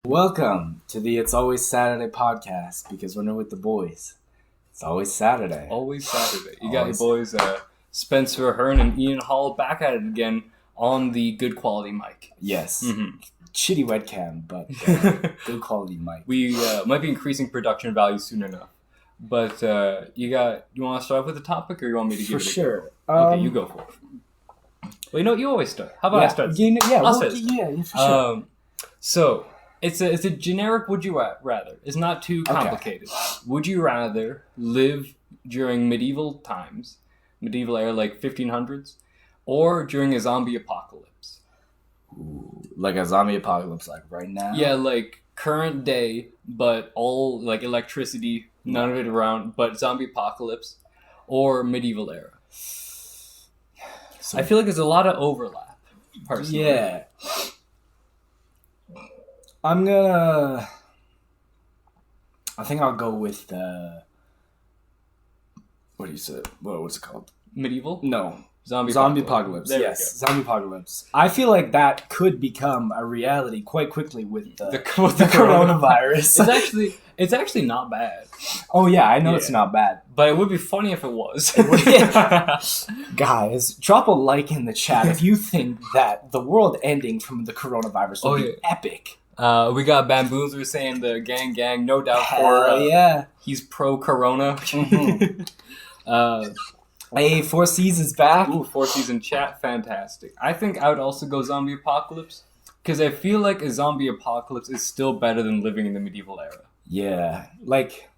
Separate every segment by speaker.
Speaker 1: Welcome to the It's Always Saturday podcast, because when we're with the boys, it's always Saturday.
Speaker 2: Always Saturday. You got your boys Spencer Hearn and Ian Hall back at it again on the good quality mic.
Speaker 1: Yes. Shitty webcam, but good quality mic.
Speaker 2: We might be increasing production value soon enough. But you want to start with the topic, or you want me to give it a go?
Speaker 1: Sure.
Speaker 2: Okay, you go for it. Well, you know what? You always start. How about I start?
Speaker 1: I'll start. Yeah, for sure.
Speaker 2: So, it's a generic would you rather. It's not too complicated. Okay. Would you rather live during medieval times, medieval era, like 1500s, or during a zombie apocalypse?
Speaker 1: Ooh, like a zombie apocalypse, like right now?
Speaker 2: Yeah, like current day, but all like electricity, none of it around, but zombie apocalypse, or medieval era. So, I feel like there's a lot of overlap, personally.
Speaker 1: Yeah. I think I'll go with, what do you say? What's it called?
Speaker 2: Medieval?
Speaker 1: No.
Speaker 2: Zombie
Speaker 1: apocalypse. Yes, zombie apocalypse. I feel like that could become a reality quite quickly with the
Speaker 2: coronavirus. It's actually not bad.
Speaker 1: Oh yeah, I know it's not bad.
Speaker 2: But it would be funny if it was.
Speaker 1: Guys, drop a like in the chat if you think that the world ending from the coronavirus would be epic.
Speaker 2: We got Bamboozler saying the gang, no doubt he's pro-corona.
Speaker 1: Hey, 4 Seasons back.
Speaker 2: Ooh, 4 Season chat, fantastic. I think I would also go zombie apocalypse, because I feel like a zombie apocalypse is still better than living in the medieval era.
Speaker 1: Yeah, like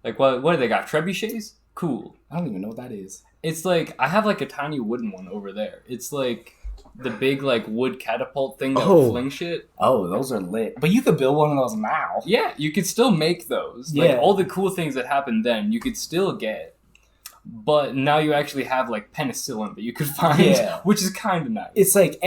Speaker 2: what do they got? Trebuchets? Cool.
Speaker 1: I don't even know what that is.
Speaker 2: It's like, I have like a tiny wooden one over there. It's like the big like wood catapult thing that will fling shit.
Speaker 1: Oh, those are lit. But you could build one of those now.
Speaker 2: Yeah, you could still make those.
Speaker 1: Yeah.
Speaker 2: Like all the cool things that happened then, you could still get. But now you actually have like penicillin that you could find, which is kind of nice.
Speaker 1: It's like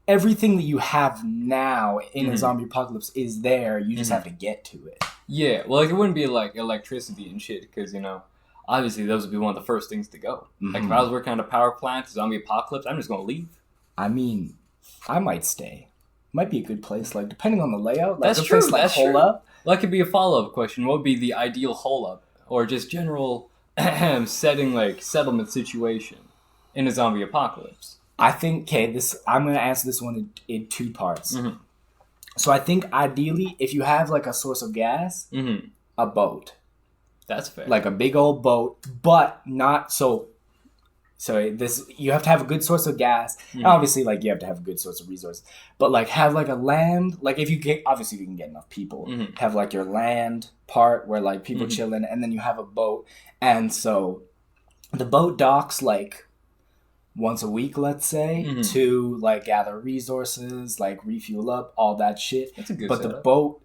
Speaker 1: everything that you have now in a zombie apocalypse is there. You just have to get to it.
Speaker 2: Yeah, well, like it wouldn't be like electricity and shit, because obviously those would be one of the first things to go. Like if I was working on a power plant, zombie apocalypse, I'm just gonna leave.
Speaker 1: I mean, I might stay. Might be a good place, like depending on the layout. Like
Speaker 2: that's true.
Speaker 1: Place, like,
Speaker 2: that's
Speaker 1: hole
Speaker 2: true.
Speaker 1: up.
Speaker 2: Well, that could be a follow-up question. What would be the ideal hole up, or just general setting, like settlement situation in a zombie apocalypse?
Speaker 1: I think I'm gonna answer this one in 2 parts. So I think ideally, if you have like a source of gas, a boat.
Speaker 2: That's fair.
Speaker 1: Like a big old boat, but not so. So you have to have a good source of gas. And obviously, like you have to have a good source of resources. But like have like a land. Like if you get, obviously you can get enough people. Have like your land part where like people chilling, and then you have a boat. And so the boat docks like once a week, let's say, to like gather resources, like refuel up, all that shit.
Speaker 2: That's a good
Speaker 1: But
Speaker 2: setup.
Speaker 1: the boat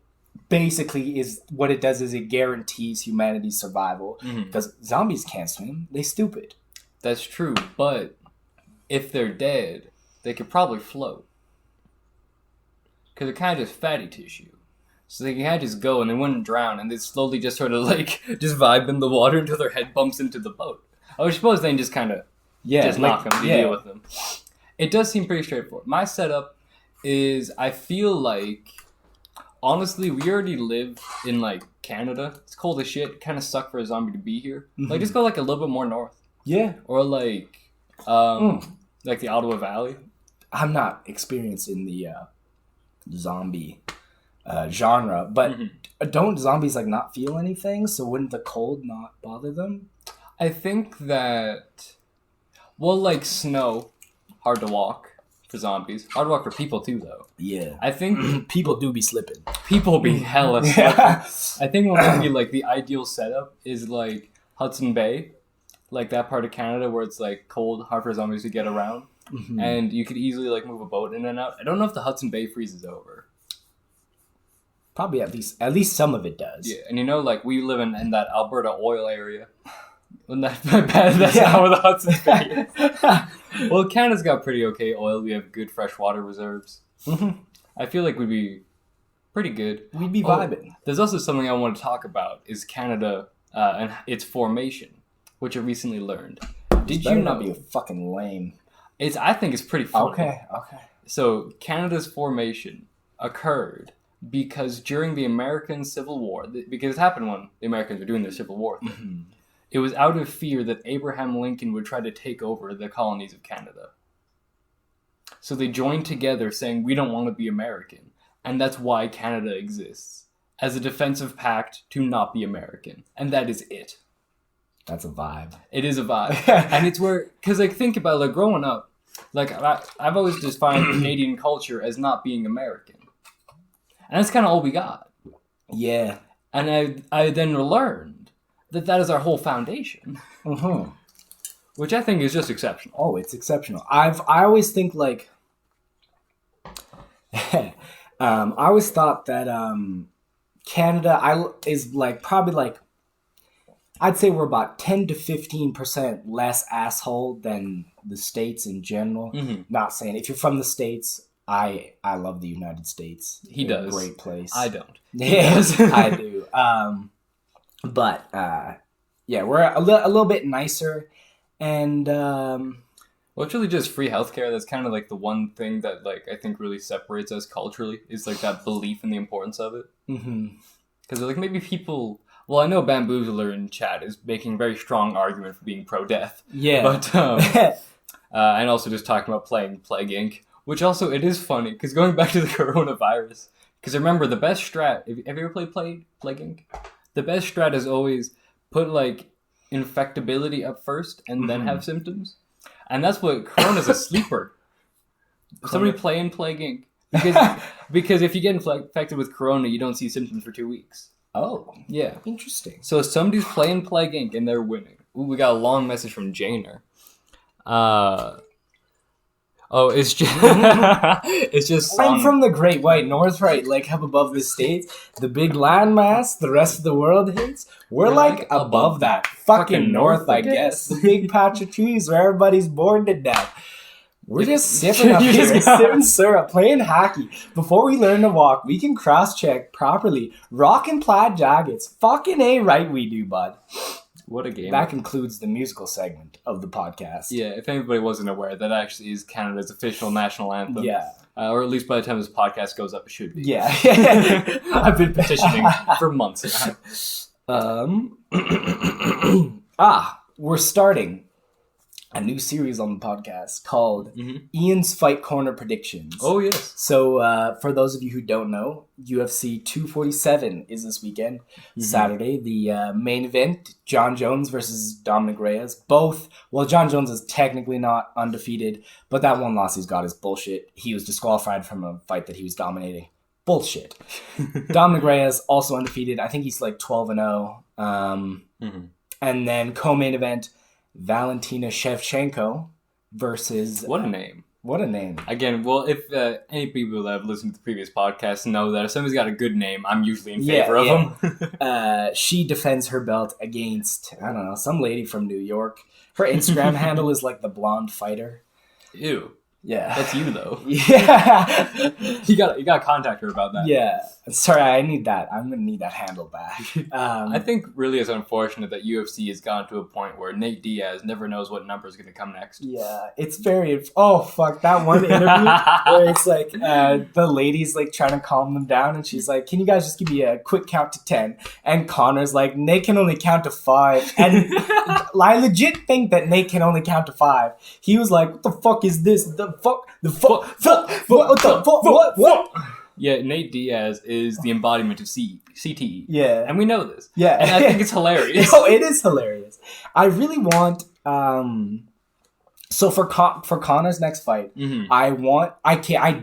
Speaker 1: basically is what it does is it guarantees humanity's survival, because zombies can't swim. They stupid.
Speaker 2: That's true, but if they're dead, they could probably float, because they're kind of just fatty tissue. So they can just go and they wouldn't drown, and they slowly just sort of like just vibe in the water until their head bumps into the boat. I would suppose they can just kind of just knock them to deal with them. It does seem pretty straightforward. My setup is, I feel like, honestly, we already live in like Canada. It's cold as shit. It kind of sucked for a zombie to be here. Like just go like a little bit more north. Yeah. Or like like the Ottawa Valley.
Speaker 1: I'm not experienced in the zombie genre, but don't zombies like not feel anything? So wouldn't the cold not bother them?
Speaker 2: I think that, well, like snow, hard to walk for zombies. Hard to walk for people too, though.
Speaker 1: Yeah.
Speaker 2: I think
Speaker 1: people do be slipping.
Speaker 2: People be hella slipping. I think what would be like the ideal setup is like Hudson Bay, like that part of Canada where it's like cold, hard for zombies to get around, and you could easily like move a boat in and out. I don't know if the Hudson Bay freezes over.
Speaker 1: Probably at least some of it does.
Speaker 2: Yeah, and like we live in that Alberta oil area. That's how the Hudson Bay is. Well, Canada's got pretty okay oil. We have good freshwater reserves. I feel like we'd be pretty good.
Speaker 1: We'd be vibing.
Speaker 2: There's also something I want to talk about is Canada and its formation, which I recently learned. Did you not
Speaker 1: be a fucking lame?
Speaker 2: I think it's pretty funny.
Speaker 1: Okay.
Speaker 2: So Canada's formation, occurred because during the American Civil War, because it happened when the Americans were doing their Civil War thing,
Speaker 1: Mm-hmm.
Speaker 2: it was out of fear that Abraham Lincoln would try to take over the colonies of Canada. So they joined together saying, we don't want to be American. And that's why Canada exists, as a defensive pact to not be American. And that is it.
Speaker 1: That's a vibe.
Speaker 2: It is a vibe. And it's where, because like think about like growing up, like I've always defined Canadian culture as not being American. And that's kind of all we got.
Speaker 1: Yeah.
Speaker 2: And I then learned that is our whole foundation.
Speaker 1: Mm-hmm.
Speaker 2: Which I think is just exceptional.
Speaker 1: Oh, it's exceptional. I always think like, I always thought that Canada is like probably like, I'd say we're about 10 to 15% less asshole than the States in general.
Speaker 2: Mm-hmm.
Speaker 1: Not saying if you're from the States, I love the United States.
Speaker 2: He
Speaker 1: They're
Speaker 2: does.
Speaker 1: A great place.
Speaker 2: I don't.
Speaker 1: Yes, I do. But yeah, we're a little bit nicer, and
Speaker 2: well, it's really just free healthcare. That's kind of like the one thing that like I think really separates us culturally is like that belief in the importance of it. Because like maybe people. Well, I know Bamboozler in chat is making a very strong argument for being pro-death.
Speaker 1: Yeah,
Speaker 2: but and also just talking about playing Plague Inc., which also it is funny because going back to the coronavirus. Because remember the best strat. Have you ever played Plague Inc.? The best strat is always put like infectability up first and then have symptoms. And that's what Corona's a sleeper. Somebody playing Plague Inc. Because if you get infected with Corona, you don't see symptoms for 2 weeks.
Speaker 1: Oh,
Speaker 2: yeah.
Speaker 1: Interesting.
Speaker 2: So somebody's playing Plague Inc. and they're winning. Ooh, we got a long message from Janer. It's just it's just
Speaker 1: I'm from the Great White North, right? Like up above the States, the big landmass the rest of the world hates. We're like above that fucking north, I guess. The big patch of trees where everybody's bored to death. We're just sipping up here, sipping syrup, playing hockey. Before we learn to walk, we can cross-check properly. Rockin' plaid jackets. Fucking A right we do, bud.
Speaker 2: What a game.
Speaker 1: That concludes the musical segment of the podcast.
Speaker 2: Yeah, if anybody wasn't aware, that actually is Canada's official national anthem.
Speaker 1: Yeah.
Speaker 2: Or at least by the time this podcast goes up, it should be.
Speaker 1: Yeah.
Speaker 2: I've been petitioning for months
Speaker 1: now. We're starting a new series on the podcast called Ian's Fight Corner Predictions.
Speaker 2: Oh, yes.
Speaker 1: So for those of you who don't know, UFC 247 is this weekend, Saturday. The main event, John Jones versus Dominic Reyes. Both, well, John Jones is technically not undefeated, but that one loss he's got is bullshit. He was disqualified from a fight that he was dominating. Bullshit. Dominic Reyes, also undefeated. I think he's like 12-0. And then co-main event, Valentina Shevchenko versus...
Speaker 2: What a name.
Speaker 1: What a name.
Speaker 2: Again, well, if any people that have listened to the previous podcast know that if somebody's got a good name, I'm usually in favor of them.
Speaker 1: She defends her belt against, I don't know, some lady from New York. Her Instagram handle is like the blonde fighter.
Speaker 2: Ew.
Speaker 1: Yeah.
Speaker 2: That's you, though.
Speaker 1: Yeah.
Speaker 2: You got to contact her about that.
Speaker 1: Yeah. Sorry, I need that. I'm going to need that handle back.
Speaker 2: I think really it's unfortunate that UFC has gone to a point where Nate Diaz never knows what number is going to come next.
Speaker 1: Yeah. It's very... Oh, fuck. That one interview where it's like the lady's like trying to calm them down and she's like, can you guys just give me a quick count to 10? And Connor's like, Nate can only count to 5. And I legit think that Nate can only count to 5. He was like, what the fuck is this? What?
Speaker 2: Yeah, Nate Diaz is the embodiment of CTE.
Speaker 1: Yeah.
Speaker 2: And we know this.
Speaker 1: Yeah.
Speaker 2: And I think it's hilarious.
Speaker 1: Oh, it is hilarious. I really want... So for Connor's next fight, I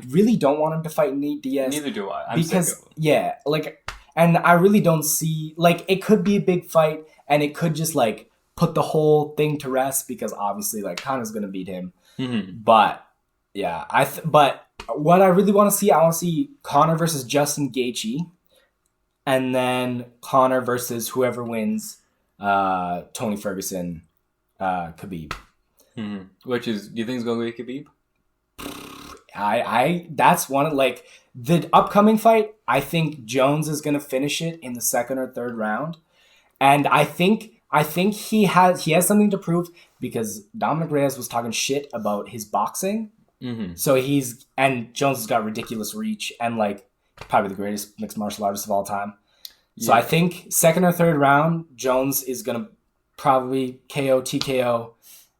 Speaker 1: really don't want him to fight Nate Diaz.
Speaker 2: Neither do I.
Speaker 1: Because, yeah, like... And I really don't see... Like, it could be a big fight, and it could just, like, put the whole thing to rest, because obviously, like, Connor's going to beat him. But... Yeah, but what I really want to see, I want to see Connor versus Justin Gaethje, and then Connor versus whoever wins, Tony Ferguson, Khabib.
Speaker 2: Which is, do you think it's going to be
Speaker 1: Khabib? That's one of, like, the upcoming fight. I think Jones is going to finish it in the second or third round, and I think he has something to prove, because Dominic Reyes was talking shit about his boxing. So and Jones has got ridiculous reach, and like probably the greatest mixed martial artist of all time. So
Speaker 2: Yeah.
Speaker 1: I think second or third round, Jones is going to probably KO, TKO.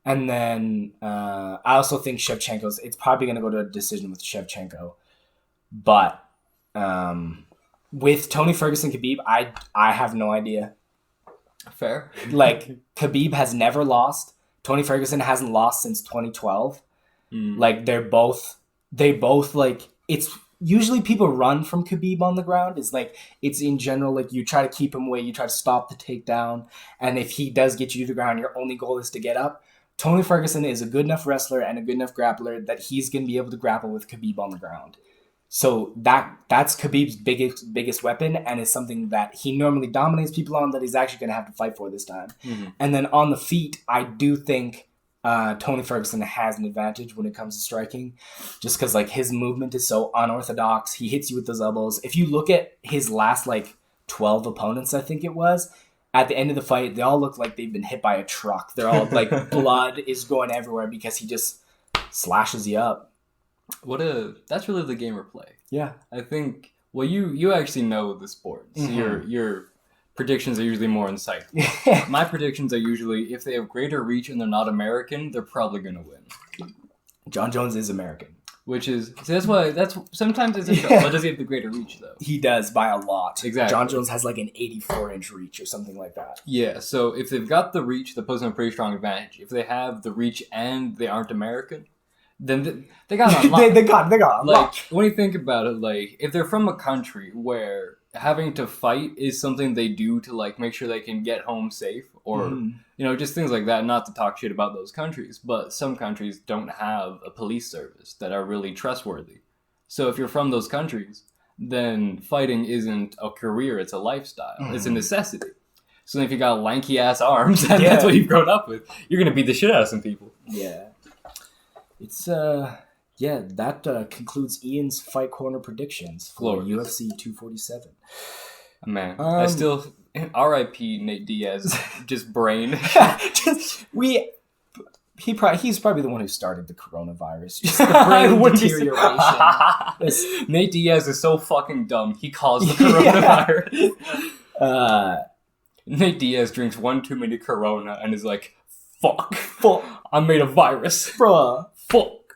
Speaker 1: And then I also think it's probably going to go to a decision with Shevchenko. But with Tony Ferguson, Khabib, I have no idea.
Speaker 2: Fair.
Speaker 1: Like, Khabib has never lost. Tony Ferguson hasn't lost since 2012. Like, they both like, it's usually people run from Khabib on the ground. It's like, it's in general, like, you try to keep him away, you try to stop the takedown, and if he does get you to the ground, your only goal is to get up. Tony Ferguson is a good enough wrestler and a good enough grappler that he's going to be able to grapple with Khabib on the ground. So that's Khabib's biggest weapon, and is something that he normally dominates people on, that he's actually going to have to fight for this time. And then on the feet, I do think Tony Ferguson has an advantage when it comes to striking, just because like his movement is so unorthodox. He hits you with those elbows. If you look at his last like 12 opponents, I think it was, at the end of the fight, they all look like they've been hit by a truck. They're all like blood is going everywhere because he just slashes you up.
Speaker 2: That's really the gamer play.
Speaker 1: Yeah.
Speaker 2: I think, well, you actually know the sport. So your predictions are usually more insightful. My predictions are usually, if they have greater reach and they're not American, they're probably going to win.
Speaker 1: John Jones is American.
Speaker 2: Which is, so that's sometimes it's a show. But does he have the greater reach, though?
Speaker 1: He does, by a lot.
Speaker 2: Exactly.
Speaker 1: John Jones has like an 84-inch reach or something like that.
Speaker 2: Yeah, so if they've got the reach, that puts them a pretty strong advantage. If they have the reach and they aren't American, then they got it on lock.
Speaker 1: they got it on lock.
Speaker 2: Like, when you think about it, like, if they're from a country where having to fight is something they do to, like, make sure they can get home safe, or, you know, just things like that, not to talk shit about those countries, but some countries don't have a police service that are really trustworthy. So if you're from those countries, then fighting isn't a career, it's a lifestyle. It's a necessity. So if you got lanky-ass arms, and that's what you've grown up with, you're going to beat the shit out of some people.
Speaker 1: Yeah. It's, that concludes Ian's Fight Corner predictions for UFC 247.
Speaker 2: Man, I still, R.I.P. Nate Diaz, just brain.
Speaker 1: He's probably the one who started the coronavirus. Just the brain deterioration.
Speaker 2: Nate Diaz is so fucking dumb. He caused the coronavirus. Nate Diaz drinks one too many Corona and is like, fuck. I made a virus.
Speaker 1: Bruh.
Speaker 2: Fuck.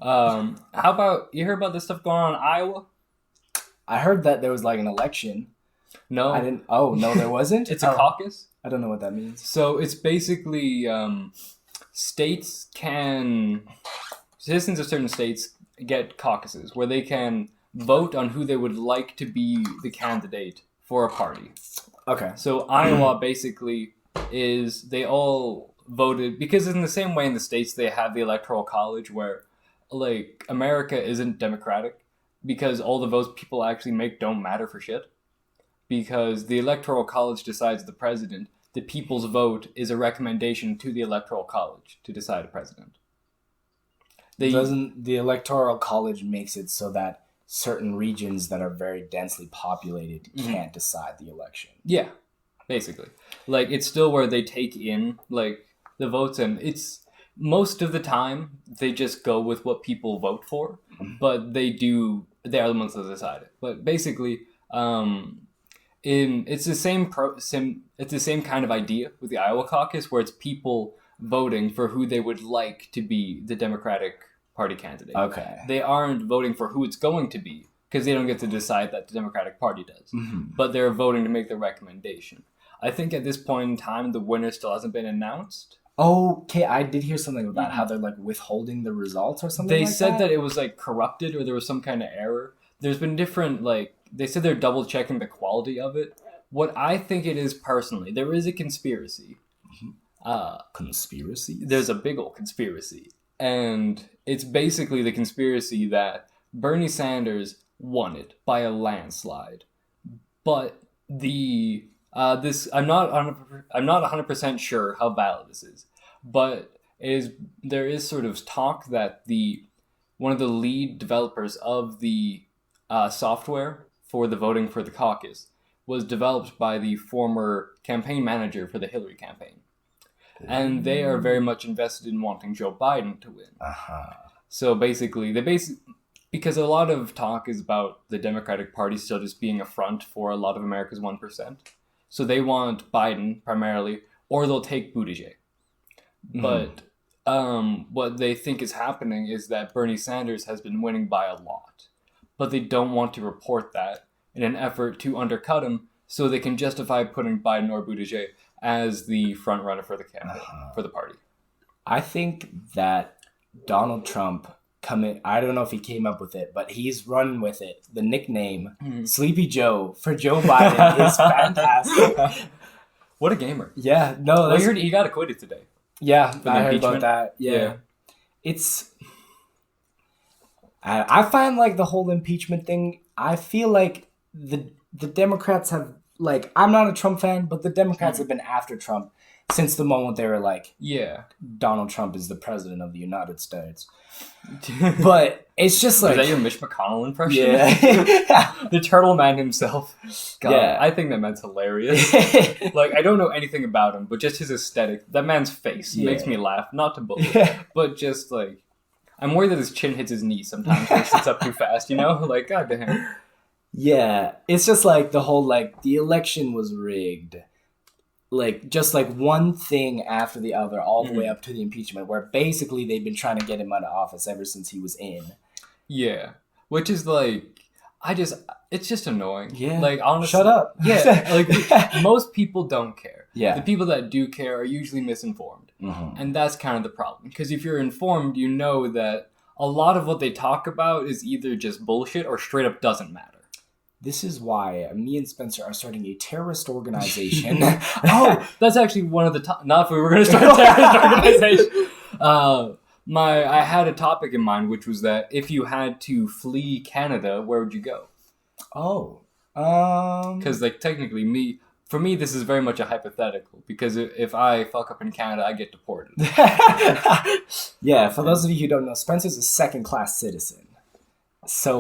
Speaker 2: How about, you heard about this stuff going on in Iowa?
Speaker 1: I heard that there was like an election.
Speaker 2: No.
Speaker 1: I didn't. Oh, no, there wasn't?
Speaker 2: It's a caucus.
Speaker 1: I don't know what that means.
Speaker 2: So it's basically citizens of certain states get caucuses where they can vote on who they would like to be the candidate for a party. Okay. So Iowa basically they all voted, because in the same way in the States they have the Electoral College where, like, America isn't democratic because all the votes people actually make don't matter for shit. Because the Electoral College decides the president, the people's vote is a recommendation to the Electoral College to decide a president. The
Speaker 1: Electoral College makes it so that certain regions that are very densely populated can't decide the election. Yeah,
Speaker 2: basically. Like, it's still where they take in, like, the votes, and it's, most of the time, they just go with what people vote for, but they are the ones that decide it. But basically, it's the same kind of idea with the Iowa caucus, where it's people voting for who they would like to be the Democratic Party candidate. Okay. They aren't voting for who it's going to be, because they don't get to decide that the Democratic Party does. But they're voting to make the recommendation. I think at this point in time, the winner still hasn't been announced.
Speaker 1: Okay, I did hear something about how they're, like, withholding the results or something
Speaker 2: like that. They said that it was, like, corrupted, or there was some kind of error. There's been different, like, they said they're double-checking the quality of it. What I think it is, personally, there is a conspiracy.
Speaker 1: Conspiracy?
Speaker 2: There's a big old conspiracy. And it's basically the conspiracy that Bernie Sanders won it by a landslide. But I'm not 100% sure how valid this is, but there is sort of talk that one of the lead developers of the software for the voting for the caucus was developed by the former campaign manager for the Hillary campaign. And they are very much invested in wanting Joe Biden to win. So basically, Because a lot of talk is about the Democratic Party still just being a front for a lot of America's 1%. So they want Biden primarily, or they'll take Buttigieg. But what they think is happening is that Bernie Sanders has been winning by a lot. But they don't want to report that in an effort to undercut him so they can justify putting Biden or Buttigieg as the front runner for the campaign, for the party.
Speaker 1: I think that Donald Trump I don't know if he came up with it, but he's run with it. The nickname Sleepy Joe for Joe Biden is fantastic.
Speaker 2: What a gamer.
Speaker 1: Yeah, no.
Speaker 2: Well, he got acquitted today.
Speaker 1: Yeah, I heard about that. Yeah. It's... I find, like, the whole impeachment thing, I feel like the Democrats have, like... I'm not a Trump fan, but the Democrats have been after Trump since the moment they were like, Donald Trump is the president of the United States. But it's just like...
Speaker 2: Is that your Mitch McConnell impression?
Speaker 1: Yeah.
Speaker 2: The turtle man himself. God,
Speaker 1: Yeah.
Speaker 2: I think that man's hilarious. Like, I don't know anything about him, but just his aesthetic. That man's face makes me laugh. Not to bully, but just like... I'm worried that his chin hits his knee sometimes when he sits up too fast, you know? Like, god damn.
Speaker 1: Yeah. It's just like the whole, like, the election was rigged. Like, just like one thing after the other, all the way up to the impeachment, where basically they've been trying to get him out of office ever since he was in.
Speaker 2: Yeah. Which is like, it's just annoying.
Speaker 1: Yeah.
Speaker 2: Like, honestly.
Speaker 1: Shut up.
Speaker 2: Yeah. Like, most people don't care.
Speaker 1: Yeah.
Speaker 2: The people that do care are usually misinformed. And that's kind of the problem. Because if you're informed, you know that a lot of what they talk about is either just bullshit or straight up doesn't matter.
Speaker 1: This is why me and Spencer are starting a terrorist organization.
Speaker 2: Oh, that's actually one of the not if we were going to start a terrorist organization. I had a topic in mind, which was that if you had to flee Canada, where would you go?
Speaker 1: Oh,
Speaker 2: because like technically, for me, this is very much a hypothetical. Because if I fuck up in Canada, I get deported.
Speaker 1: Yeah, for those of you who don't know, Spencer's a second-class citizen. So,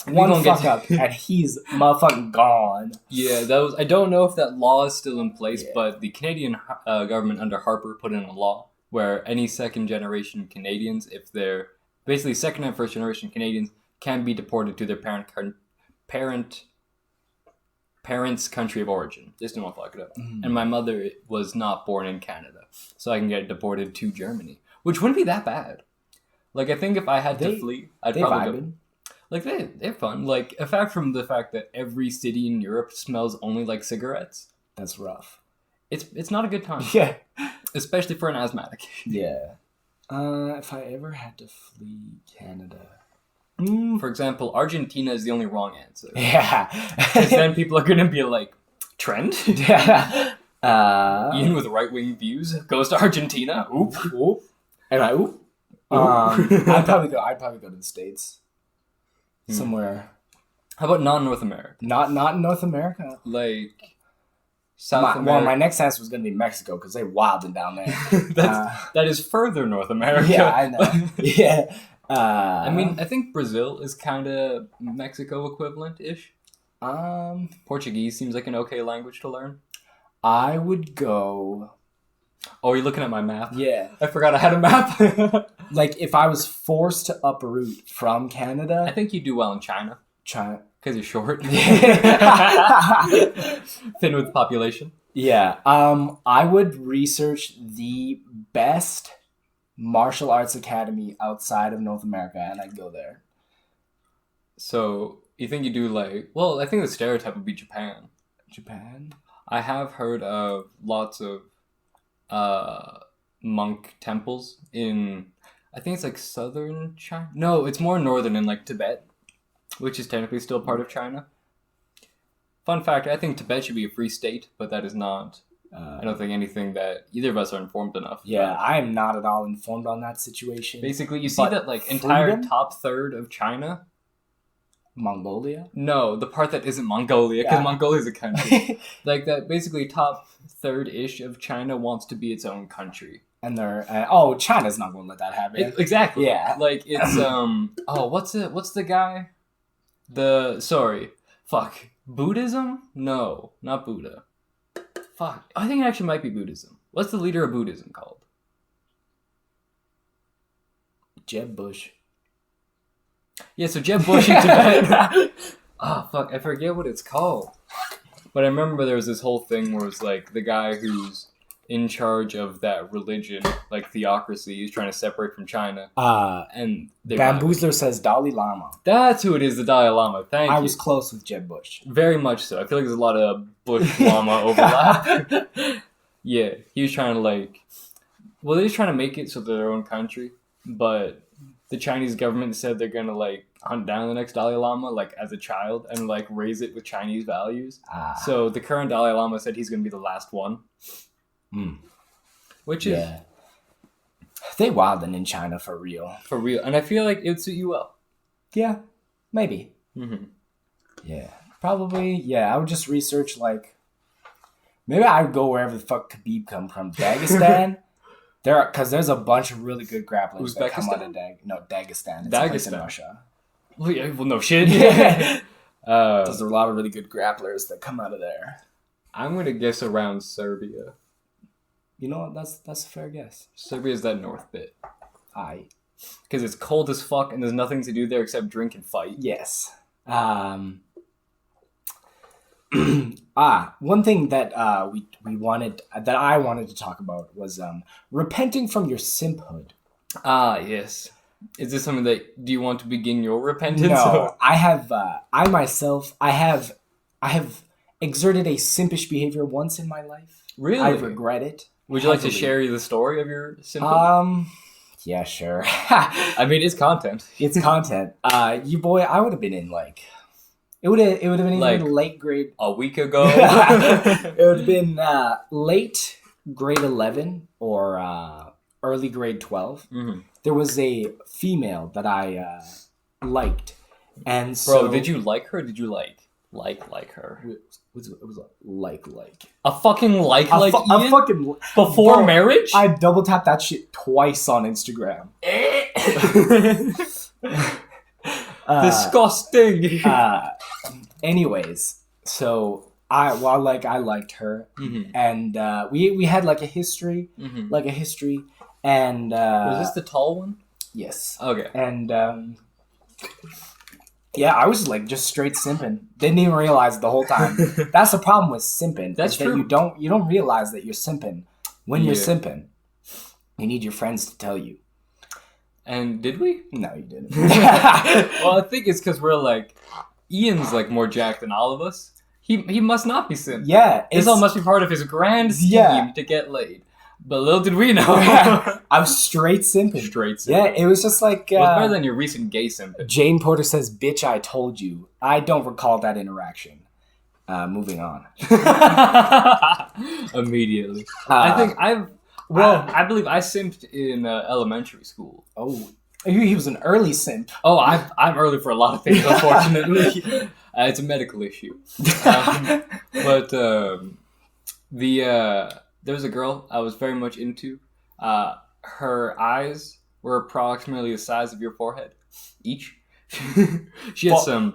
Speaker 1: one fuck up, and he's motherfucking gone.
Speaker 2: Yeah, I don't know if that law is still in place, but the Canadian government under Harper put in a law where any second-generation Canadians, if they're basically second and first-generation Canadians, can be deported to their parents' country of origin. Just don't want to fuck it up. And my mother was not born in Canada, so I can get deported to Germany, which wouldn't be that bad. Like, I think if I had to flee, I'd probably go. Like, they're fun. Like, aside from the fact that every city in Europe smells only like cigarettes.
Speaker 1: That's rough.
Speaker 2: It's not a good time.
Speaker 1: Yeah.
Speaker 2: Especially for an asthmatic.
Speaker 1: Yeah. If I ever had to flee Canada...
Speaker 2: For example, Argentina is the only wrong answer.
Speaker 1: Yeah.
Speaker 2: Because then people are going to be like, Trent?
Speaker 1: Yeah.
Speaker 2: Ian with right-wing views goes to Argentina. Oop.
Speaker 1: Oop. And I'd probably go to the States. Somewhere.
Speaker 2: How about non-North America?
Speaker 1: Not in North America.
Speaker 2: Like South America.
Speaker 1: Well, my next answer was going to be Mexico because they wilding down there.
Speaker 2: That is further North America.
Speaker 1: Yeah, I know. Yeah.
Speaker 2: I mean, I think Brazil is kind of Mexico equivalent-ish. Portuguese seems like an okay language to learn.
Speaker 1: I would go...
Speaker 2: Oh, you're looking at my map?
Speaker 1: Yeah.
Speaker 2: I forgot I had a map.
Speaker 1: Like, if I was forced to uproot from Canada...
Speaker 2: I think you do well in China.
Speaker 1: China.
Speaker 2: Because you're short. Thin with population.
Speaker 1: Yeah. I would research the best martial arts academy outside of North America, and I'd go there.
Speaker 2: So, you think you do like... Well, I think the stereotype would be Japan.
Speaker 1: Japan?
Speaker 2: I have heard of lots of monk temples in, I think it's like southern China. No, it's more northern in like Tibet, which is technically still part of China. Fun fact, I think Tibet should be a free state, but that is not. I don't think anything that either of us are informed enough.
Speaker 1: Yeah, I am not at all informed on that situation.
Speaker 2: Basically, you see that like entire top third of China.
Speaker 1: Mongolia?
Speaker 2: No, the part that isn't Mongolia, because Mongolia is a country. Like that, basically top third-ish of China wants to be its own country.
Speaker 1: And they're China's not going to let that happen.
Speaker 2: Exactly.
Speaker 1: Yeah.
Speaker 2: Like it's what's the guy? Buddhism? No, not Buddha. Fuck. I think it actually might be Buddhism. What's the leader of Buddhism called?
Speaker 1: Jeb Bush.
Speaker 2: Yeah, so Jeb Bush in Tibet. Oh, fuck, I forget what it's called. But I remember there was this whole thing where it was like the guy who's in charge of that religion, like theocracy, he's trying to separate from China. And
Speaker 1: Bamboozler says Dalai Lama.
Speaker 2: That's who it is, the Dalai Lama. Thank you.
Speaker 1: I was close with Jeb Bush.
Speaker 2: Very much so. I feel like there's a lot of Bush Lama overlap. Yeah, he was trying to they're just trying to make it so they're their own country, but the Chinese government said they're gonna hunt down the next Dalai Lama as a child and raise it with Chinese values. So the current Dalai Lama said he's gonna be the last one. Which is
Speaker 1: they wildin' in China for real,
Speaker 2: and I feel like it would suit you well.
Speaker 1: Yeah, maybe. Yeah, probably. Yeah, I would just research maybe I would go wherever the fuck Khabib come from, Dagestan. Because there's a bunch of really good grapplers that come out of Dagestan. It's a place in Russia.
Speaker 2: Well, yeah, well, no shit.
Speaker 1: There's a lot of really good grapplers that come out of there.
Speaker 2: I'm gonna guess around Serbia.
Speaker 1: You know what? That's a fair guess.
Speaker 2: Serbia's that north bit.
Speaker 1: Aye.
Speaker 2: Because it's cold as fuck and there's nothing to do there except drink and fight.
Speaker 1: Yes. One thing that I wanted to talk about was repenting from your simphood.
Speaker 2: Yes. Is this something do you want to begin your repentance?
Speaker 1: No, I have exerted a simpish behavior once in my life.
Speaker 2: Really?
Speaker 1: I regret it.
Speaker 2: Would you like to share the story of your simphood?
Speaker 1: Yeah, sure.
Speaker 2: I mean, it's content.
Speaker 1: It's content. I would have been in it would have been in late grade.
Speaker 2: A week ago?
Speaker 1: It would have been late grade 11 or early grade 12.
Speaker 2: Mm-hmm.
Speaker 1: There was a female that I liked. And so...
Speaker 2: Bro, did you like her or did you like her?
Speaker 1: It was like.
Speaker 2: A fucking Ian?
Speaker 1: A fucking...
Speaker 2: Before marriage?
Speaker 1: I double tapped that shit twice on Instagram.
Speaker 2: Disgusting.
Speaker 1: Anyways, so I liked her,
Speaker 2: mm-hmm.
Speaker 1: and we had a history,
Speaker 2: mm-hmm.
Speaker 1: and
Speaker 2: was this the tall one?
Speaker 1: Yes.
Speaker 2: Okay.
Speaker 1: And yeah, I was just straight simping. Didn't even realize it the whole time. That's the problem with simping.
Speaker 2: That's true.
Speaker 1: That you don't realize that you're simping when you're simping. You need your friends to tell you.
Speaker 2: And did we?
Speaker 1: No, you didn't.
Speaker 2: Well, I think it's because we're Ian's more jacked than all of us. He must not be simping.
Speaker 1: Yeah.
Speaker 2: This all must be part of his grand scheme to get laid. But little did we know.
Speaker 1: I was straight simping. Yeah, it was just
Speaker 2: it was better than your recent gay simping.
Speaker 1: Jane Porter says, "Bitch, I told you." I don't recall that interaction. Moving on.
Speaker 2: Immediately. I think I believe I simped in elementary school.
Speaker 1: Oh, he was an early simp.
Speaker 2: Oh, I'm early for a lot of things, unfortunately. It's a medical issue. But there was a girl I was very much into. Her eyes were approximately the size of your forehead, each. She had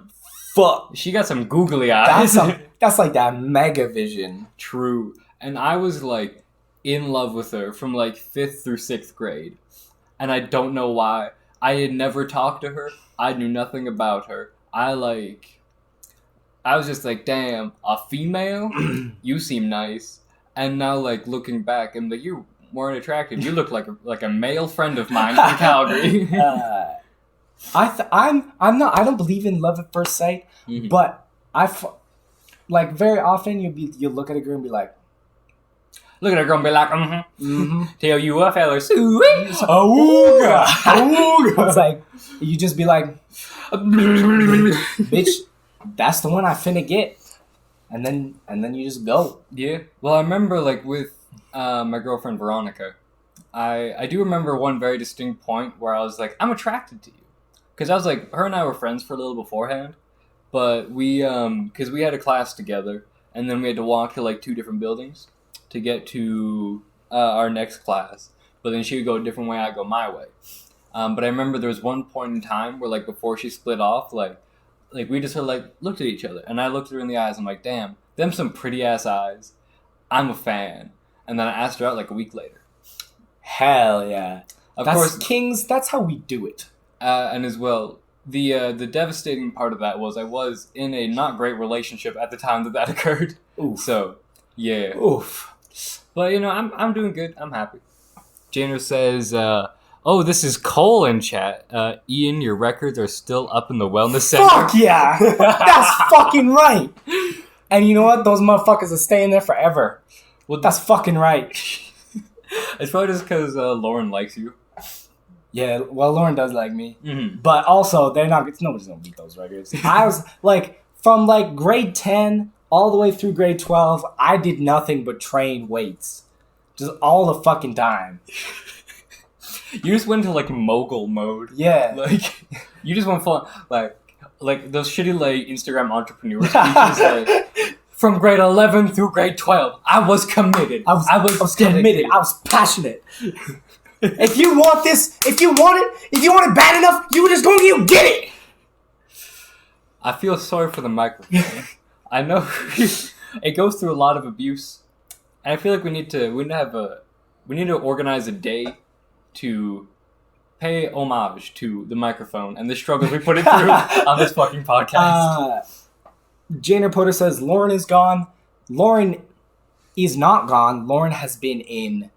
Speaker 2: She got some googly eyes.
Speaker 1: That's like that mega vision.
Speaker 2: True. And I was in love with her from 5th through 6th grade. And I don't know why. I had never talked to her. I knew nothing about her. I was just damn, a female? You seem nice. And now looking back, I'm you weren't attractive. You look like a male friend of mine from Calgary.
Speaker 1: I'm not. I don't believe in love at first sight, mm-hmm. but very often you look at a girl and be like,
Speaker 2: look at a girl and be like,
Speaker 1: mm-hmm.
Speaker 2: Tell you what, fellas, sweet.
Speaker 1: Ooga, ooga. It's you just be like, bitch, that's the one I finna get, and then you just go.
Speaker 2: Yeah. Well, I remember with my girlfriend Veronica, I do remember one very distinct point where I was I'm attracted to you. Because I was her and I were friends for a little beforehand, but because we had a class together, and then we had to walk to 2 different buildings to get to our next class. But then she would go a different way, I'd go my way. But I remember there was one point in time where before she split off, we just sort of looked at each other, and I looked her in the eyes, and I'm damn, them some pretty ass eyes. I'm a fan. And then I asked her out a week later.
Speaker 1: Hell yeah.
Speaker 2: Of course,
Speaker 1: Kings, that's how we do it.
Speaker 2: And as well, the devastating part of that was I was in a not great relationship at the time that occurred.
Speaker 1: Oof.
Speaker 2: So, yeah.
Speaker 1: Oof.
Speaker 2: But, I'm doing good. I'm happy. Jano says, this is Cole in chat. Ian, your records are still up in the wellness center.
Speaker 1: Fuck yeah! That's fucking right! And you know what? Those motherfuckers are staying there forever. Well, that's fucking right.
Speaker 2: It's probably just because Lauren likes you.
Speaker 1: Yeah, well, Lauren does like me.
Speaker 2: Mm-hmm.
Speaker 1: But also, nobody's gonna beat those records. I was, from, grade 10 all the way through grade 12, I did nothing but train weights. Just all the fucking time.
Speaker 2: You just went to, mogul mode.
Speaker 1: Yeah.
Speaker 2: You just went full, like those shitty, Instagram entrepreneur speeches, from grade 11 through grade 12, I was committed. I was committed.
Speaker 1: I was passionate. If you want this, if you want it bad enough, you just go and get it.
Speaker 2: I feel sorry for the microphone. I know it goes through a lot of abuse, and I feel like we need to organize a day to pay homage to the microphone and the struggles we put it through on this fucking podcast.
Speaker 1: Janer Potter says Lauren is gone. Lauren is not gone. Lauren has been in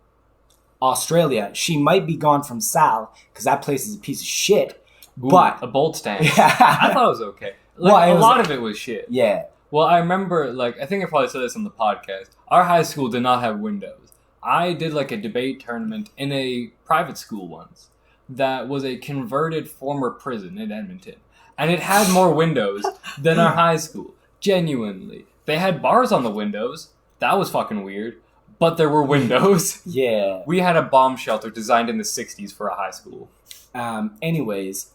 Speaker 1: Australia. She might be gone from Sal because that place is a piece of shit.
Speaker 2: Ooh,
Speaker 1: but
Speaker 2: a bold stance.
Speaker 1: Yeah.
Speaker 2: I thought it was okay. A lot of it was shit.
Speaker 1: Yeah.
Speaker 2: Well, I remember, I think I probably said this on the podcast. Our high school did not have windows. I did, a debate tournament in a private school once that was a converted former prison in Edmonton. And it had more windows than our high school. Genuinely. They had bars on the windows. That was fucking weird. But there were windows.
Speaker 1: Yeah.
Speaker 2: We had a bomb shelter designed in the 60s for a high school.
Speaker 1: Anyways,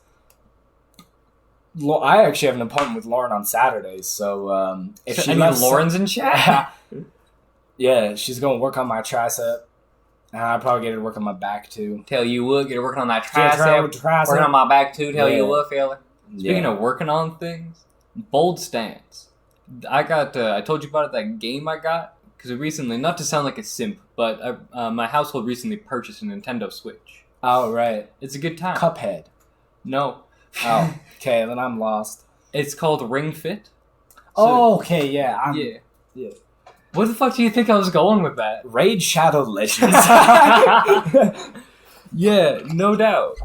Speaker 1: I actually have an appointment with Lauren on Saturday, so if she lets
Speaker 2: Lauren's in chat.
Speaker 1: Yeah, she's gonna work on my tricep, and I'll probably get her to work on my back too.
Speaker 2: Tell you what, get her working on that tricep. Working on my back too. Tell you what, fella. Speaking of working on things, bold stance. I told you about it, that game I got. Because recently, not to sound like a simp, but my household recently purchased a Nintendo Switch.
Speaker 1: Oh, right.
Speaker 2: It's a good time.
Speaker 1: Cuphead.
Speaker 2: No.
Speaker 1: Oh, okay, then I'm lost.
Speaker 2: It's called Ring Fit.
Speaker 1: Okay, yeah.
Speaker 2: Yeah. Where the fuck do you think I was going with that?
Speaker 1: Raid Shadow Legends.
Speaker 2: Yeah, no doubt.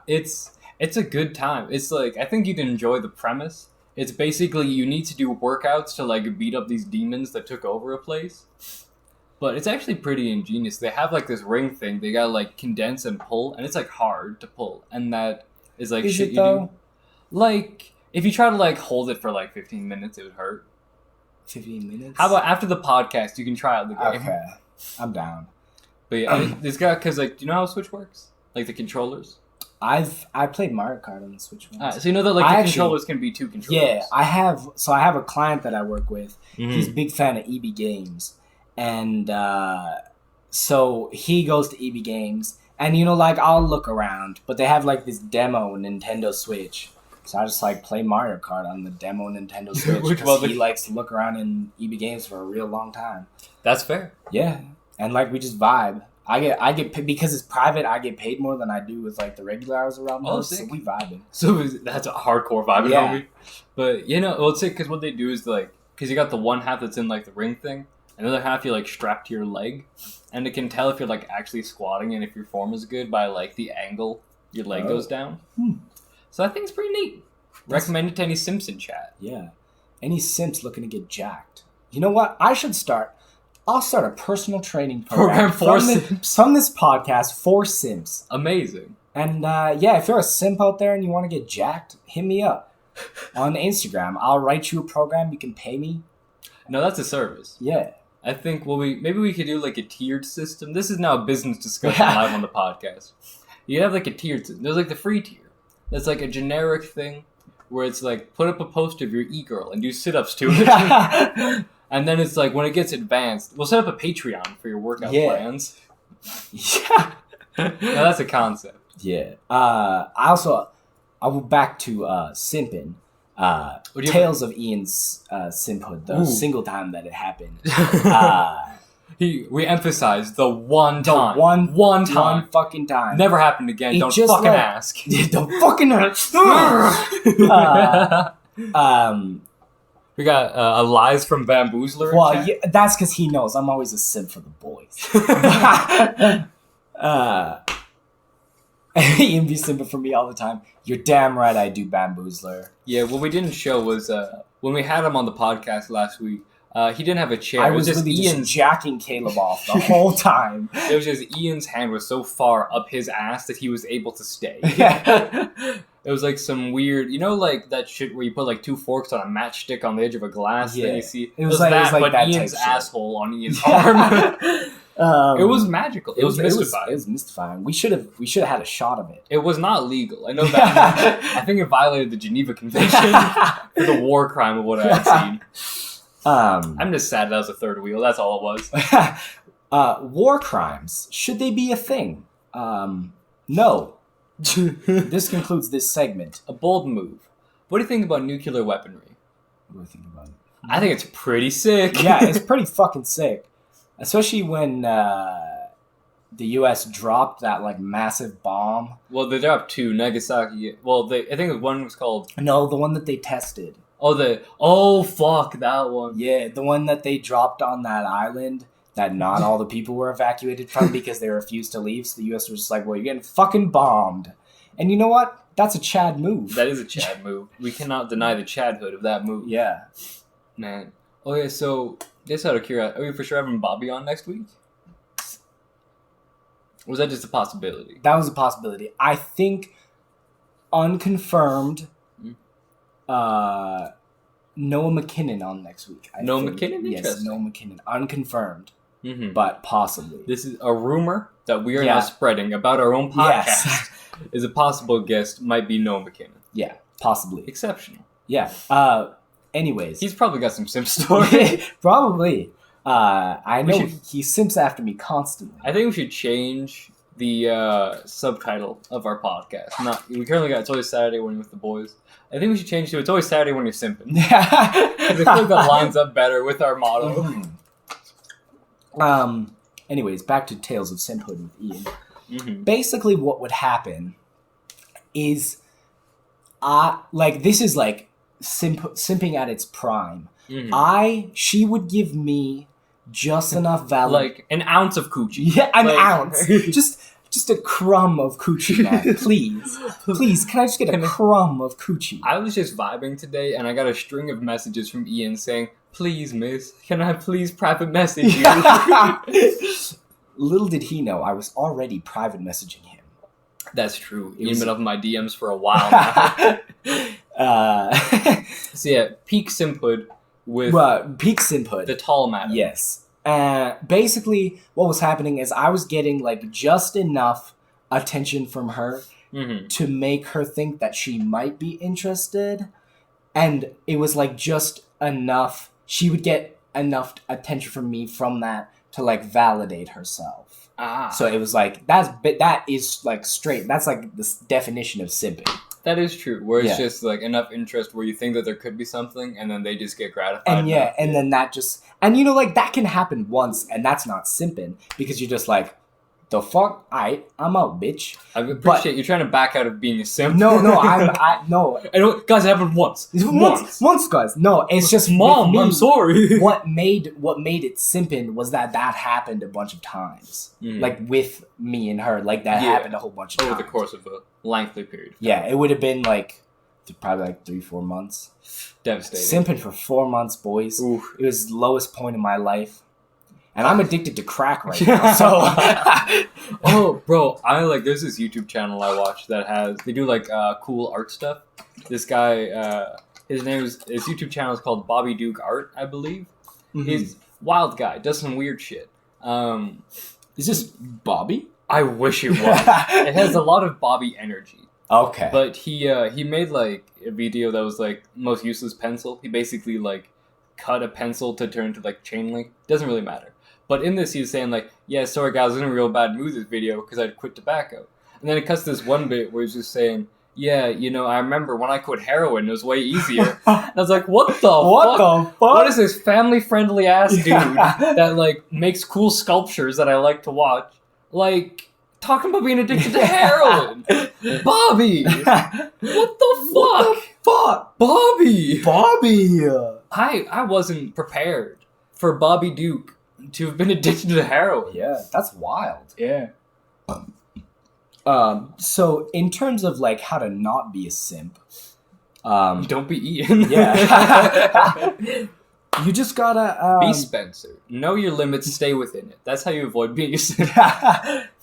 Speaker 2: It's a good time. It's I think you'd enjoy the premise. It's basically you need to do workouts to beat up these demons that took over a place. But it's actually pretty ingenious. They have this ring thing. They gotta condense and pull, and it's hard to pull. And that is
Speaker 1: Is
Speaker 2: shit
Speaker 1: it,
Speaker 2: you
Speaker 1: though?
Speaker 2: do. If you try to hold it for 15 minutes, it would hurt.
Speaker 1: 15 minutes?
Speaker 2: How about after the podcast, you can try out the game?
Speaker 1: Okay, I'm down.
Speaker 2: But yeah, it's got, because do you know how Switch works? The controllers?
Speaker 1: I played Mario Kart on the Switch once.
Speaker 2: So you know that the controllers can be two controllers.
Speaker 1: Yeah, I have a client that I work with.
Speaker 2: Mm-hmm.
Speaker 1: He's a big fan of EB Games. And so he goes to EB Games. And I'll look around. But they have this demo Nintendo Switch. So I just play Mario Kart on the demo Nintendo Switch. Because he likes to look around in EB Games for a real long time.
Speaker 2: That's fair.
Speaker 1: Yeah. And we just vibe. I get paid, because it's private. I get paid more than I do with the regular hours around the house. So we vibing.
Speaker 2: So that's a hardcore vibing,
Speaker 1: yeah.
Speaker 2: Homie. But it's sick because what they do is because you got the one half that's in the ring thing, and the other half you strap to your leg, and it can tell if you're actually squatting and if your form is good by the angle your leg goes down. So I think it's pretty neat. Recommend it to any Simpson chat.
Speaker 1: Yeah, any simps looking to get jacked. You know what? I'll start a personal training program
Speaker 2: for simps.
Speaker 1: From this podcast for simps.
Speaker 2: Amazing.
Speaker 1: And if you're a simp out there and you want to get jacked, hit me up on Instagram. I'll write you a program. You can pay me.
Speaker 2: No, that's a service.
Speaker 1: Yeah.
Speaker 2: I think maybe we could do a tiered system. This is now a business discussion live on the podcast. You have a tiered system. There's the free tier. That's a generic thing where it's put up a post of your e-girl and do sit-ups to it. And then it's when it gets advanced, we'll set up a Patreon for your workout plans.
Speaker 1: Yeah.
Speaker 2: Now that's a concept.
Speaker 1: Yeah. I will back to simping. Tales of Ian's simphood, the single time that it happened.
Speaker 2: We emphasize the one time.
Speaker 1: One fucking time.
Speaker 2: Never happened again.
Speaker 1: It
Speaker 2: Don't
Speaker 1: just,
Speaker 2: fucking
Speaker 1: like-
Speaker 2: ask.
Speaker 1: Don't fucking ask.
Speaker 2: We got a Lies from Bamboozler.
Speaker 1: Well, yeah, that's because he knows I'm always a simp for the boys. Ian be simping for me all the time. You're damn right I do Bamboozler.
Speaker 2: Yeah, what we didn't show was when we had him on the podcast last week, he didn't have a chair.
Speaker 1: I was just jacking Caleb off the whole time.
Speaker 2: It was just Ian's hand was so far up his ass that he was able to stay. It was like some weird, like that shit where you put like two forks on a matchstick on the edge of a glass.
Speaker 1: Yeah.
Speaker 2: Then you see
Speaker 1: It was like
Speaker 2: but
Speaker 1: that
Speaker 2: Ian's
Speaker 1: type shit.
Speaker 2: asshole on Ian's arm. It was magical. It was mystifying.
Speaker 1: It was mystifying. We should have had a shot of it.
Speaker 2: It was not legal. I know that. I think it violated the Geneva Convention for the war crime of what I had seen. I'm just sad that was a third wheel. That's all it was.
Speaker 1: War crimes, should they be a thing? No. This concludes this segment.
Speaker 2: A bold move. What do you think about nuclear weaponry?
Speaker 1: What do I think about it?
Speaker 2: I think it's pretty sick.
Speaker 1: Yeah, it's pretty fucking sick. Especially when the U.S. dropped that like massive bomb.
Speaker 2: Well, they dropped two, Nagasaki. Well, I think one was called...
Speaker 1: No, the one that they tested.
Speaker 2: Oh, fuck, that one.
Speaker 1: Yeah, the one that they dropped on that island that not all the people were evacuated from because they refused to leave. So the U.S. was just like, well, you're getting fucking bombed. And you know what? That's a Chad move.
Speaker 2: That is a Chad move. We cannot deny the Chadhood of that move.
Speaker 1: Yeah.
Speaker 2: Man. Oh, yeah, so, just out of curiosity, are we for sure having Bobby on next week? Or was that just a possibility?
Speaker 1: That was a possibility. I think unconfirmed... Noah McKinnon on next week.
Speaker 2: Noah McKinnon?
Speaker 1: Yes,
Speaker 2: Interesting.
Speaker 1: Noah McKinnon. Unconfirmed,
Speaker 2: Mm-hmm.
Speaker 1: but possibly.
Speaker 2: This is a rumor that we are now spreading about our own podcast.
Speaker 1: Yes.
Speaker 2: Is a possible guest might be Noah McKinnon.
Speaker 1: Yeah, possibly.
Speaker 2: Exceptional.
Speaker 1: Yeah. Anyways.
Speaker 2: He's probably got some sim story.
Speaker 1: Probably. I know he simps after me constantly.
Speaker 2: I think we should change the subtitle of our podcast. We currently got It's Always Saturday when you're with the boys. I think we should change to It's Always Saturday when you're simping. Because I feel like that lines up better with our motto.
Speaker 1: Anyways, back to Tales of Simphood with Ian.
Speaker 2: Mm-hmm.
Speaker 1: Basically, what would happen is, this is like simping at its prime.
Speaker 2: Mm-hmm.
Speaker 1: She would give me just enough value,
Speaker 2: like an ounce of coochie.
Speaker 1: Yeah, an ounce, just a crumb of coochie, man. Please, can I just get a crumb of coochie?
Speaker 2: I was just vibing today, and I got a string of messages from Ian saying, "Please, miss, can I please private message you?"
Speaker 1: Little did he know, I was already private messaging him.
Speaker 2: That's true. Ian been up in my DMs for a while now. So yeah, peak simphood with
Speaker 1: peak simphood.
Speaker 2: The tall madam.
Speaker 1: Yes. Basically, what was happening is I was getting like just enough attention from her to make her think that she might be interested, and it was like just enough. She would get enough attention from me from that to like validate herself. So it was like that is like straight. That's like the definition of simping.
Speaker 2: That is true. Where it's just like enough interest where you think that there could be something, and then they just get gratified.
Speaker 1: And then that just like that can happen once, and that's not simping because you're just like, the fuck, I'm out, bitch.
Speaker 2: I appreciate you trying to back out of being a simp.
Speaker 1: No, no.
Speaker 2: I know, guys, it happened once,
Speaker 1: guys. No, it's just
Speaker 2: Mom. I'm sorry.
Speaker 1: What made it simping was that happened a bunch of times, like with me and her, like that happened a whole bunch of times
Speaker 2: over the course of a lengthy period.
Speaker 1: Yeah, it would have been like probably like 3-4 months.
Speaker 2: Devastating.
Speaker 1: Simping for 4 months, boys.
Speaker 2: Oof.
Speaker 1: It was the lowest point in my life. And I'm addicted to crack right now, so...
Speaker 2: Oh, bro, there's this YouTube channel I watch that they do, cool art stuff. This guy, his YouTube channel is called Bobby Duke Art, I believe. Mm-hmm. He's a wild guy, does some weird shit.
Speaker 1: Is this Bobby?
Speaker 2: I wish it was. It has a lot of Bobby energy.
Speaker 1: Okay.
Speaker 2: But he made, a video that was, most useless pencil. He basically, cut a pencil to turn into, chain link. Doesn't really matter. But in this, he was saying, yeah, sorry, guys, I was in a real bad mood this video because I'd quit tobacco. And then it cuts this one bit where he's just saying, yeah, I remember when I quit heroin, it was way easier. I was like, what the
Speaker 1: What
Speaker 2: fuck?
Speaker 1: the fuck?
Speaker 2: What is this family-friendly ass dude
Speaker 1: Yeah.
Speaker 2: that, like, makes cool sculptures that I like to watch? Like, talking about being addicted to heroin. Bobby! What the fuck?
Speaker 1: Fuck,
Speaker 2: Bobby!
Speaker 1: Bobby.
Speaker 2: I wasn't prepared for Bobby Duke to have been addicted to heroin.
Speaker 1: Yeah, that's wild.
Speaker 2: Yeah.
Speaker 1: So in terms of like how to not be a simp,
Speaker 2: Don't be Ian.
Speaker 1: yeah, you just gotta
Speaker 2: Be Spencer. Know your limits, stay within it. That's how you avoid being a simp.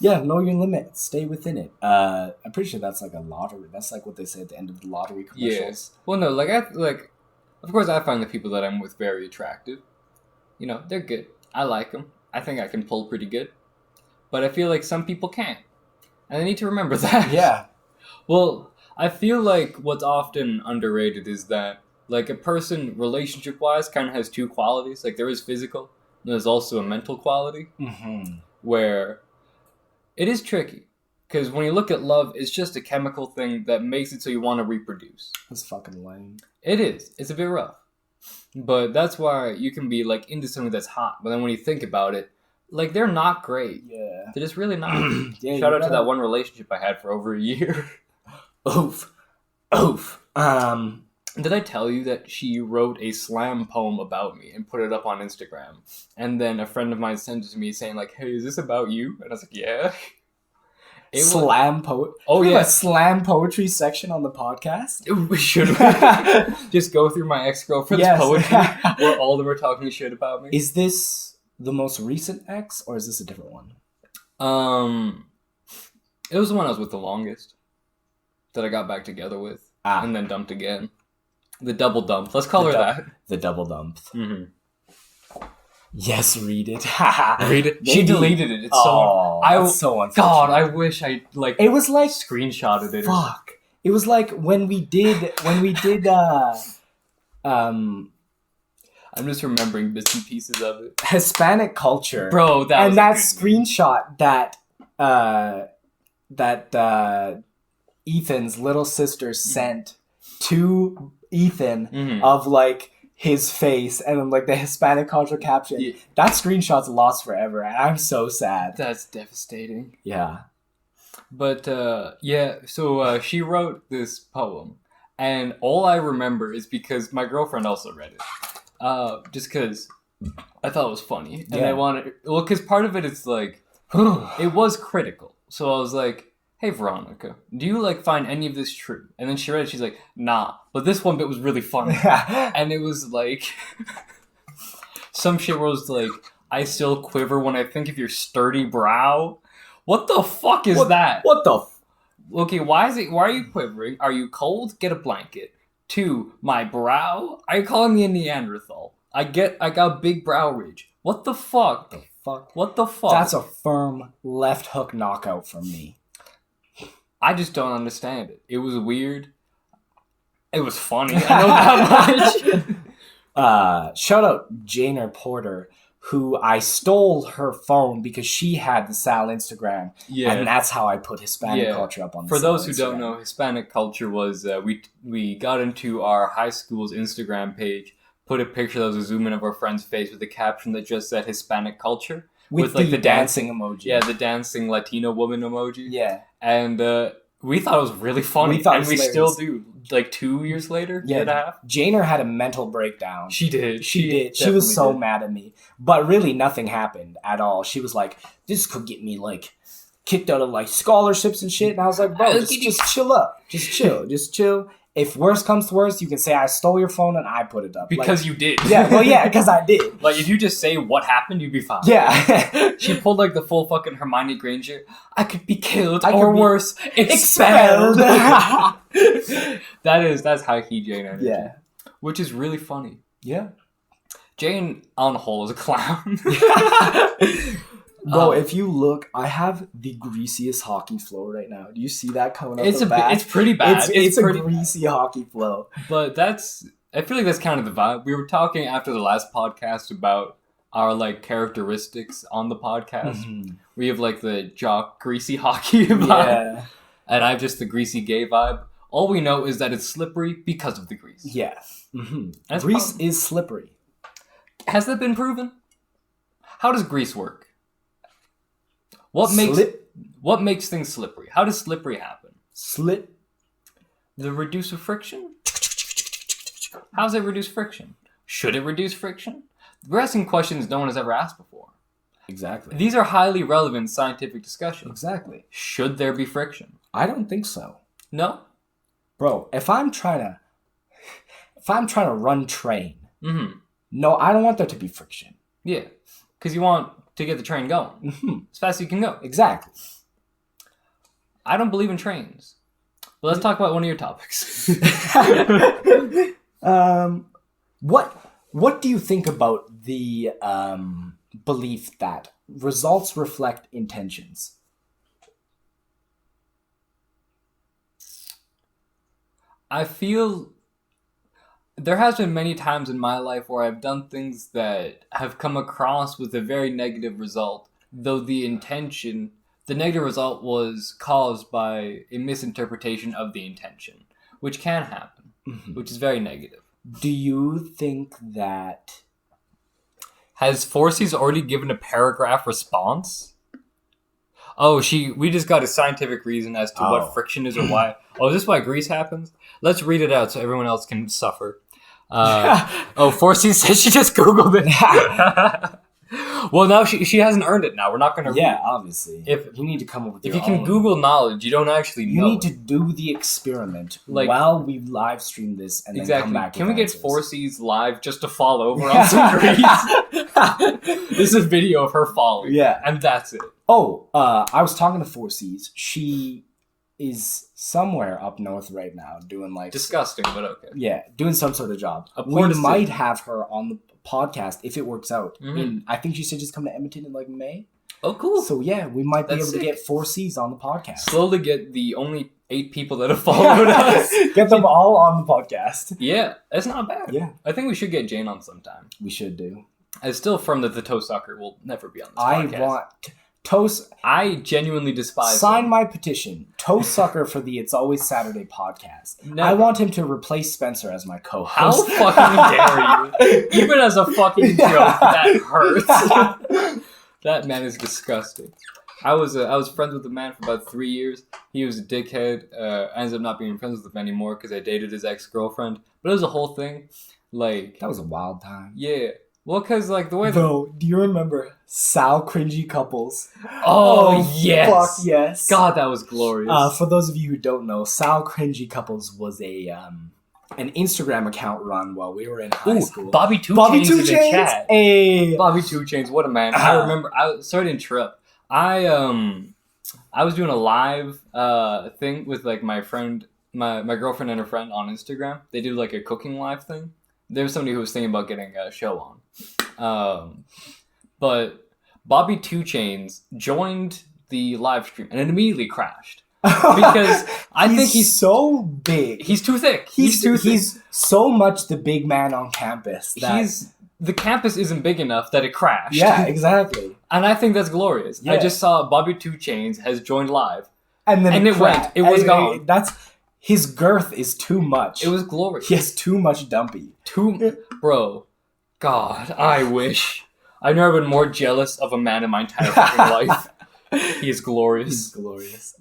Speaker 1: yeah, know your limit, stay within it. I'm pretty sure that's like a lottery. That's like what they say at the end of the lottery commercials.
Speaker 2: Well, no, of course I find the people that I'm with very attractive. They're good. I like them. I think I can pull pretty good. But I feel like some people can't. And I need to remember that.
Speaker 1: Yeah.
Speaker 2: Well, I feel like what's often underrated is that, like, a person, relationship-wise, kind of has two qualities. Like, there is physical, and there's also a mental quality, where it is tricky. Because when you look at love, it's just a chemical thing that makes it so you want to reproduce.
Speaker 1: That's fucking lame.
Speaker 2: It is. It's a bit rough. But that's why you can be, like, into something that's hot. But then when you think about it, like, they're not great.
Speaker 1: Yeah.
Speaker 2: They're just really not.
Speaker 1: Yeah,
Speaker 2: Shout out to that one relationship I had for over a year.
Speaker 1: Oof.
Speaker 2: Did I tell you that she wrote a slam poem about me and put it up on Instagram? And then a friend of mine sent it to me saying, like, hey, is this about you? And I was like, yeah.
Speaker 1: Slam poet.
Speaker 2: Oh,
Speaker 1: We have
Speaker 2: yeah.
Speaker 1: a slam poetry section on the podcast.
Speaker 2: We should just go through my ex-girlfriend's
Speaker 1: Yes.
Speaker 2: poetry where all of them are talking shit about me.
Speaker 1: Is this the most recent ex, or is this a different one?
Speaker 2: It was the one I was with the longest that I got back together with and then dumped again. The double dump. Let's call her that.
Speaker 1: The double dump.
Speaker 2: Mm-hmm.
Speaker 1: Yes, read it.
Speaker 2: Read it. She
Speaker 1: Maybe.
Speaker 2: deleted it. It's
Speaker 1: that's so unfortunate.
Speaker 2: God, I wish I
Speaker 1: It was like
Speaker 2: screenshotted it.
Speaker 1: fuck. It was like when we did
Speaker 2: I'm just remembering bits and pieces of it.
Speaker 1: Hispanic culture,
Speaker 2: Bro, that
Speaker 1: and
Speaker 2: was
Speaker 1: that
Speaker 2: a good
Speaker 1: screenshot that Ethan's little sister sent to Ethan
Speaker 2: Mhm.
Speaker 1: of like his face and then like the Hispanic culture caption.
Speaker 2: Yeah.
Speaker 1: That screenshot's lost forever, and I'm so sad.
Speaker 2: That's devastating.
Speaker 1: Yeah.
Speaker 2: But so she wrote this poem, and all I remember is because my girlfriend also read it. Just because I thought it was funny, and I wanted because part of it is like it was critical. So I was like, "Hey Veronica, do you like find any of this true?" And then she read it. She's like, "Nah," but this one bit was really funny, and it was like some shit where it was like, "I still quiver when I think of your sturdy brow." What the fuck is that?
Speaker 1: What the?
Speaker 2: Okay, why are you quivering? Are you cold? Get a blanket. 2, my brow? Are you calling me a Neanderthal? I got big brow ridge. What the fuck? What the fuck?
Speaker 1: That's a firm left hook knockout from me.
Speaker 2: I just don't understand it. It was weird. It was funny. I know that much.
Speaker 1: Shout out Janer Porter, who I stole her phone because she had the Sal Instagram, and that's how I put Hispanic culture up on the
Speaker 2: For
Speaker 1: Sal
Speaker 2: those who
Speaker 1: Instagram.
Speaker 2: don't know, Hispanic culture was we got into our high school's Instagram page, put a picture that was a zoom in of our friend's face with a caption that just said Hispanic culture
Speaker 1: with
Speaker 2: like
Speaker 1: the dancing emoji.
Speaker 2: Yeah, the dancing Latino woman emoji.
Speaker 1: Yeah.
Speaker 2: And we thought it was really funny,
Speaker 1: We thought it
Speaker 2: and
Speaker 1: was
Speaker 2: we still
Speaker 1: hilarious.
Speaker 2: do. Like 2 years later,
Speaker 1: Yeah.
Speaker 2: year and a half.
Speaker 1: Janer had a mental breakdown.
Speaker 2: She did.
Speaker 1: She did. She
Speaker 2: definitely
Speaker 1: was so
Speaker 2: did.
Speaker 1: mad at me. But really nothing happened at all. She was like, this could get me like kicked out of like scholarships and shit. And I was like, bro, just chill up. Just chill. Just chill. If worse comes to worse, you can say I stole your phone and I put it up.
Speaker 2: Because
Speaker 1: like,
Speaker 2: you did.
Speaker 1: Yeah, well, yeah, because I did.
Speaker 2: Like, if you just say what happened, you'd be fine.
Speaker 1: Yeah.
Speaker 2: She pulled, like, the full fucking Hermione Granger. I could be killed,
Speaker 1: I
Speaker 2: or
Speaker 1: could be
Speaker 2: worse, expelled.
Speaker 1: expelled.
Speaker 2: That's high-key Jane energy.
Speaker 1: Yeah.
Speaker 2: Which is really funny.
Speaker 1: Yeah.
Speaker 2: Jane, on the whole, is a clown.
Speaker 1: Bro, if you look, I have the greasiest hockey flow right now. Do you see that coming up
Speaker 2: It's
Speaker 1: the back?
Speaker 2: it's pretty bad.
Speaker 1: It's a
Speaker 2: pretty
Speaker 1: greasy hockey flow.
Speaker 2: But I feel like that's kind of the vibe. We were talking after the last podcast about our, like, characteristics on the podcast.
Speaker 1: Mm-hmm.
Speaker 2: We have, like, the jock greasy hockey vibe.
Speaker 1: Yeah.
Speaker 2: And I have just the greasy gay vibe. All we know is that it's slippery because of the grease.
Speaker 1: Yeah. Grease is slippery.
Speaker 2: Has that been proven? How does grease work? What makes things slippery? How does slippery happen? The reduce of friction? How does it reduce friction? Should it reduce friction? We're asking questions no one has ever asked before.
Speaker 1: Exactly.
Speaker 2: These are highly relevant scientific discussions.
Speaker 1: Exactly.
Speaker 2: Should there be friction?
Speaker 1: I don't think so.
Speaker 2: No?
Speaker 1: Bro, if I'm trying to run train, no, I don't want there to be friction.
Speaker 2: Yeah. Because you want to get the train going. As fast as you can go.
Speaker 1: Exactly.
Speaker 2: I don't believe in trains. But let's talk about one of your topics.
Speaker 1: What do you think about the belief that results reflect intentions?
Speaker 2: I feel there has been many times in my life where I've done things that have come across with a very negative result, though the negative result was caused by a misinterpretation of the intention, which can happen, which is very negative.
Speaker 1: Do you think that...
Speaker 2: Has Forces already given a paragraph response? Oh, we just got a scientific reason as to what friction is or why. Oh, is this why grease happens? Let's read it out so everyone else can suffer. Forces says she just Googled it. Well, now she hasn't earned it now. We're not going to...
Speaker 1: Yeah, obviously. If you need to come up with
Speaker 2: If you can Google knowledge, you don't actually know.
Speaker 1: You need to do the experiment while we live stream this and then come back.
Speaker 2: Can we get Forces live just to fall over on some grease? This is a video of her falling.
Speaker 1: Yeah.
Speaker 2: And that's it.
Speaker 1: Oh, I was talking to Forces. She is somewhere up north right now doing like...
Speaker 2: Disgusting, but okay.
Speaker 1: Yeah, doing some sort of job. We might have her on the podcast if it works out. I think she said she's coming to Edmonton in like May.
Speaker 2: Oh, cool.
Speaker 1: So yeah, we might be able to get 4Cs on the podcast.
Speaker 2: Slowly get the only 8 people that have followed us.
Speaker 1: Get them all on the podcast.
Speaker 2: Yeah, that's not bad.
Speaker 1: Yeah.
Speaker 2: I think we should get Jane on sometime.
Speaker 1: We should do.
Speaker 2: I'm still firm that the toe sucker will never be on this podcast.
Speaker 1: I want...
Speaker 2: I genuinely despise
Speaker 1: Sign my petition. Toe sucker for the It's Always Saturday podcast.
Speaker 2: No.
Speaker 1: I want him to replace Spencer as my co-host.
Speaker 2: How fucking dare you? Even as a fucking joke, that hurts. That man is disgusting. I was friends with the man for about 3 years. He was a dickhead. I ended up not being friends with him anymore because I dated his ex-girlfriend. But it was a whole thing. Like,
Speaker 1: that was a wild time.
Speaker 2: Yeah. Well, because, like, the way...
Speaker 1: Bro, do you remember Sal Cringy Couples?
Speaker 2: Oh, yes!
Speaker 1: Fuck yes.
Speaker 2: God, that was glorious.
Speaker 1: For those of you who don't know, Sal Cringy Couples was an Instagram account run while we were in high school.
Speaker 2: Bobby Two Chainz in the chat.
Speaker 1: Hey.
Speaker 2: Bobby Two Chainz, what a man. I remember... Sorry to interrupt. I was doing a live thing with, like, my friend... My girlfriend and her friend on Instagram. They did, like, a cooking live thing. There was somebody who was thinking about getting a show on. But Bobby Two Chainz joined the live stream and it immediately crashed. Because I think he's
Speaker 1: so big.
Speaker 2: He's too thick.
Speaker 1: He's so much the big man on campus.
Speaker 2: The campus isn't big enough that it crashed.
Speaker 1: Yeah, exactly.
Speaker 2: And I think that's glorious.
Speaker 1: Yeah.
Speaker 2: I just saw Bobby Two Chainz has joined live.
Speaker 1: And then
Speaker 2: it went. It was gone.
Speaker 1: His girth is too much.
Speaker 2: It was glorious.
Speaker 1: He has too much dumpy.
Speaker 2: Bro, God, I wish. I've never been more jealous of a man in my entire fucking life. He is glorious.
Speaker 1: He's glorious.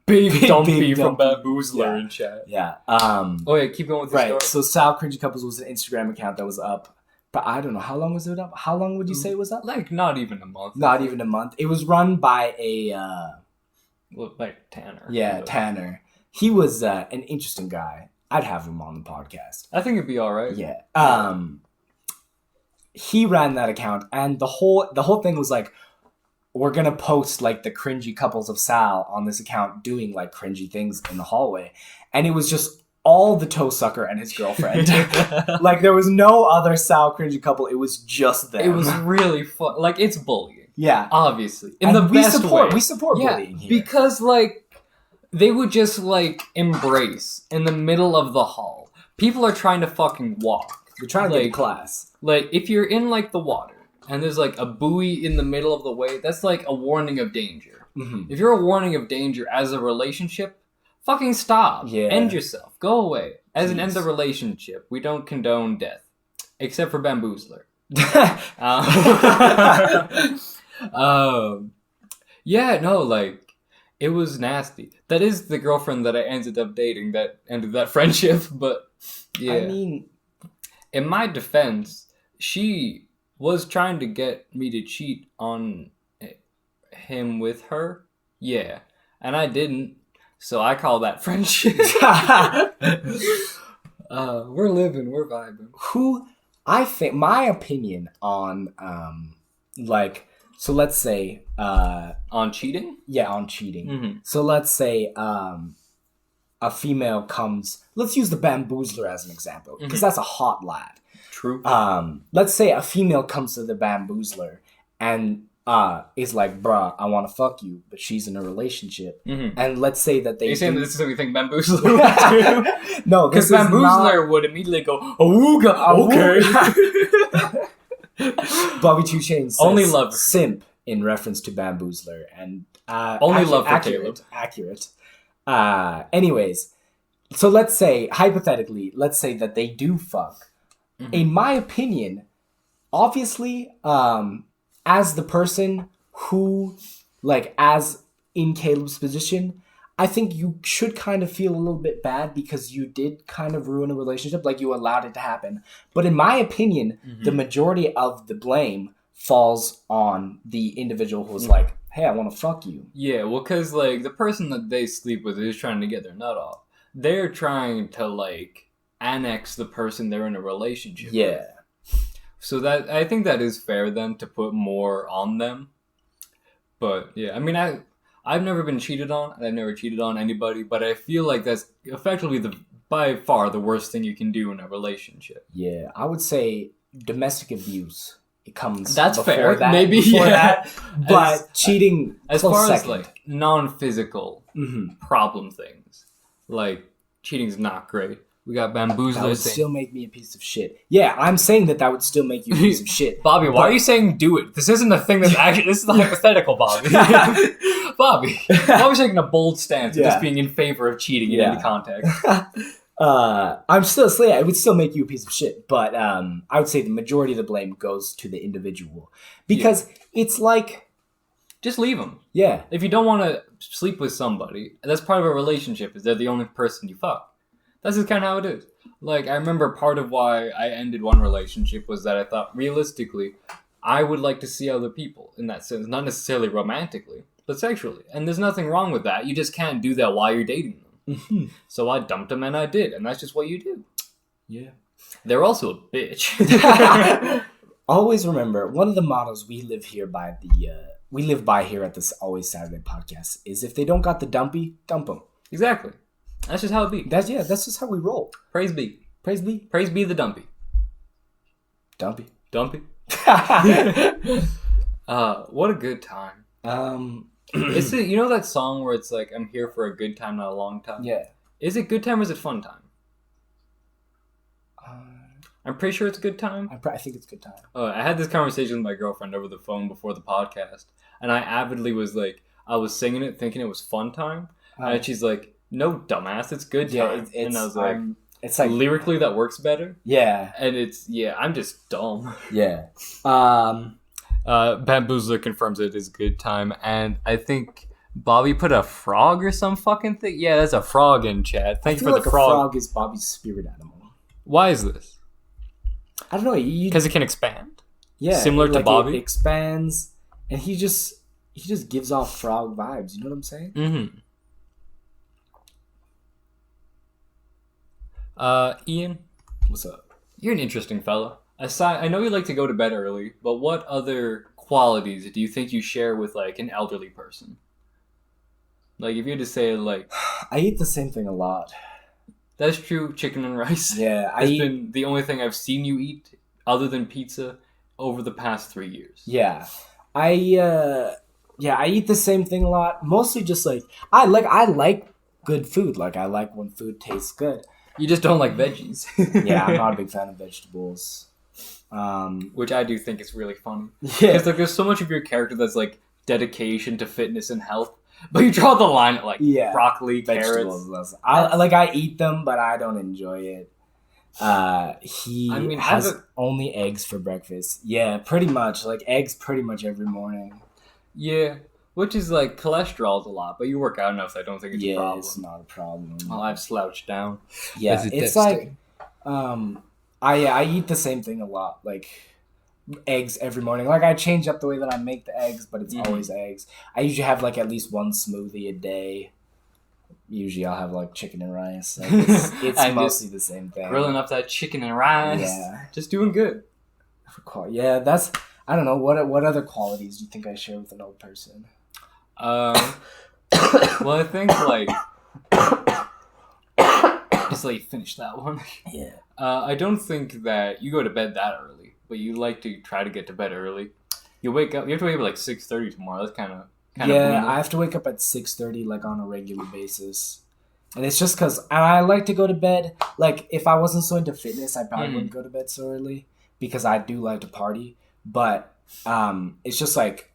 Speaker 2: Big Dumpy from Bamboozler in chat.
Speaker 1: Yeah.
Speaker 2: Oh yeah, keep going with the story.
Speaker 1: So Sal Cringy Couples was an Instagram account that was up. But I don't know, how long was it up? How long would you say it was up?
Speaker 2: Like, not even a month.
Speaker 1: Not even a month. It was run by a...
Speaker 2: like Tanner.
Speaker 1: Yeah, Tanner. He was an interesting guy. I'd have him on the podcast.
Speaker 2: I think it'd be all right.
Speaker 1: Yeah. He ran that account, and the whole thing was like, we're gonna post like the cringy couples of Sal on this account doing like cringy things in the hallway, and it was just all the toe sucker and his girlfriend. Like there was no other Sal cringy couple. It was just them.
Speaker 2: It was really fun. Like it's bullying.
Speaker 1: Yeah,
Speaker 2: obviously.
Speaker 1: We support bullying here
Speaker 2: because like. They would just, like, embrace in the middle of the hall. People are trying to fucking walk.
Speaker 1: They're trying to get to class.
Speaker 2: Like, if you're in, like, the water, and there's, like, a buoy in the middle of the way, that's, like, a warning of danger.
Speaker 1: Mm-hmm.
Speaker 2: If you're a warning of danger as a relationship, fucking stop.
Speaker 1: Yeah.
Speaker 2: End yourself. Go away. As an
Speaker 1: Jeez.
Speaker 2: end of the relationship, we don't condone death. Except for Bamboozler. Yeah, no, like, it was nasty. That is the girlfriend that I ended up dating that ended that friendship, but yeah.
Speaker 1: I mean,
Speaker 2: in my defense, she was trying to get me to cheat on him with her. Yeah. And I didn't. So I call that friendship. We're living, we're vibing.
Speaker 1: who I think my opinion on like, so let's say
Speaker 2: On cheating?
Speaker 1: on cheating.
Speaker 2: Mm-hmm.
Speaker 1: So let's say a female comes, let's use the bamboozler as an example, because that's a hot lad.
Speaker 2: True.
Speaker 1: Let's say a female comes to the bamboozler and is like, bruh, I want to fuck you, but she's in a relationship.
Speaker 2: Mm-hmm.
Speaker 1: And let's say that they
Speaker 2: Are you saying
Speaker 1: do-
Speaker 2: this is what you think Bamboozler would do?
Speaker 1: No,
Speaker 2: Because
Speaker 1: this is
Speaker 2: Bamboozler would immediately go, Awooga, okay.
Speaker 1: Bobby 2 Chainz says
Speaker 2: Only love her.
Speaker 1: simp in reference to bamboozler, and
Speaker 2: Only love for Caleb.
Speaker 1: accurate. Anyways, so let's say hypothetically, let's say that they do fuck.
Speaker 2: Mm-hmm.
Speaker 1: In my opinion, obviously, as the person who, like, as in Caleb's position, I think you should kind of feel a little bit bad because you did kind of ruin a relationship, like you allowed it to happen. But in my opinion, the majority of the blame falls on the individual who's like, hey, I want to fuck you.
Speaker 2: Yeah, well, because, like, the person that they sleep with is trying to get their nut off. They're trying to, like, annex the person they're in a relationship with.
Speaker 1: Yeah.
Speaker 2: So that I think that is fair then to put more on them. But yeah, I mean I've never been cheated on, and I've never cheated on anybody, but I feel like that's effectively by far the worst thing you can do in a relationship.
Speaker 1: Yeah, I would say domestic abuse. It comes
Speaker 2: That's
Speaker 1: before
Speaker 2: fair.
Speaker 1: that,
Speaker 2: Maybe,
Speaker 1: before
Speaker 2: yeah.
Speaker 1: that, but cheating
Speaker 2: As
Speaker 1: close
Speaker 2: far
Speaker 1: second.
Speaker 2: as like non-physical
Speaker 1: Mhm.
Speaker 2: problem things, like cheating's not great. We got
Speaker 1: That
Speaker 2: bamboozlers
Speaker 1: would
Speaker 2: saying,
Speaker 1: still make me a piece of shit. Yeah, I'm saying that would still make you a piece of shit.
Speaker 2: Bobby, why
Speaker 1: But-
Speaker 2: are you saying do it? This isn't a thing that's actually, this is a hypothetical, Bobby. Bobby, Bobby's taking a bold stance of
Speaker 1: Yeah.
Speaker 2: just being in favor of cheating in
Speaker 1: Yeah.
Speaker 2: any context.
Speaker 1: I'm still saying it would still make you a piece of shit, but I would say the majority of the blame goes to the individual because it's like,
Speaker 2: Just leave them.
Speaker 1: yeah,
Speaker 2: If you don't want to sleep with somebody, that's part of a relationship, is they're the only person you fuck. That's just kind of how it is. Like, I remember part of why I ended one relationship was that I thought, realistically, I would like to see other people in that sense. Not necessarily romantically, but sexually. And there's nothing wrong with that. You just can't do that while you're dating them. So I dumped them and I did. And that's just what you do.
Speaker 1: yeah.
Speaker 2: They're also a bitch.
Speaker 1: Always remember, one of the mottos we live by here at this Always Saturday podcast is if they don't got the dumpy, dump them.
Speaker 2: Exactly. That's just how it be.
Speaker 1: That's just how we roll.
Speaker 2: Praise be.
Speaker 1: Praise be.
Speaker 2: Praise be the dumpy.
Speaker 1: Dumpy.
Speaker 2: Dumpy. What a good time. Is it, you know that song where it's like, I'm here for a good time, not a long time?
Speaker 1: Yeah.
Speaker 2: Is it good time or is it fun time? I'm pretty sure it's good time.
Speaker 1: I think it's good time.
Speaker 2: I had this conversation with my girlfriend over the phone before the podcast, and I avidly was like, I was singing it thinking it was fun time, and she's like, no, dumbass, it's good time.
Speaker 1: Yeah, it's
Speaker 2: and I was like,
Speaker 1: it's like
Speaker 2: lyrically that works better,
Speaker 1: yeah,
Speaker 2: and I'm just dumb.
Speaker 1: yeah.
Speaker 2: Bamboozler confirms it is good time, and I think Bobby put a frog or some fucking thing. Yeah, that's a frog in chat. Thank
Speaker 1: I
Speaker 2: you
Speaker 1: feel
Speaker 2: for
Speaker 1: like
Speaker 2: the frog.
Speaker 1: a frog is Bobby's spirit animal.
Speaker 2: Why is this?
Speaker 1: I don't know.
Speaker 2: Because it can expand.
Speaker 1: Yeah,
Speaker 2: Similar to
Speaker 1: like
Speaker 2: Bobby?
Speaker 1: it expands, and he just gives off frog vibes. You know what I'm saying?
Speaker 2: Mm-hmm. Ian,
Speaker 1: What's up?
Speaker 2: you're an interesting fella. I know you like to go to bed early, but what other qualities do you think you share with like an elderly person? Like if you had to say like,
Speaker 1: I eat the same thing a lot.
Speaker 2: that's true, chicken and rice.
Speaker 1: Yeah, I
Speaker 2: has
Speaker 1: eat.
Speaker 2: been the only thing I've seen you eat other than pizza over the past 3 years.
Speaker 1: Yeah, I eat the same thing a lot. Mostly just like I like good food. Like I like when food tastes good.
Speaker 2: You just don't like veggies.
Speaker 1: Yeah, I'm not a big fan of vegetables.
Speaker 2: Which I do think is really funny.
Speaker 1: Yeah,
Speaker 2: Because like there's so much of your character that's like dedication to fitness and health. But you draw the line at, like,
Speaker 1: Yeah.
Speaker 2: broccoli,
Speaker 1: Vegetables.
Speaker 2: carrots.
Speaker 1: I eat them, but I don't enjoy it. He has
Speaker 2: as a-
Speaker 1: only eggs for breakfast. Yeah, pretty much. Like, eggs pretty much every morning.
Speaker 2: Yeah. Which is, like, cholesterol's a lot, but you work out enough, so I don't think it's a problem.
Speaker 1: It's not a problem.
Speaker 2: Well, I've slouched down.
Speaker 1: Yeah, it's like, I eat the same thing a lot. Like, eggs every morning. Like, I change up the way that I make the eggs, but it's always eggs. I usually have, like, at least one smoothie a day. Usually I'll have, like, chicken and rice. Like, it's mostly the same thing.
Speaker 2: Grilling up that chicken and rice.
Speaker 1: Yeah.
Speaker 2: Just doing good.
Speaker 1: Yeah, that's... I don't know. What other qualities do you think I share with an old person?
Speaker 2: Well, I think, like... just let you finish that one.
Speaker 1: Yeah.
Speaker 2: I don't think that you go to bed that early, but you like to try to get to bed early. You wake up... You have to wake up at, like, 6:30 tomorrow. That's kind of...
Speaker 1: Yeah, I have to wake up at 6:30, like, on a regular basis. And it's just because I like to go to bed. Like, if I wasn't so into fitness, I probably wouldn't go to bed so early. Because I do like to party. But it's just, like,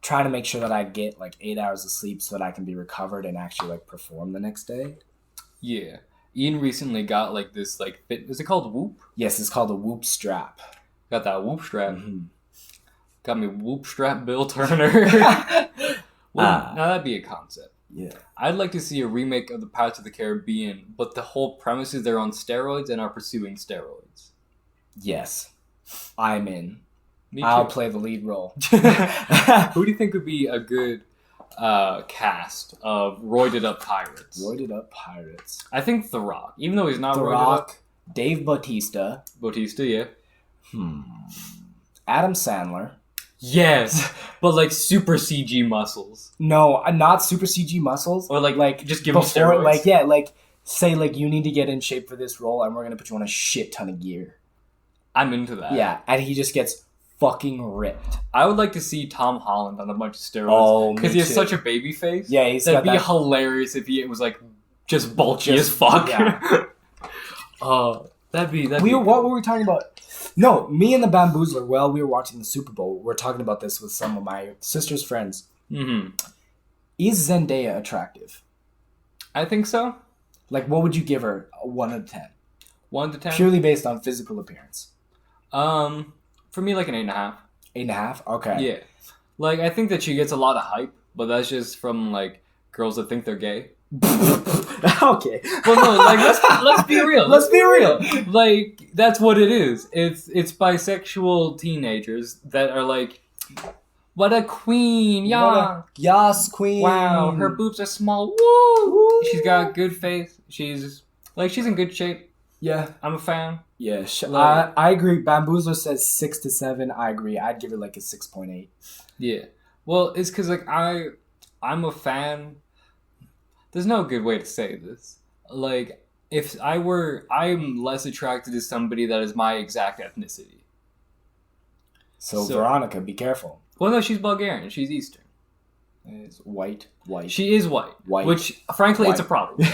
Speaker 1: trying to make sure that I get, like, 8 hours of sleep so that I can be recovered and actually, like, perform the next day.
Speaker 2: Yeah. Ian recently got, like, this, like, is it called Whoop?
Speaker 1: Yes, it's called a Whoop strap.
Speaker 2: Got that Whoop strap.
Speaker 1: Mm-hmm.
Speaker 2: Got me Whoop strap Bill Turner. Well, now that'd be a concept.
Speaker 1: Yeah.
Speaker 2: I'd like to see a remake of the Pirates of the Caribbean, but the whole premise is they're on steroids and are pursuing steroids.
Speaker 1: Yes. I'm in.
Speaker 2: Me too.
Speaker 1: I'll play the lead role.
Speaker 2: Who do you think would be a good cast of roided up pirates?
Speaker 1: Roided up pirates.
Speaker 2: I think The Rock, even though he's not
Speaker 1: The
Speaker 2: roided
Speaker 1: Rock,
Speaker 2: up.
Speaker 1: Dave Bautista.
Speaker 2: Bautista, yeah.
Speaker 1: Adam Sandler.
Speaker 2: Yes, but like super CG muscles.
Speaker 1: No, not super CG muscles.
Speaker 2: Or like just give him
Speaker 1: before,
Speaker 2: steroids.
Speaker 1: like, yeah, like, say, like, you need to get in shape for this role and we're going to put you on a shit ton of gear.
Speaker 2: I'm into that.
Speaker 1: Yeah, and he just gets fucking ripped.
Speaker 2: I would like to see Tom Holland on a bunch of steroids.
Speaker 1: Oh,
Speaker 2: because he has such a baby face.
Speaker 1: Yeah, he's
Speaker 2: that'd
Speaker 1: got
Speaker 2: be
Speaker 1: that...
Speaker 2: hilarious if he was like just bulky as fuck.
Speaker 1: Yeah.
Speaker 2: That'd be
Speaker 1: what were we talking about? No, me and the Bamboozler, while we were watching the Super Bowl, we're talking about this with some of my sister's friends.
Speaker 2: Mm-hmm.
Speaker 1: Is Zendaya attractive?
Speaker 2: I think so.
Speaker 1: Like, what would you give her? A 1 out of 10?
Speaker 2: 1 to 10?
Speaker 1: Purely based on physical appearance.
Speaker 2: For me, like an 8.5.
Speaker 1: 8.5? Okay.
Speaker 2: Yeah. Like, I think that she gets a lot of hype, but that's just from, like, girls that think they're gay.
Speaker 1: Okay.
Speaker 2: Well, no, like, let's be real.
Speaker 1: Let's be real.
Speaker 2: Like, that's what it is. It's bisexual teenagers that are like, what a queen, yeah.
Speaker 1: Yes, queen.
Speaker 2: Wow, her boobs are small. Woo! She's got good face. She's in good shape.
Speaker 1: Yeah.
Speaker 2: I'm a fan.
Speaker 1: Yeah, I agree. Bamboozler says 6 to 7. I agree. I'd give it like a 6.8.
Speaker 2: Yeah. Well, it's because, like, I'm a fan. There's no good way to say this. Like, I'm less attracted to somebody that is my exact ethnicity.
Speaker 1: So Veronica, be careful.
Speaker 2: Well, no, she's Bulgarian. She's Eastern.
Speaker 1: Is white.
Speaker 2: She is white.
Speaker 1: White.
Speaker 2: Which, frankly, it's a problem.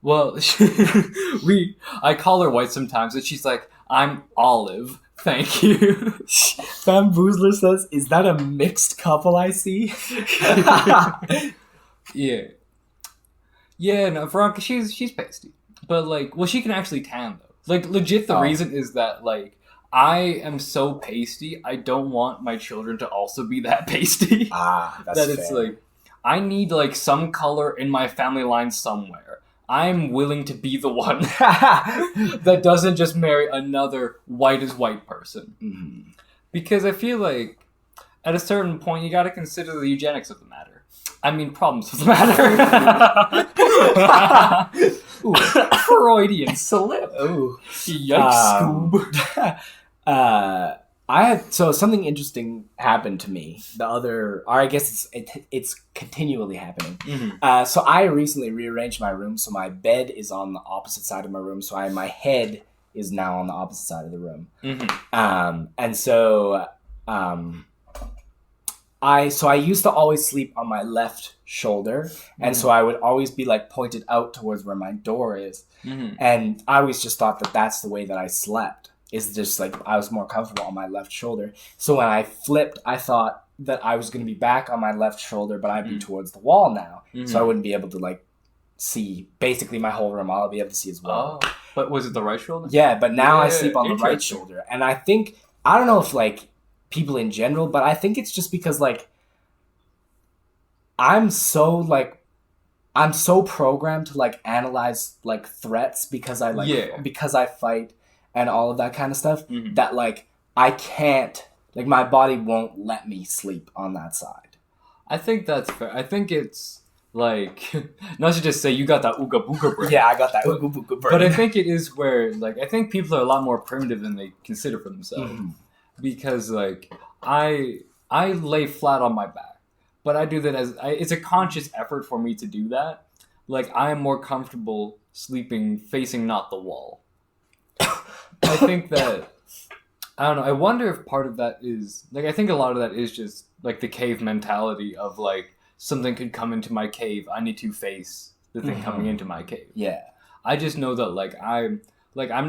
Speaker 2: Well, I call her white sometimes, and she's like, I'm olive. Thank you.
Speaker 1: Bamboozler says, is that a mixed couple I see?
Speaker 2: Yeah. Yeah, no, Veronica, she's pasty. But, like, well, she can actually tan, though. Like, legit, the reason is that, like, I am so pasty, I don't want my children to also be that pasty.
Speaker 1: That's
Speaker 2: that
Speaker 1: fair.
Speaker 2: it's, like, I need, like, some color in my family line somewhere. I'm willing to be the one that doesn't just marry another white as white person.
Speaker 1: Mm-hmm.
Speaker 2: Because I feel like, at a certain point, you gotta consider the eugenics of the matter. I mean, problems of the matter. Ooh, Freudian slip.
Speaker 1: Ooh.
Speaker 2: Yikes, Scoob.
Speaker 1: So something interesting happened to me. I guess it's continually happening.
Speaker 2: Mm-hmm.
Speaker 1: So I recently rearranged my room, so my bed is on the opposite side of my room. So my head is now on the opposite side of the room.
Speaker 2: Mm-hmm.
Speaker 1: And so I used to always sleep on my left shoulder, and so I would always be like pointed out towards where my door is, and I always just thought that that's the way that I slept. Is just like I was more comfortable on my left shoulder. So when I flipped, I thought that I was going to be back on my left shoulder, but I'd be towards the wall now. So I wouldn't be able to, like, see basically my whole room. I'll be able to see as well.
Speaker 2: Oh, but was it the right shoulder?
Speaker 1: Yeah, but now I sleep on the right shoulder. And I think, I don't know if, like, people in general, but I think it's just because, like, I'm so programmed to, like, analyze, like, threats because I, like, because I fight and all of that kind of stuff that, like, I can't, like, my body won't let me sleep on that side.
Speaker 2: I think that's fair. I think it's, like, not to just say you got that ooga booga brain.
Speaker 1: Yeah, I got that ooga booga brain.
Speaker 2: But I think it is where, like, I think people are a lot more primitive than they consider for themselves. Because, like, I lay flat on my back. But I do that it's a conscious effort for me to do that. Like, I am more comfortable sleeping facing not the wall. I think that, I don't know, I wonder if part of that is, like, I think a lot of that is just, like, the cave mentality of, like, something could come into my cave, I need to face the thing coming into my cave.
Speaker 1: Yeah.
Speaker 2: I just know that, like, I'm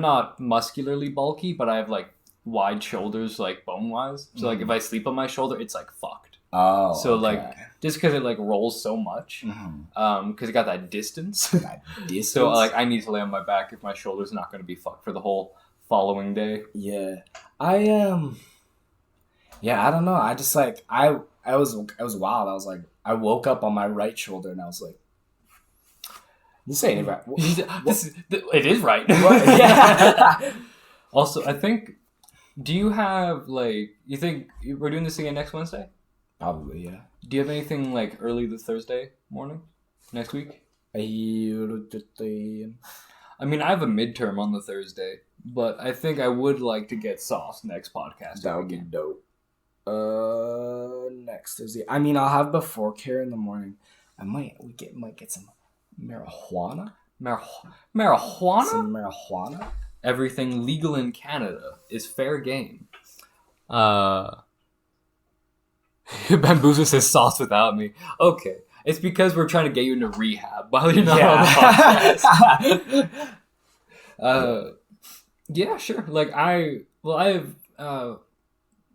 Speaker 2: not muscularly bulky, but I have, like, wide shoulders, like, bone-wise. So, like, if I sleep on my shoulder, it's, like, fucked.
Speaker 1: Oh,
Speaker 2: so, like, just because it, like, rolls so much, because it got that distance. So, like, I need to lay on my back if my shoulder's not going to be fucked for the whole following day.
Speaker 1: Yeah. I don't know. I just, like, I was wild. I was like, I woke up on my right shoulder and I was like, this ain't right.
Speaker 2: It is right.
Speaker 1: Yeah.
Speaker 2: Also, I think, do you have, like, you think we're doing this again next Wednesday?
Speaker 1: Probably, yeah.
Speaker 2: Do you have anything, like, early the Thursday morning next week?
Speaker 1: I
Speaker 2: mean, I have a midterm on the Thursday, but I think I would like to get sauce next podcast.
Speaker 1: That would be dope. Next Thursday. I mean, I'll have before care in the morning. I might get some marijuana.
Speaker 2: Marijuana?
Speaker 1: Some marijuana.
Speaker 2: Everything legal in Canada is fair game. Bamboozle says sauce without me. Okay. It's because we're trying to get you into rehab while you're not on the podcast. Yeah, sure. Like, I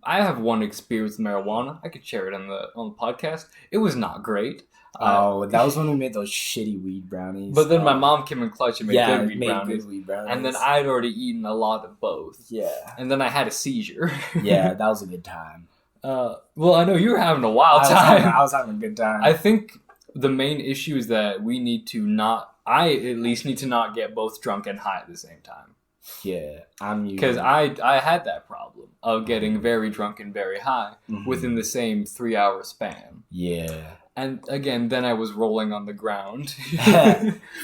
Speaker 2: have one experience with marijuana. I could share it on the podcast. It was not great.
Speaker 1: That was when we made those shitty weed brownies.
Speaker 2: But then my mom came in clutch and made good weed brownies.
Speaker 1: Good weed brownies.
Speaker 2: And then I'd already eaten a lot of both.
Speaker 1: Yeah.
Speaker 2: And then I had a seizure.
Speaker 1: Yeah, that was a good time.
Speaker 2: Well, I know you were having a wild time.
Speaker 1: I was having a good time.
Speaker 2: I think the main issue is that we need to not... I at least need to not get both drunk and high at the same time.
Speaker 1: Yeah, I'm usually...
Speaker 2: Because I had that problem of getting very drunk and very high within the same 3-hour span.
Speaker 1: Yeah.
Speaker 2: And again, then I was rolling on the ground.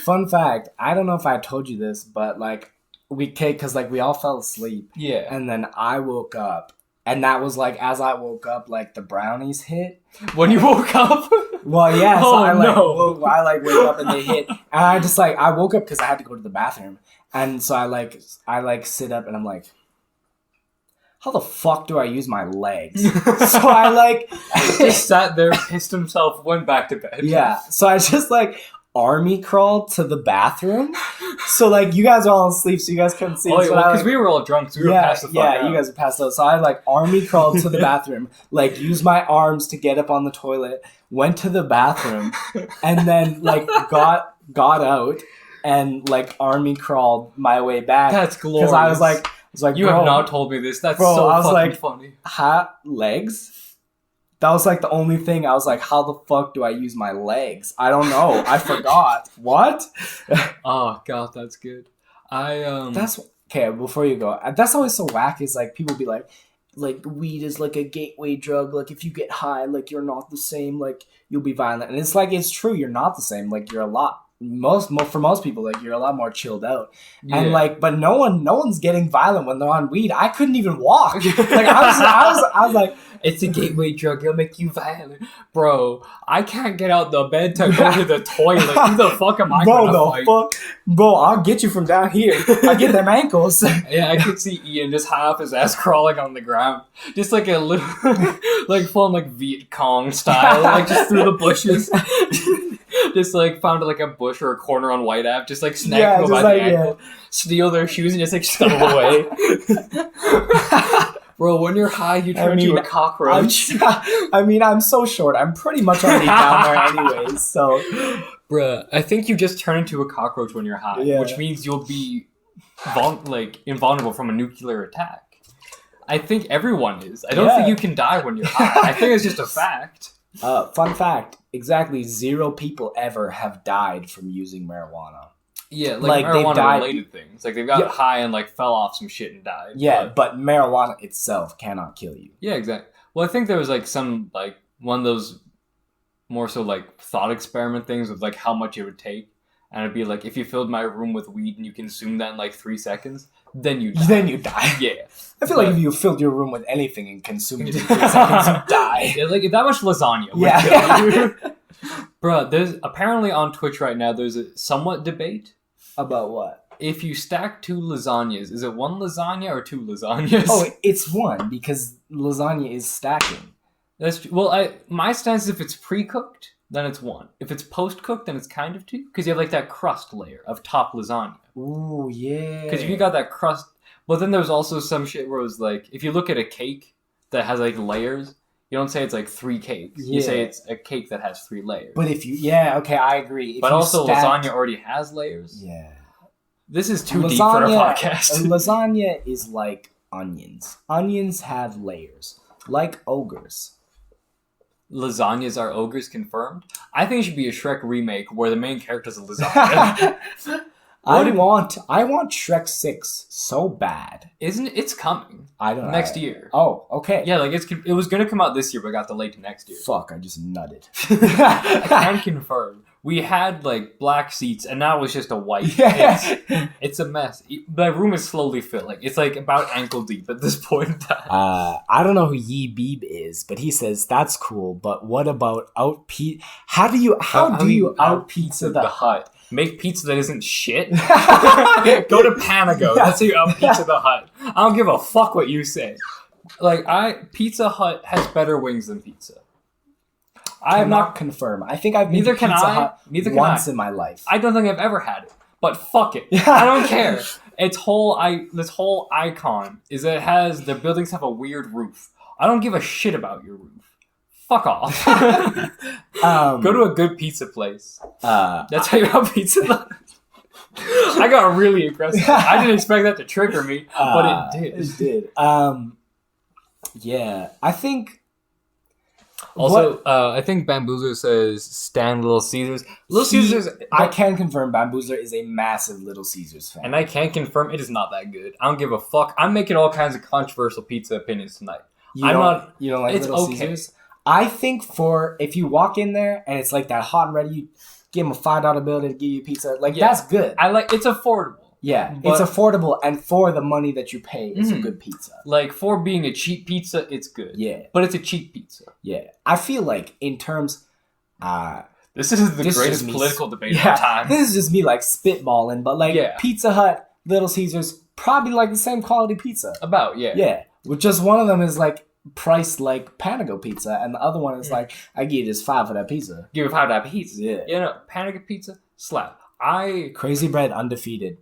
Speaker 1: Fun fact, I don't know if I told you this, but, like, because, like, we all fell asleep.
Speaker 2: Yeah.
Speaker 1: And then I woke up. And that was, like, as I woke up, like, the brownies hit.
Speaker 2: When you woke up?
Speaker 1: Well, yeah. So I wake up and they hit. And I just, like, I woke up because I had to go to the bathroom. And so I sit up and I'm like, how the fuck do I use my legs? So I, like...
Speaker 2: just sat there, pissed himself, went back to bed.
Speaker 1: Yeah. So I just, like... army crawled to the bathroom. So, like, you guys are all asleep, so you guys couldn't see.
Speaker 2: Because we were all drunk, so we were past the fuck out.
Speaker 1: You guys were passed out. So I, like, army crawled to the bathroom, like, used my arms to get up on the toilet, went to the bathroom, and then, like, got out and, like, army crawled my way back.
Speaker 2: That's glorious.
Speaker 1: Because I was like,
Speaker 2: you have not told me this. That's so fucking funny.
Speaker 1: Hot legs? That was, like, the only thing. I was like, how the fuck do I use my legs? I don't know. I forgot. What?
Speaker 2: Oh, God, that's good.
Speaker 1: That's... Okay, before you go, that's always so wacky. Is, like, people be like, weed is, like, a gateway drug. Like, if you get high, like, you're not the same. Like, you'll be violent. And it's, like, it's true. You're not the same. Like, you're a lot... For most people, like, you're a lot more chilled out. Yeah. And, like, but no one's getting violent when they're on weed. I couldn't even walk. Like, I was like...
Speaker 2: It's a gateway drug. It'll make you violent. Bro, I can't get out the bed to go to the toilet. Who the fuck am I going to fight?
Speaker 1: Bro, I'll get you from down here. I'll get them ankles.
Speaker 2: Yeah, I could see Ian just half his ass crawling on the ground. Just like a little... like full like Viet Cong style. Like just through the bushes. Just like found like a bush or a corner on White Ave. Just like snag them by the ankle. Steal their shoes and just like scuttle away. Bro, when you're high, you turn into a cockroach.
Speaker 1: I'm so short. I'm pretty much already down there anyways. So,
Speaker 2: bruh, I think you just turn into a cockroach when you're high, which means you'll be invulnerable from a nuclear attack. I think everyone is. I don't think you can die when you're high. I think it's just a fact.
Speaker 1: Fun fact: exactly 0 people ever have died from using marijuana.
Speaker 2: Yeah, like marijuana-related things. Like, they've got high and, like, fell off some shit and died.
Speaker 1: Yeah, but marijuana itself cannot kill you.
Speaker 2: Yeah, exactly. Well, I think there was, like, some, like, one of those more so, like, thought experiment things of, like, how much it would take. And it'd be like, if you filled my room with weed and you consume that in, like, 3 seconds, then you die.
Speaker 1: Then you die.
Speaker 2: Yeah.
Speaker 1: I feel like if you filled your room with anything and consumed it in 3 seconds, you die.
Speaker 2: Yeah, like, that much lasagna would kill you. Bro, there's apparently on Twitch right now, there's a somewhat debate.
Speaker 1: About what?
Speaker 2: If you stack 2 lasagnas, is it 1 lasagna or 2 lasagnas?
Speaker 1: Oh, it's 1 because lasagna is stacking.
Speaker 2: That's well. My stance is if it's pre-cooked, then it's 1. If it's post-cooked, then it's kind of 2 because you have like that crust layer of top lasagna.
Speaker 1: Ooh, yeah.
Speaker 2: Because if you got that crust, but then there's also some shit where it was like, if you look at a cake that has like layers, you don't say it's like 3 cakes. Yeah. You say it's a cake that has 3 layers.
Speaker 1: But if you, okay, I agree.
Speaker 2: But also lasagna already has layers.
Speaker 1: Yeah.
Speaker 2: This is too deep for a podcast.
Speaker 1: Lasagna is like onions. Onions have layers, like ogres.
Speaker 2: Lasagnas are ogres confirmed? I think it should be a Shrek remake where the main character is a lasagna.
Speaker 1: I want Shrek 6 so bad.
Speaker 2: Isn't it? It's coming.
Speaker 1: I don't know.
Speaker 2: Next year.
Speaker 1: Oh, okay.
Speaker 2: Yeah, like it was going to come out this year, but got delayed to next year.
Speaker 1: Fuck, I just nutted.
Speaker 2: I can confirm. We had like black seats, and now it's just a white.
Speaker 1: Yeah.
Speaker 2: It's a mess. The room is slowly filling. It's like about ankle deep at this point in time.
Speaker 1: I don't know who Yee Beeb is, but he says that's cool. But what about How do you out pizza the Hut?
Speaker 2: Make pizza that isn't shit. Go to Panago. That's how you out pizza the Hut. I don't give a fuck what you say. Like Pizza Hut has better wings than pizza.
Speaker 1: I have not confirmed. I think I've been to Pizza Hut once in my life.
Speaker 2: I don't think I've ever had it, but fuck it. I don't care. This whole icon is that the buildings have a weird roof. I don't give a shit about your roof. Fuck off. Go to a good pizza place. That's how you have pizza. I got really aggressive. I didn't expect that to trigger me, but it did.
Speaker 1: It did. Yeah, I think.
Speaker 2: Also, I think Bamboozler says stand Little Caesars. Little Caesars.
Speaker 1: I can confirm Bamboozler is a massive Little Caesars fan.
Speaker 2: And I can confirm it is not that good. I don't give a fuck. I'm making all kinds of controversial pizza opinions tonight.
Speaker 1: You don't like Little Caesars? I think if you walk in there and it's like that hot and ready, you give them a $5 bill to give you pizza. Like, that's good.
Speaker 2: It's affordable.
Speaker 1: Yeah, it's affordable, and for the money that you pay, it's a good pizza.
Speaker 2: Like, for being a cheap pizza, it's good.
Speaker 1: Yeah.
Speaker 2: But it's a cheap pizza.
Speaker 1: Yeah. I feel like, in terms...
Speaker 2: this is the greatest political debate of time.
Speaker 1: This is just me, like, spitballing, but, like, Pizza Hut, Little Caesars, probably, like, the same quality pizza. Yeah. With just one of them is, like, priced like Panago pizza, and the other one is like, I give you just $5 for that pizza.
Speaker 2: Give you $5 for that pizza.
Speaker 1: Yeah.
Speaker 2: You know, Panago pizza, slap.
Speaker 1: Crazy Bread undefeated.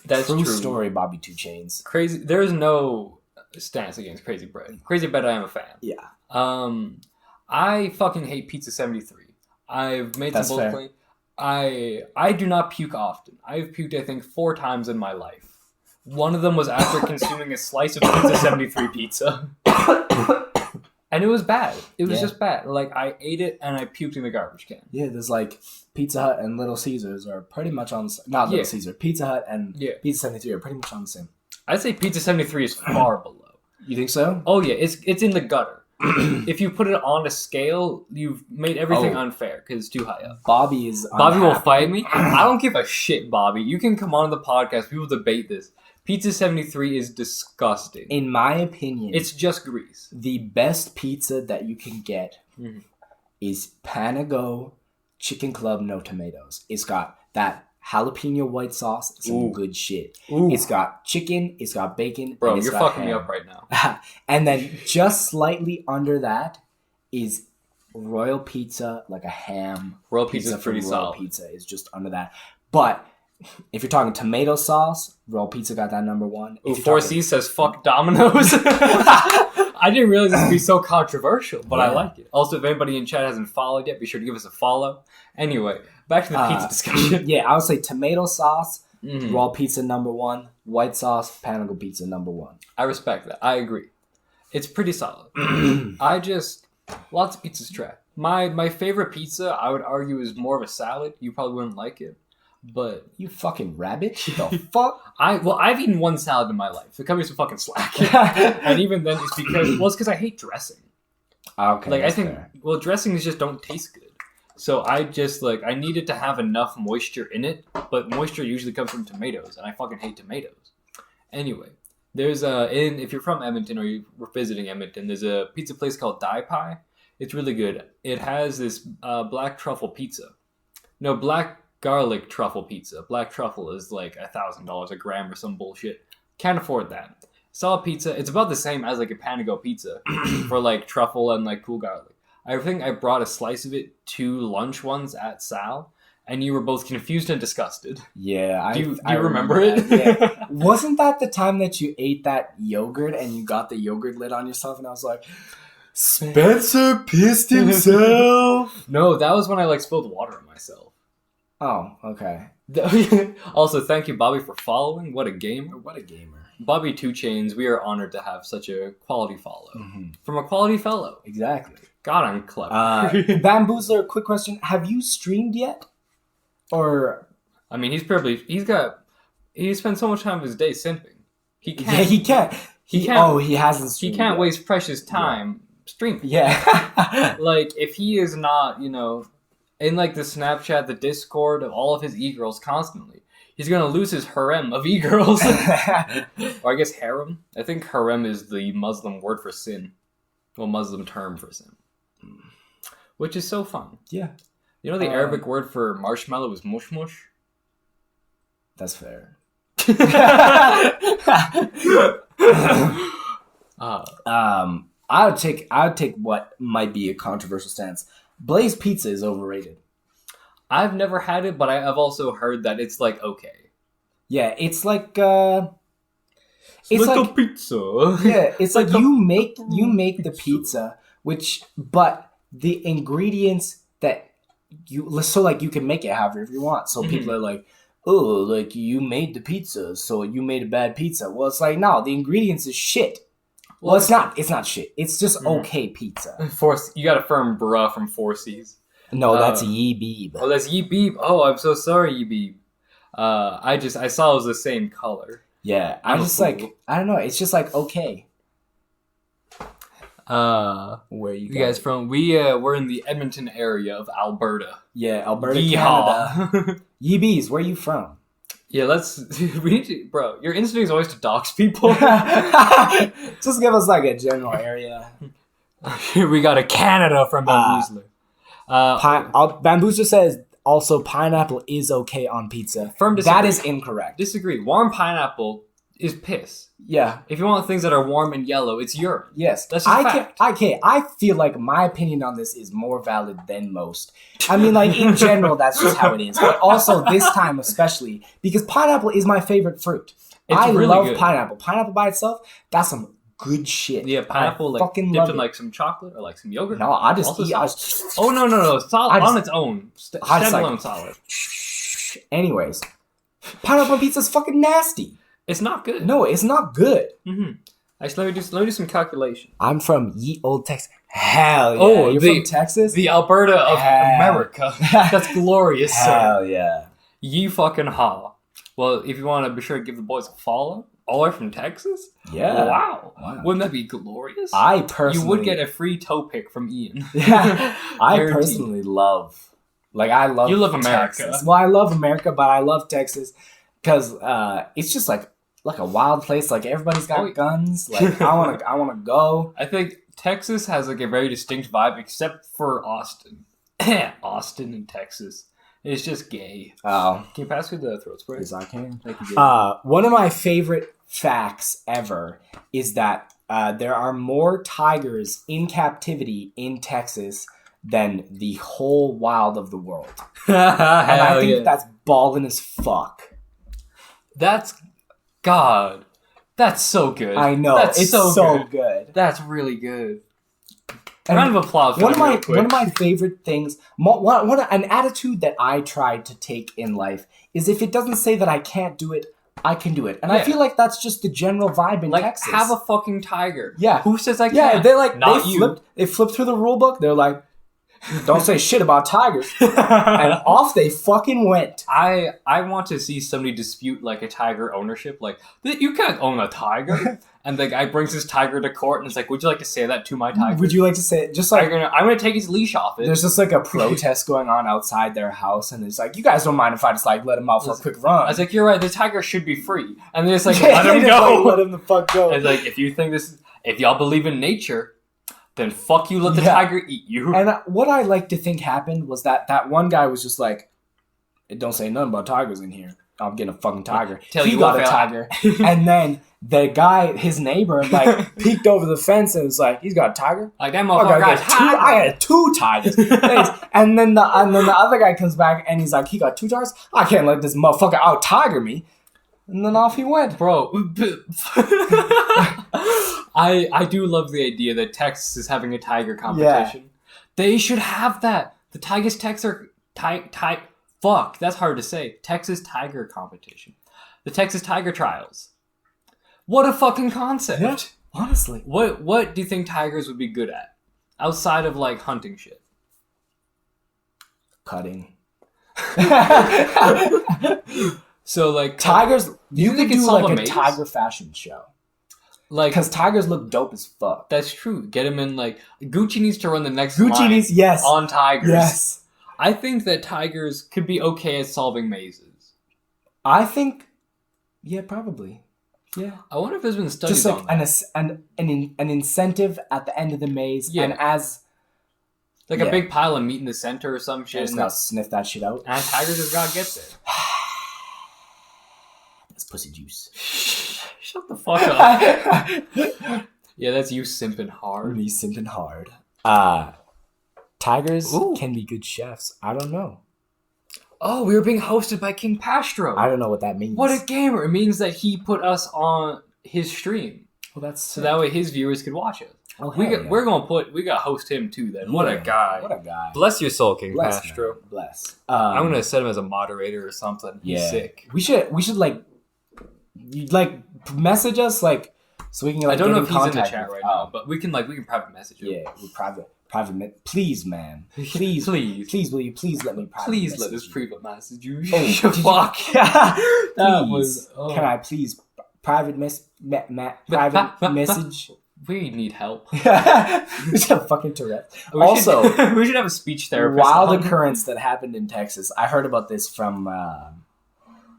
Speaker 2: That's true.
Speaker 1: Story, Bobby 2 Chainz.
Speaker 2: Crazy. There's no stance against Crazy Bread. Crazy Bread, I am a fan.
Speaker 1: Yeah.
Speaker 2: I fucking hate Pizza 73. I've made some bold claims. I do not puke often. I've puked, I think, 4 times in my life. One of them was after consuming a slice of Pizza 73 pizza. And it was bad. It was just bad. Like, I ate it and I puked in the garbage can.
Speaker 1: Yeah, there's like Pizza Hut and Little Caesars are pretty much on... Not Little Caesar. Pizza Hut and Pizza 73 are pretty much on the same.
Speaker 2: I'd say Pizza 73 is far below.
Speaker 1: You think so?
Speaker 2: Oh, yeah. It's in the gutter. If you put it on a scale, you've made everything unfair because it's too high up.
Speaker 1: Bobby
Speaker 2: will fight me. I don't give a shit, Bobby. You can come on the podcast. We will debate this. Pizza 73 is disgusting.
Speaker 1: In my opinion,
Speaker 2: it's just grease.
Speaker 1: The best pizza that you can get is Panago Chicken Club No Tomatoes. It's got that jalapeno white sauce. It's some good shit. Ooh. It's got chicken. It's got bacon.
Speaker 2: Bro, you're fucking me up right now.
Speaker 1: And then just slightly under that is Royal Pizza, like a ham.
Speaker 2: Royal Pizza is pretty solid.
Speaker 1: Royal Pizza is just under that. But If you're talking tomato sauce, Royal Pizza got that number one.
Speaker 2: Ooh, 4C says fuck Domino's. I didn't realize this would be so controversial, but I like it. Also, if anybody in chat hasn't followed yet, be sure to give us a follow. Anyway, back to the pizza discussion.
Speaker 1: Yeah, I would say tomato sauce, Royal Pizza number one, white sauce, Panago Pizza number one.
Speaker 2: I respect that. I agree. It's pretty solid. Lots of pizzas trash. My favorite pizza, I would argue, is more of a salad. You probably wouldn't like it. But
Speaker 1: you fucking rabbit? The fuck?
Speaker 2: I've eaten one salad in my life. So cut me some fucking slack. And even then, it's because I hate dressing.
Speaker 1: Okay.
Speaker 2: Like I think dressings just don't taste good. So I need it to have enough moisture in it, but moisture usually comes from tomatoes, and I fucking hate tomatoes. Anyway, there's if you're from Edmonton or you're visiting Edmonton, there's a pizza place called Die Pie. It's really good. It has this black truffle pizza. No, black garlic truffle pizza. Black truffle is like $1,000 a gram or some bullshit. Can't afford that. Solid pizza. It's about the same as like a Panago pizza for like truffle and like cool garlic. I think I brought a slice of it to lunch once at Sal, and you were both confused and disgusted.
Speaker 1: Yeah,
Speaker 2: do you remember it?
Speaker 1: Yeah. Wasn't that the time that you ate that yogurt and you got the yogurt lid on yourself? And I was like, Spencer pissed himself.
Speaker 2: No, that was when I like spilled water on myself.
Speaker 1: Oh, okay.
Speaker 2: Also, thank you, Bobby, for following. What a gamer.
Speaker 1: What a gamer.
Speaker 2: Bobby 2 Chains, we are honored to have such a quality follow. From a quality fellow.
Speaker 1: Exactly.
Speaker 2: God, I'm clever.
Speaker 1: Bamboozler, quick question. Have you streamed yet? Or...
Speaker 2: I mean, he spends so much time of his day simping. He can't.
Speaker 1: Yeah, he can't. He hasn't streamed
Speaker 2: He can't
Speaker 1: yet.
Speaker 2: waste precious time streaming.
Speaker 1: Yeah.
Speaker 2: Like, if he is not, in like the Snapchat, the Discord of all of his e-girls constantly, he's going to lose his harem of e-girls. Or I guess harem. I think harem is the Muslim word for sin. Well, Muslim term for sin. Which is so fun.
Speaker 1: Yeah.
Speaker 2: You know the Arabic word for marshmallow is mush mush?
Speaker 1: That's fair. I would take what might be a controversial stance. Blaze Pizza is overrated.
Speaker 2: I've never had it, but I've also heard that it's like okay.
Speaker 1: Yeah, it's like
Speaker 2: it's like a pizza.
Speaker 1: Yeah, it's like you make the pizza, but the ingredients that you can make it however you want. So people are like, oh, like you made the pizza, so you made a bad pizza. Well, it's like no, the ingredients is shit. Well, it's not. It's not shit. It's just okay pizza.
Speaker 2: You got a firm bruh from 4Cs.
Speaker 1: No, that's Yee Beeb.
Speaker 2: Oh, that's Yee Beeb. Oh, I'm so sorry, Yee Beeb. I saw it was the same color.
Speaker 1: Yeah, I don't know. It's just like okay. Where you
Speaker 2: guys from? We're in the Edmonton area of Alberta.
Speaker 1: Yeah, Alberta,
Speaker 2: Yeehaw.
Speaker 1: Canada. Yee Bees, where are you from?
Speaker 2: Yeah, we need to, bro. Your instinct is always to dox people.
Speaker 1: Just give us like a general area.
Speaker 2: We got a Canada from Bamboozler.
Speaker 1: Bamboozler says also pineapple is okay on pizza.
Speaker 2: Firm disagree.
Speaker 1: That is incorrect.
Speaker 2: Disagree. Warm pineapple is piss.
Speaker 1: Yeah.
Speaker 2: If you want things that are warm and yellow, it's urine.
Speaker 1: Yes.
Speaker 2: That's just fact.
Speaker 1: I feel like my opinion on this is more valid than most. I mean, like, in general, that's just how it is. But also, this time especially, because pineapple is my favorite fruit. I really love good. Pineapple. Pineapple by itself, that's some good shit.
Speaker 2: Yeah, pineapple, like, dipped in, like, some chocolate or, like, some yogurt.
Speaker 1: No, I just
Speaker 2: eat... Oh, no. Solid on its own. Standalone solid.
Speaker 1: Anyways, pineapple on pizza is fucking nasty.
Speaker 2: It's not good.
Speaker 1: No, it's not good.
Speaker 2: Actually, let me do some calculation.
Speaker 1: I'm from ye old Texas. Hell yeah. Oh, you're from Texas?
Speaker 2: The Alberta of America. That's glorious,
Speaker 1: Hell yeah.
Speaker 2: Ye fucking ha. Well, if you want to be sure to give the boys a follow, all the way from Texas?
Speaker 1: Yeah.
Speaker 2: Wow. Wouldn't that be glorious?
Speaker 1: I personally...
Speaker 2: You would get a free toe pick from Ian.
Speaker 1: Yeah. I personally love... Like, I love
Speaker 2: You love America.
Speaker 1: Texas. Well, I love America, but I love Texas because it's just like a wild place. Like, everybody's got guns. Like, I want to go.
Speaker 2: I think Texas has, like, a very distinct vibe, except for Austin. Austin and Texas. It's just gay.
Speaker 1: Oh.
Speaker 2: Can you pass me the throat spray?
Speaker 1: Yes, I can.
Speaker 2: Thank you.
Speaker 1: One of my favorite facts ever is that there are more tigers in captivity in Texas than the whole wild of the world. And I think that's ballin' as fuck.
Speaker 2: That's God. That's so good.
Speaker 1: I know.
Speaker 2: That's
Speaker 1: it's
Speaker 2: so
Speaker 1: so
Speaker 2: good.
Speaker 1: good.
Speaker 2: That's really good.
Speaker 1: And
Speaker 2: Round of applause.
Speaker 1: One of my favorite things, an attitude that I try to take in life is if it doesn't say that I can't do it, I can do it. And I feel like that's just the general vibe in Texas.
Speaker 2: Have a fucking tiger.
Speaker 1: Yeah.
Speaker 2: Who says I can't?
Speaker 1: Yeah, they flipped through the rule book. They're like, don't say shit about tigers. And off they fucking went.
Speaker 2: I want to see somebody dispute like a tiger ownership. Like, you can't own a tiger. And the guy brings his tiger to court and is like, would you like to say that to my tiger?
Speaker 1: Would you like to say it? Just like,
Speaker 2: I'm gonna take his leash off it.
Speaker 1: There's just like a protest going on outside their house, and it's like, you guys don't mind if I just like let him out for a quick run.
Speaker 2: I was like, you're right, the tiger should be free. And then it's like, let him go.
Speaker 1: Let him the fuck go.
Speaker 2: It's like, if y'all believe in nature, then fuck you, let the tiger eat you.
Speaker 1: And what I like to think happened was that one guy was just like, it don't say nothing about tigers in here. I'm getting a fucking tiger. He got a tiger. And then the guy, his neighbor, like, peeked over the fence and was like, he's got a tiger?
Speaker 2: Like, that motherfucker
Speaker 1: I got two tigers. and then the other guy comes back and he's like, he got two tigers? I can't let this motherfucker out tiger me. And then off he went.
Speaker 2: Bro. I do love the idea that Texas is having a tiger competition. Yeah. They should have that. The Tigers Texas fuck, that's hard to say. Texas Tiger competition. The Texas Tiger Trials. What a fucking concept.
Speaker 1: Yeah, honestly.
Speaker 2: What do you think tigers would be good at? Outside of like hunting shit.
Speaker 1: Cutting.
Speaker 2: So like
Speaker 1: tigers, you could do like a
Speaker 2: maze?
Speaker 1: tiger fashion show.
Speaker 2: Like,
Speaker 1: because tigers look dope as fuck.
Speaker 2: That's true. Get him in like Gucci needs to run the next
Speaker 1: yes
Speaker 2: on tigers.
Speaker 1: Yes.
Speaker 2: I think that tigers could be okay at solving mazes.
Speaker 1: I think, yeah, probably. Yeah.
Speaker 2: I wonder if there's been studies
Speaker 1: just like
Speaker 2: on that.
Speaker 1: an incentive at the end of the maze, and as
Speaker 2: like a big pile of meat in the center or some shit.
Speaker 1: Just gotta sniff that shit out.
Speaker 2: And tigers just gotta get there.
Speaker 1: That's pussy juice.
Speaker 2: Shut the fuck up. Yeah, that's you simping hard.
Speaker 1: Me simping hard. Tigers can be good chefs. I don't know.
Speaker 2: Oh, we were being hosted by King Pastro.
Speaker 1: I don't know what that means.
Speaker 2: What a gamer. It means that he put us on his stream.
Speaker 1: Well, that's
Speaker 2: so that way his viewers could watch it.
Speaker 1: Oh,
Speaker 2: we gotta host him too then. What a guy.
Speaker 1: What a guy.
Speaker 2: Bless your soul, King Pastro.
Speaker 1: Man. Bless.
Speaker 2: I'm gonna set him as a moderator or something. He's sick.
Speaker 1: We should like message us like so we can like.
Speaker 2: I don't know if he's in the chat right now, but we can private message him.
Speaker 1: Yeah, we private. Please, man. Please, will you please let me private
Speaker 2: please let us private message you.
Speaker 1: Oh, fuck.
Speaker 2: That was... Oh.
Speaker 1: Can I please private message?
Speaker 2: We need help.
Speaker 1: We should have fucking Tourette.
Speaker 2: We should have a speech therapist.
Speaker 1: Wild occurrence that happened in Texas. I heard about this from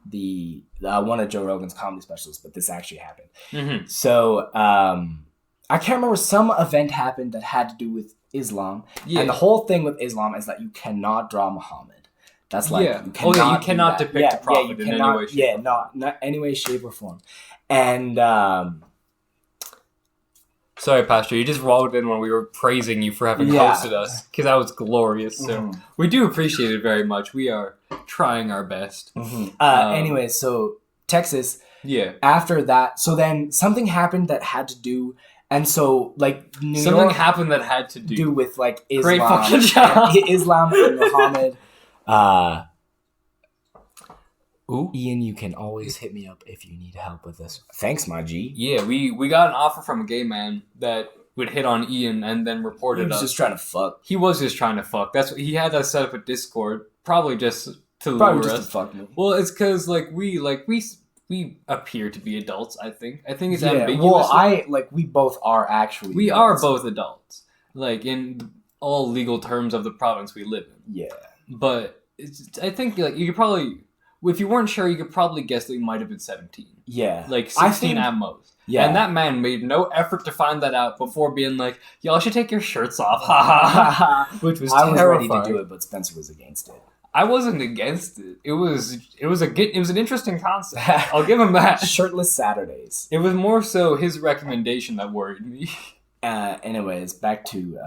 Speaker 1: the one of Joe Rogan's comedy specials, but this actually happened.
Speaker 2: Mm-hmm.
Speaker 1: So I can't remember, some event happened that had to do with Islam. Yeah. And the whole thing with Islam is that you cannot draw Muhammad. That's like you cannot
Speaker 2: depict a prophet in any way, shape
Speaker 1: not any way, shape, or form. And
Speaker 2: sorry, Pastor, you just rolled in when we were praising you for having hosted us, because that was glorious. So we do appreciate it very much. We are trying our best.
Speaker 1: Anyway, so Texas.
Speaker 2: Yeah.
Speaker 1: After that, so then something happened that had to do. And so, like,
Speaker 2: something happened that had to do
Speaker 1: with, like, Islam.
Speaker 2: Great fucking job.
Speaker 1: Islam and Muhammad.
Speaker 2: Ooh.
Speaker 1: Ian, you can always hit me up if you need help with this. Thanks, my G.
Speaker 2: Yeah, we got an offer from a gay man that would hit on Ian and then reported us.
Speaker 1: He was just trying to fuck.
Speaker 2: He was just trying to fuck. He had us set up a Discord, probably just to lure us.
Speaker 1: To fuck me.
Speaker 2: Well, it's because, we appear to be adults, I think. I think it's ambiguous.
Speaker 1: Well, we both are actually
Speaker 2: We adults. Are both adults. Like, in all legal terms of the province we live in.
Speaker 1: Yeah.
Speaker 2: But I think, you could probably... If you weren't sure, you could probably guess that he might have been 17.
Speaker 1: Yeah.
Speaker 2: 16 at most.
Speaker 1: Yeah.
Speaker 2: And that man made no effort to find that out before being like, y'all should take your shirts off. Ha ha ha. Which was terrifying.
Speaker 1: I was ready to do it, but Spencer was against it.
Speaker 2: I wasn't against it. It was an interesting concept. I'll give him that.
Speaker 1: Shirtless Saturdays.
Speaker 2: It was more so his recommendation that worried me.
Speaker 1: Anyways, back to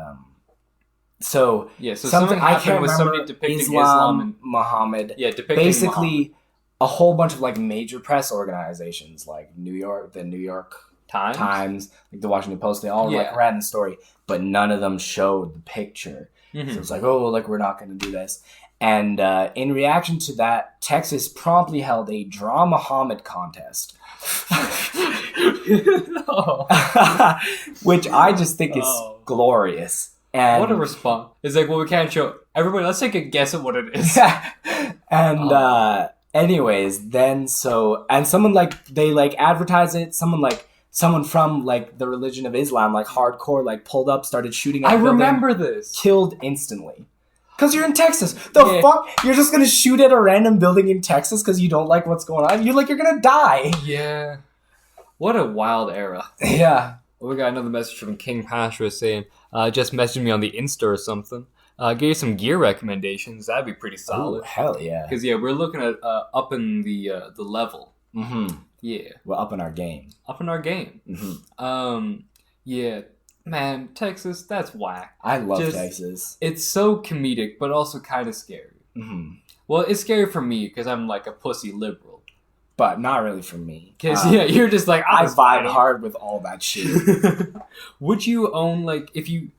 Speaker 2: so something happened with somebody depicting Islam and
Speaker 1: Muhammad.
Speaker 2: Yeah, depicting
Speaker 1: basically
Speaker 2: Muhammad.
Speaker 1: a whole bunch of like major press organizations, like the New York Times, like the Washington Post, they all like ran the story, but none of them showed the picture. Mm-hmm. So it's like, oh, like we're not going to do this. And in reaction to that, Texas promptly held a Draw Muhammad contest. Which I just think is glorious. And
Speaker 2: what a response. It's like, well, we can't show everybody. Let's take a guess at what it is.
Speaker 1: And anyways, then someone like they like advertise it. Someone from like the religion of Islam, like hardcore, like pulled up, started shooting at
Speaker 2: I remember this.
Speaker 1: Killed instantly. Because you're in Texas. The fuck? You're just going to shoot at a random building in Texas because you don't like what's going on? You're going to die.
Speaker 2: Yeah. What a wild era.
Speaker 1: Yeah.
Speaker 2: Well, we got another message from King Pasha saying, just message me on the Insta or something. Give you some gear recommendations. That'd be pretty solid.
Speaker 1: Ooh, hell yeah.
Speaker 2: Because, we're looking at upping the level.
Speaker 1: Mm-hmm.
Speaker 2: Yeah.
Speaker 1: We're upping our game.
Speaker 2: Upping our game.
Speaker 1: Mm-hmm.
Speaker 2: Yeah. Man, Texas, that's whack.
Speaker 1: I love Texas.
Speaker 2: It's so comedic, but also kind of scary.
Speaker 1: Mm-hmm.
Speaker 2: Well, it's scary for me because I'm like a pussy liberal.
Speaker 1: But not really for me.
Speaker 2: Because, you're just like,
Speaker 1: I vibe hard with all that shit.
Speaker 2: Would you own, like, if you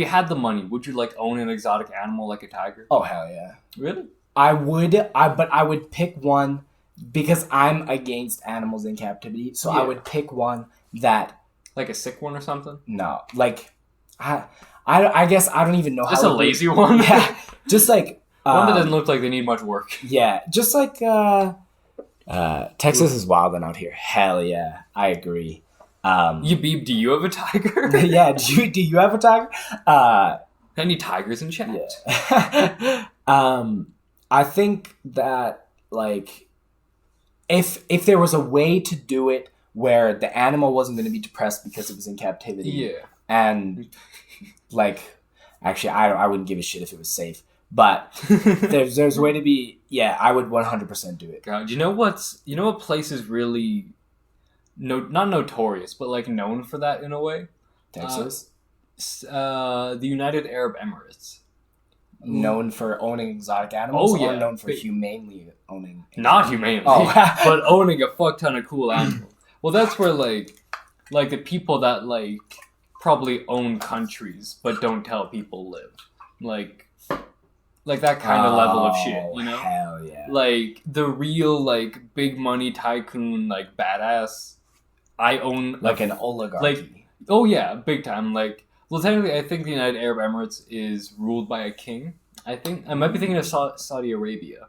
Speaker 2: had the money, would you, like, own an exotic animal like a tiger?
Speaker 1: Oh, hell yeah.
Speaker 2: Really?
Speaker 1: I would, but I would pick one because I'm against animals in captivity. So I would pick one that...
Speaker 2: Like a sick one or something?
Speaker 1: No. Like, I guess I don't even know
Speaker 2: just
Speaker 1: how...
Speaker 2: Just a lazy one?
Speaker 1: Yeah. Just like...
Speaker 2: one that doesn't look like they need much work.
Speaker 1: Yeah. Just like... Texas is wilding out here. Hell yeah. I agree.
Speaker 2: Do you have a tiger?
Speaker 1: Yeah. Do you have a tiger?
Speaker 2: Any tigers in chat?
Speaker 1: Yeah. I think that, like... If there was a way to do it where the animal wasn't going to be depressed because it was in captivity, and like, actually, I wouldn't give a shit if it was safe, but there's a way to be. Yeah, I would 100% do it.
Speaker 2: God, you know what place is really not notorious, but like known for that in a way?
Speaker 1: Texas,
Speaker 2: the United Arab Emirates.
Speaker 1: Known for owning exotic animals, or known for humanely owning?
Speaker 2: Not humanely, but owning a fuck ton of cool animals. Well, that's where like the people that like probably own countries but don't tell people live, like that kind of level of shit, you know?
Speaker 1: Hell yeah!
Speaker 2: Like the real like big money tycoon, like badass. I own
Speaker 1: like an oligarchy.
Speaker 2: Like, oh yeah, big time. Like, well, technically, I think the United Arab Emirates is ruled by a king. I think I might be thinking of Saudi Arabia.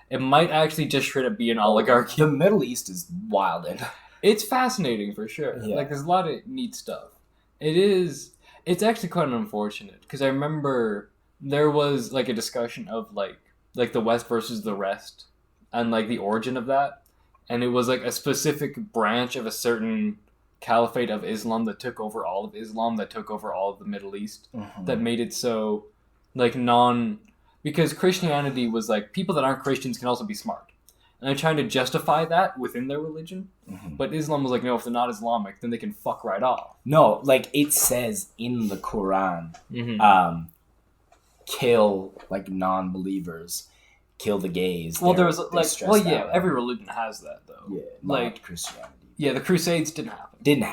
Speaker 2: It might actually just straight up be an oligarchy.
Speaker 1: The Middle East is wild and.
Speaker 2: It's fascinating for sure. Yeah. Like, there's a lot of neat stuff. It's actually quite unfortunate because I remember there was like a discussion of like the West versus the rest and like the origin of that, and it was like a specific branch of a certain caliphate of Islam that took over all of Islam, that took over all of the Middle East, that made it so like because Christianity was like people that aren't Christians can also be smart. And they're trying to justify that within their religion. But Islam was like, no, if they're not Islamic, then they can fuck right off.
Speaker 1: No, like, it says in the Quran, kill, like, non-believers, kill the gays.
Speaker 2: Well, there was, like, every religion has that, though.
Speaker 1: Yeah,
Speaker 2: like
Speaker 1: Christianity.
Speaker 2: Yeah, the Crusades didn't happen.
Speaker 1: Didn't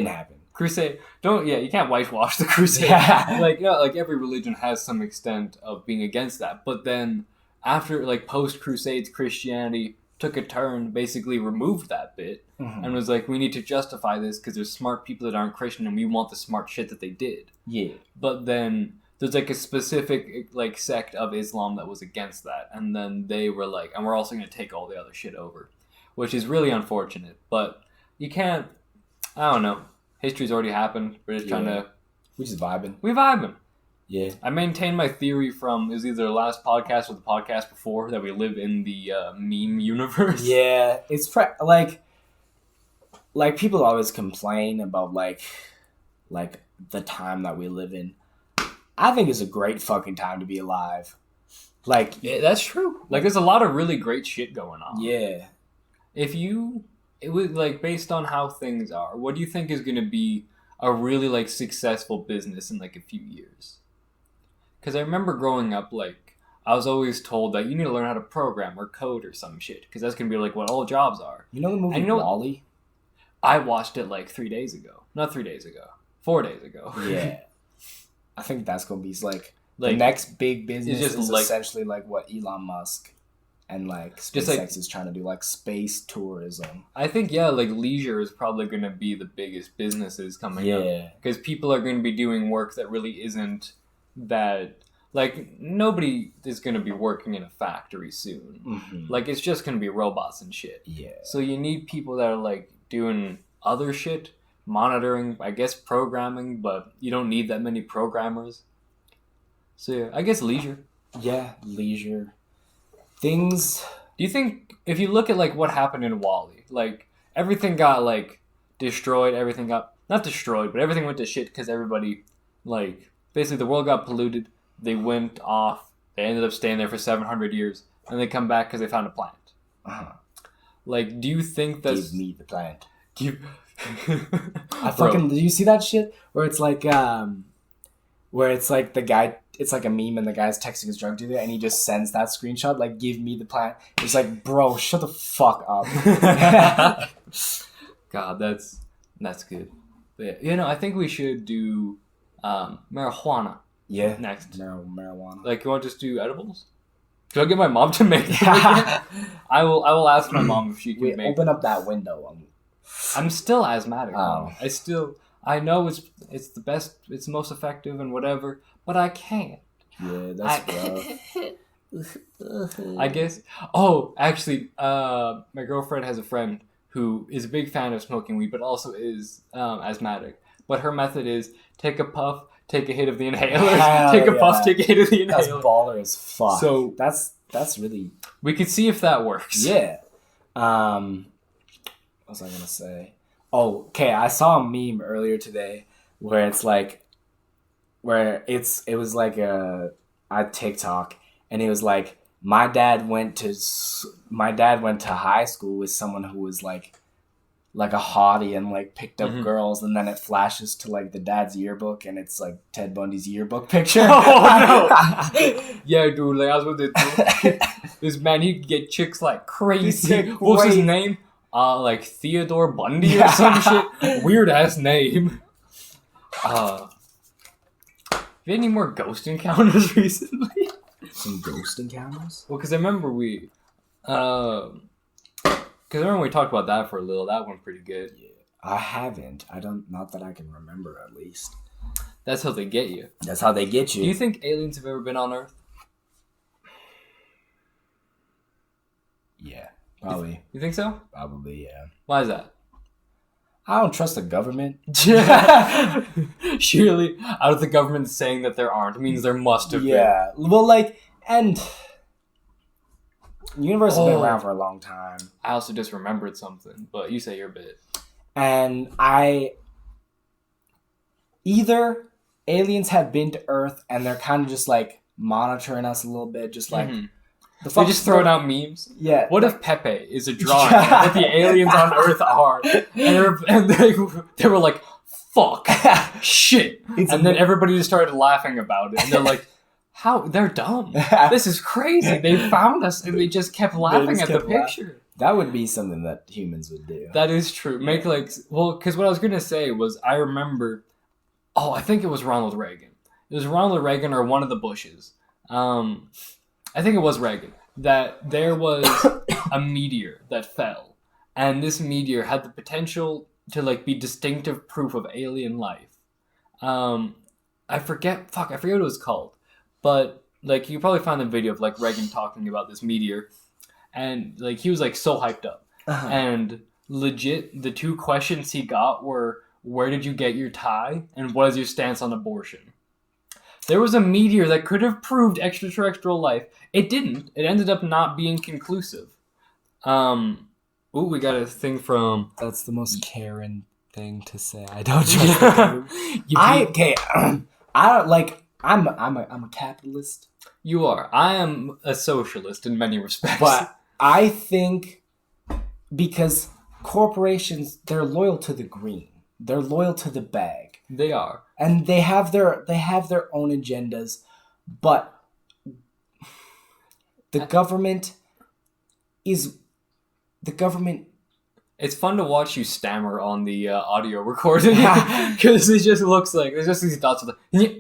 Speaker 1: happen.
Speaker 2: Crusade, you can't whitewash the Crusade.
Speaker 1: Yeah.
Speaker 2: Like, every religion has some extent of being against that. But then... After, like, post-Crusades, Christianity took a turn, basically removed that bit, and was like, we need to justify this because there's smart people that aren't Christian and we want the smart shit that they did.
Speaker 1: Yeah.
Speaker 2: But then there's, like, a specific, like, sect of Islam that was against that. And then they were like, and we're also going to take all the other shit over. Which is really unfortunate. But you can't, I don't know. History's already happened. We're just trying to...
Speaker 1: We're just vibing.
Speaker 2: We're vibing.
Speaker 1: Yeah.
Speaker 2: I maintain my theory from is either the last podcast or the podcast before that we live in the meme universe.
Speaker 1: Yeah, it's like people always complain about like the time that we live in. I think it's a great fucking time to be alive. Like,
Speaker 2: yeah, that's true. Like, there's a lot of really great shit going on.
Speaker 1: Yeah.
Speaker 2: It was like based on how things are, what do you think is going to be a really like successful business in like a few years? Because I remember growing up, like, I was always told that you need to learn how to program or code or some shit, because that's gonna be like what all jobs are.
Speaker 1: You know the movie Wall-E?
Speaker 2: I watched it like 3 days ago. Not 3 days ago. 4 days ago.
Speaker 1: Yeah. I think that's gonna be like the next big business is like, essentially like what Elon Musk and like SpaceX is trying to do, like space tourism.
Speaker 2: I think like leisure is probably gonna be the biggest businesses coming up. Yeah. Because people are gonna be doing work that really isn't that. Like, nobody is going to be working in a factory soon. Mm-hmm. Like, it's just going to be robots and shit. Yeah. So you need people that are, like, doing other shit, monitoring, I guess programming, but you don't need that many programmers. So, yeah, I guess leisure.
Speaker 1: Yeah, leisure. Things...
Speaker 2: Do you think, if you look at, like, what happened in Wall-E, like, everything got, like, destroyed, everything got... Not destroyed, but everything went to shit because everybody, like... Basically, the world got polluted. They went off. They ended up staying there for 700 years. And they come back because they found a plant. Uh-huh. Like, do you think that's...
Speaker 1: Give me the plant. I fucking... Did you see that shit? Where it's like, where it's like the guy... It's like a meme and the guy's texting his drug dealer and he just sends that screenshot, like, give me the plant. It's like, bro, shut the fuck up.
Speaker 2: God, that's good. But, you know, I think we should do marijuana.
Speaker 1: Yeah.
Speaker 2: Next.
Speaker 1: Marijuana.
Speaker 2: Like, you want to just do edibles? Should I get my mom to make it? I will ask my mom if she can make
Speaker 1: open up that window.
Speaker 2: I'm still asthmatic. Oh. I know it's the best, it's the most effective and whatever, but I can't.
Speaker 1: Yeah, that's rough.
Speaker 2: I guess. Oh, actually, my girlfriend has a friend who is a big fan of smoking weed, but also is asthmatic. But her method is take a puff, take a hit of the inhaler, take a puff, take a hit of the inhaler.
Speaker 1: That's baller as fuck. So that's really...
Speaker 2: We could see if that works.
Speaker 1: Yeah. What was I gonna say? Oh, okay. I saw a meme earlier today where it's like, it was like a TikTok, and it was like my dad went to high school with someone who was like a hottie and like picked up girls, and then it flashes to like the dad's yearbook and it's like Ted Bundy's yearbook picture.
Speaker 2: Oh no! Yeah, dude, like I was with this man, he could get chicks like crazy. What was his name? Like Theodore Bundy or some shit. Weird ass name. Have you had any more ghost encounters recently?
Speaker 1: Some ghost encounters?
Speaker 2: Well, because I remember we talked about that for a little. That went pretty good.
Speaker 1: Yeah. I haven't. Not that I can remember, at least.
Speaker 2: That's how they get you.
Speaker 1: That's how they get you.
Speaker 2: Do you think aliens have ever been on Earth?
Speaker 1: Yeah, probably.
Speaker 2: You think so?
Speaker 1: Probably, yeah.
Speaker 2: Why is that?
Speaker 1: I don't trust the government.
Speaker 2: Surely, out of the government saying that there aren't means there must have been.
Speaker 1: Yeah. Well, like, and... The universe has been around for a long time.
Speaker 2: I also just remembered something, but you say your bit.
Speaker 1: And either aliens have been to Earth and they're kind of just like monitoring us a little bit, just like
Speaker 2: they just throwing out memes.
Speaker 1: Yeah.
Speaker 2: What if Pepe is a drawing that the aliens on Earth are, and they were like, "Fuck, shit," and then everybody just started laughing about it, and they're like, "How? They're dumb. This is crazy. They found us, and they just kept laughing at the picture."
Speaker 1: That would be something that humans would do.
Speaker 2: That is true. Make because what I was gonna say was I remember. Oh, I think it was Ronald Reagan. It was Ronald Reagan or one of the Bushes. I think it was Reagan. That there was a meteor that fell, and this meteor had the potential to like be distinctive proof of alien life. I forget what it was called. But, like, you probably find the video of, like, Reagan talking about this meteor. And, like, he was, like, so hyped up. Uh-huh. And legit, the two questions he got were, where did you get your tie? And what is your stance on abortion? There was a meteor that could have proved extraterrestrial life. It didn't. It ended up not being conclusive. We got a thing from...
Speaker 1: That's the most Karen thing to say. I don't trust I don't, like... I'm a capitalist.
Speaker 2: You are. I am a socialist in many respects.
Speaker 1: But I think because corporations, they're loyal to the green. They're loyal to the bag.
Speaker 2: They are.
Speaker 1: And they have their own agendas, but the government is... The government...
Speaker 2: It's fun to watch you stammer on the audio recording. Because it just looks like... There's just these dots of the...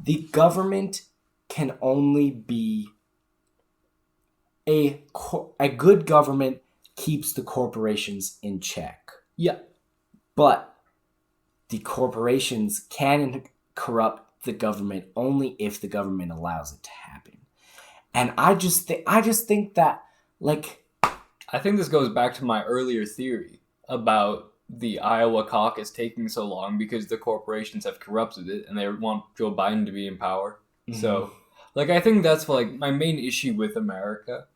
Speaker 1: The government can only be... A good government keeps the corporations in check.
Speaker 2: Yeah.
Speaker 1: But the corporations can corrupt the government only if the government allows it to happen. And I just think that, like...
Speaker 2: I think this goes back to my earlier theory about the Iowa caucus taking so long because the corporations have corrupted it and they want Joe Biden to be in power. Mm-hmm. So, like, I think that's, like, my main issue with America,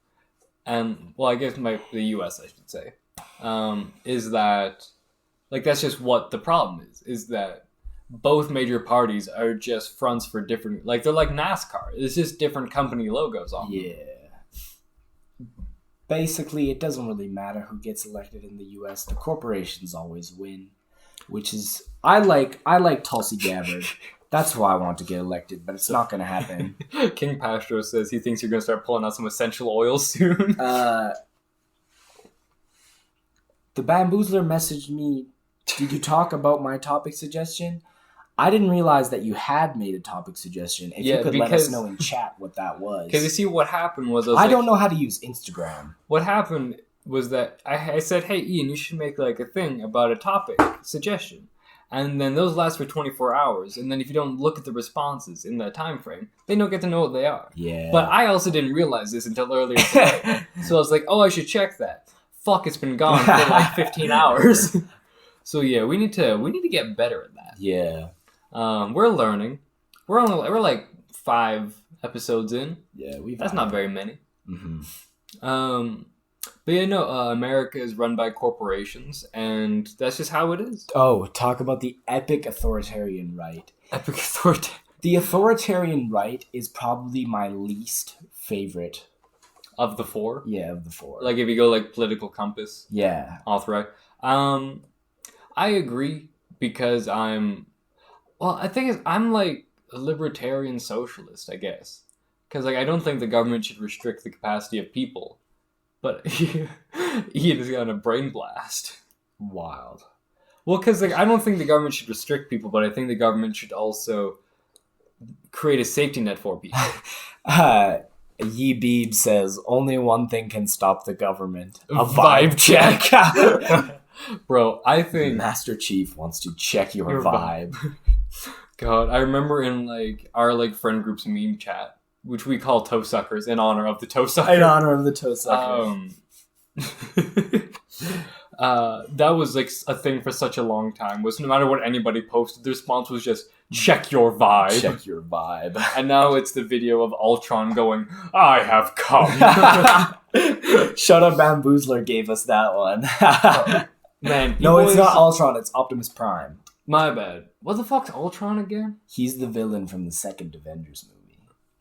Speaker 2: and, well, I guess the U.S., I should say, is that, like, that's just what the problem is that both major parties are just fronts for different, like, they're like NASCAR. It's just different company logos on them.
Speaker 1: Yeah. Basically, it doesn't really matter who gets elected in the U.S. The corporations always win, which is... I like Tulsi Gabbard. That's why I want to get elected, but it's not going to happen.
Speaker 2: King Pastro says he thinks you're going to start pulling out some essential oils soon.
Speaker 1: The Bamboozler messaged me, did you talk about my topic suggestion? I didn't realize that you had made a topic suggestion. If you could let us know in chat what that was.
Speaker 2: Because you see, what happened was...
Speaker 1: I don't know how to use Instagram.
Speaker 2: What happened was that I said, hey, Ian, you should make like a thing about a topic suggestion. And then those last for 24 hours. And then if you don't look at the responses in that time frame, they don't get to know what they are.
Speaker 1: Yeah.
Speaker 2: But I also didn't realize this until earlier today. So I was like, oh, I should check that. Fuck, it's been gone for like 15 hours. So yeah, we need to get better at that.
Speaker 1: Yeah.
Speaker 2: We're learning. We're like 5 episodes in.
Speaker 1: Yeah,
Speaker 2: that's not very many.
Speaker 1: Mm-hmm.
Speaker 2: But yeah, no, America is run by corporations, and that's just how it is.
Speaker 1: Oh, talk about the epic authoritarian right.
Speaker 2: Epic authoritarian.
Speaker 1: The authoritarian right is probably my least favorite.
Speaker 2: Of the 4?
Speaker 1: Yeah, of the 4.
Speaker 2: Like if you go like political compass.
Speaker 1: Yeah.
Speaker 2: Author. I agree because I think I'm like a libertarian socialist, I guess. Because like I don't think the government should restrict the capacity of people. But Ian has gotten a brain blast.
Speaker 1: Wild.
Speaker 2: Well, because like I don't think the government should restrict people, but I think the government should also create a safety net for people.
Speaker 1: Yee Beeb says, only one thing can stop the government. A vibe check.
Speaker 2: Bro, I think...
Speaker 1: Master Chief wants to check your vibe.
Speaker 2: God, I remember in like our like friend group's meme chat, which we call toe suckers in honor of the toe sucker.
Speaker 1: In honor of the toe sucker.
Speaker 2: That was like a thing for such a long time. Was no matter what anybody posted, the response was just check your vibe.
Speaker 1: Check your vibe.
Speaker 2: And now it's the video of Ultron going, I have come.
Speaker 1: Shut Up Bamboozler gave us that one.
Speaker 2: Man,
Speaker 1: no, it's not Ultron. It's Optimus Prime.
Speaker 2: My bad. What the fuck's Ultron again?
Speaker 1: He's the villain from the second Avengers movie.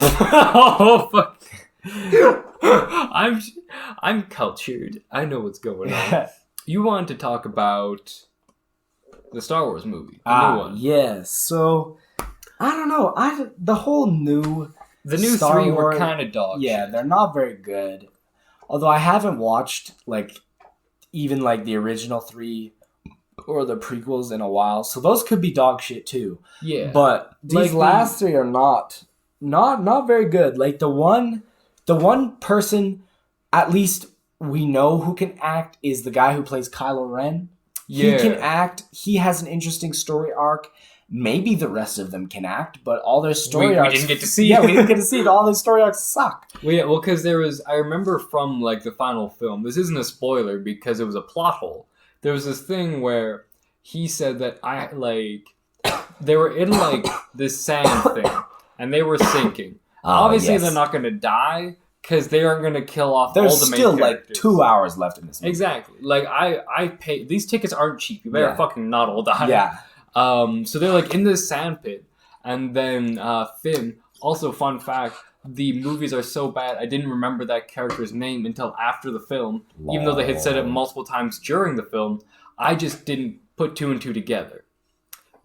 Speaker 2: Oh fuck! I'm cultured. I know what's going on. You wanted to talk about the Star Wars movie, the new one.
Speaker 1: Yes. So I don't know. The new
Speaker 2: Star 3 were kind of dog shit.
Speaker 1: Yeah, they're not very good. Although I haven't watched like even like the original 3 or the prequels in a while, so those could be dog shit too.
Speaker 2: Yeah,
Speaker 1: but these last 3 are not very good. Like the one person, at least we know who can act, is the guy who plays Kylo Ren. Yeah. He can act. He has an interesting story arc. Maybe the rest of them can act, but all their story arcs...
Speaker 2: We didn't get to see.
Speaker 1: Yeah, we didn't get to see it. All their story arcs suck.
Speaker 2: Well, yeah, because I remember from like the final film, this isn't a spoiler because it was a plot hole. There was this thing where he said that they were in like this sand thing, and they were sinking. Obviously, yes. They're not going to die because they aren't going to kill off all the main characters. There's still like
Speaker 1: 2 hours left in this movie.
Speaker 2: Exactly. Like I pay. These tickets aren't cheap. You better fucking not all die.
Speaker 1: Yeah.
Speaker 2: So they're like in this sand pit, and then Finn. Also, fun fact: the movies are so bad, I didn't remember that character's name until after the film. Lord. Even though they had said it multiple times during the film, I just didn't put 2 and 2 together.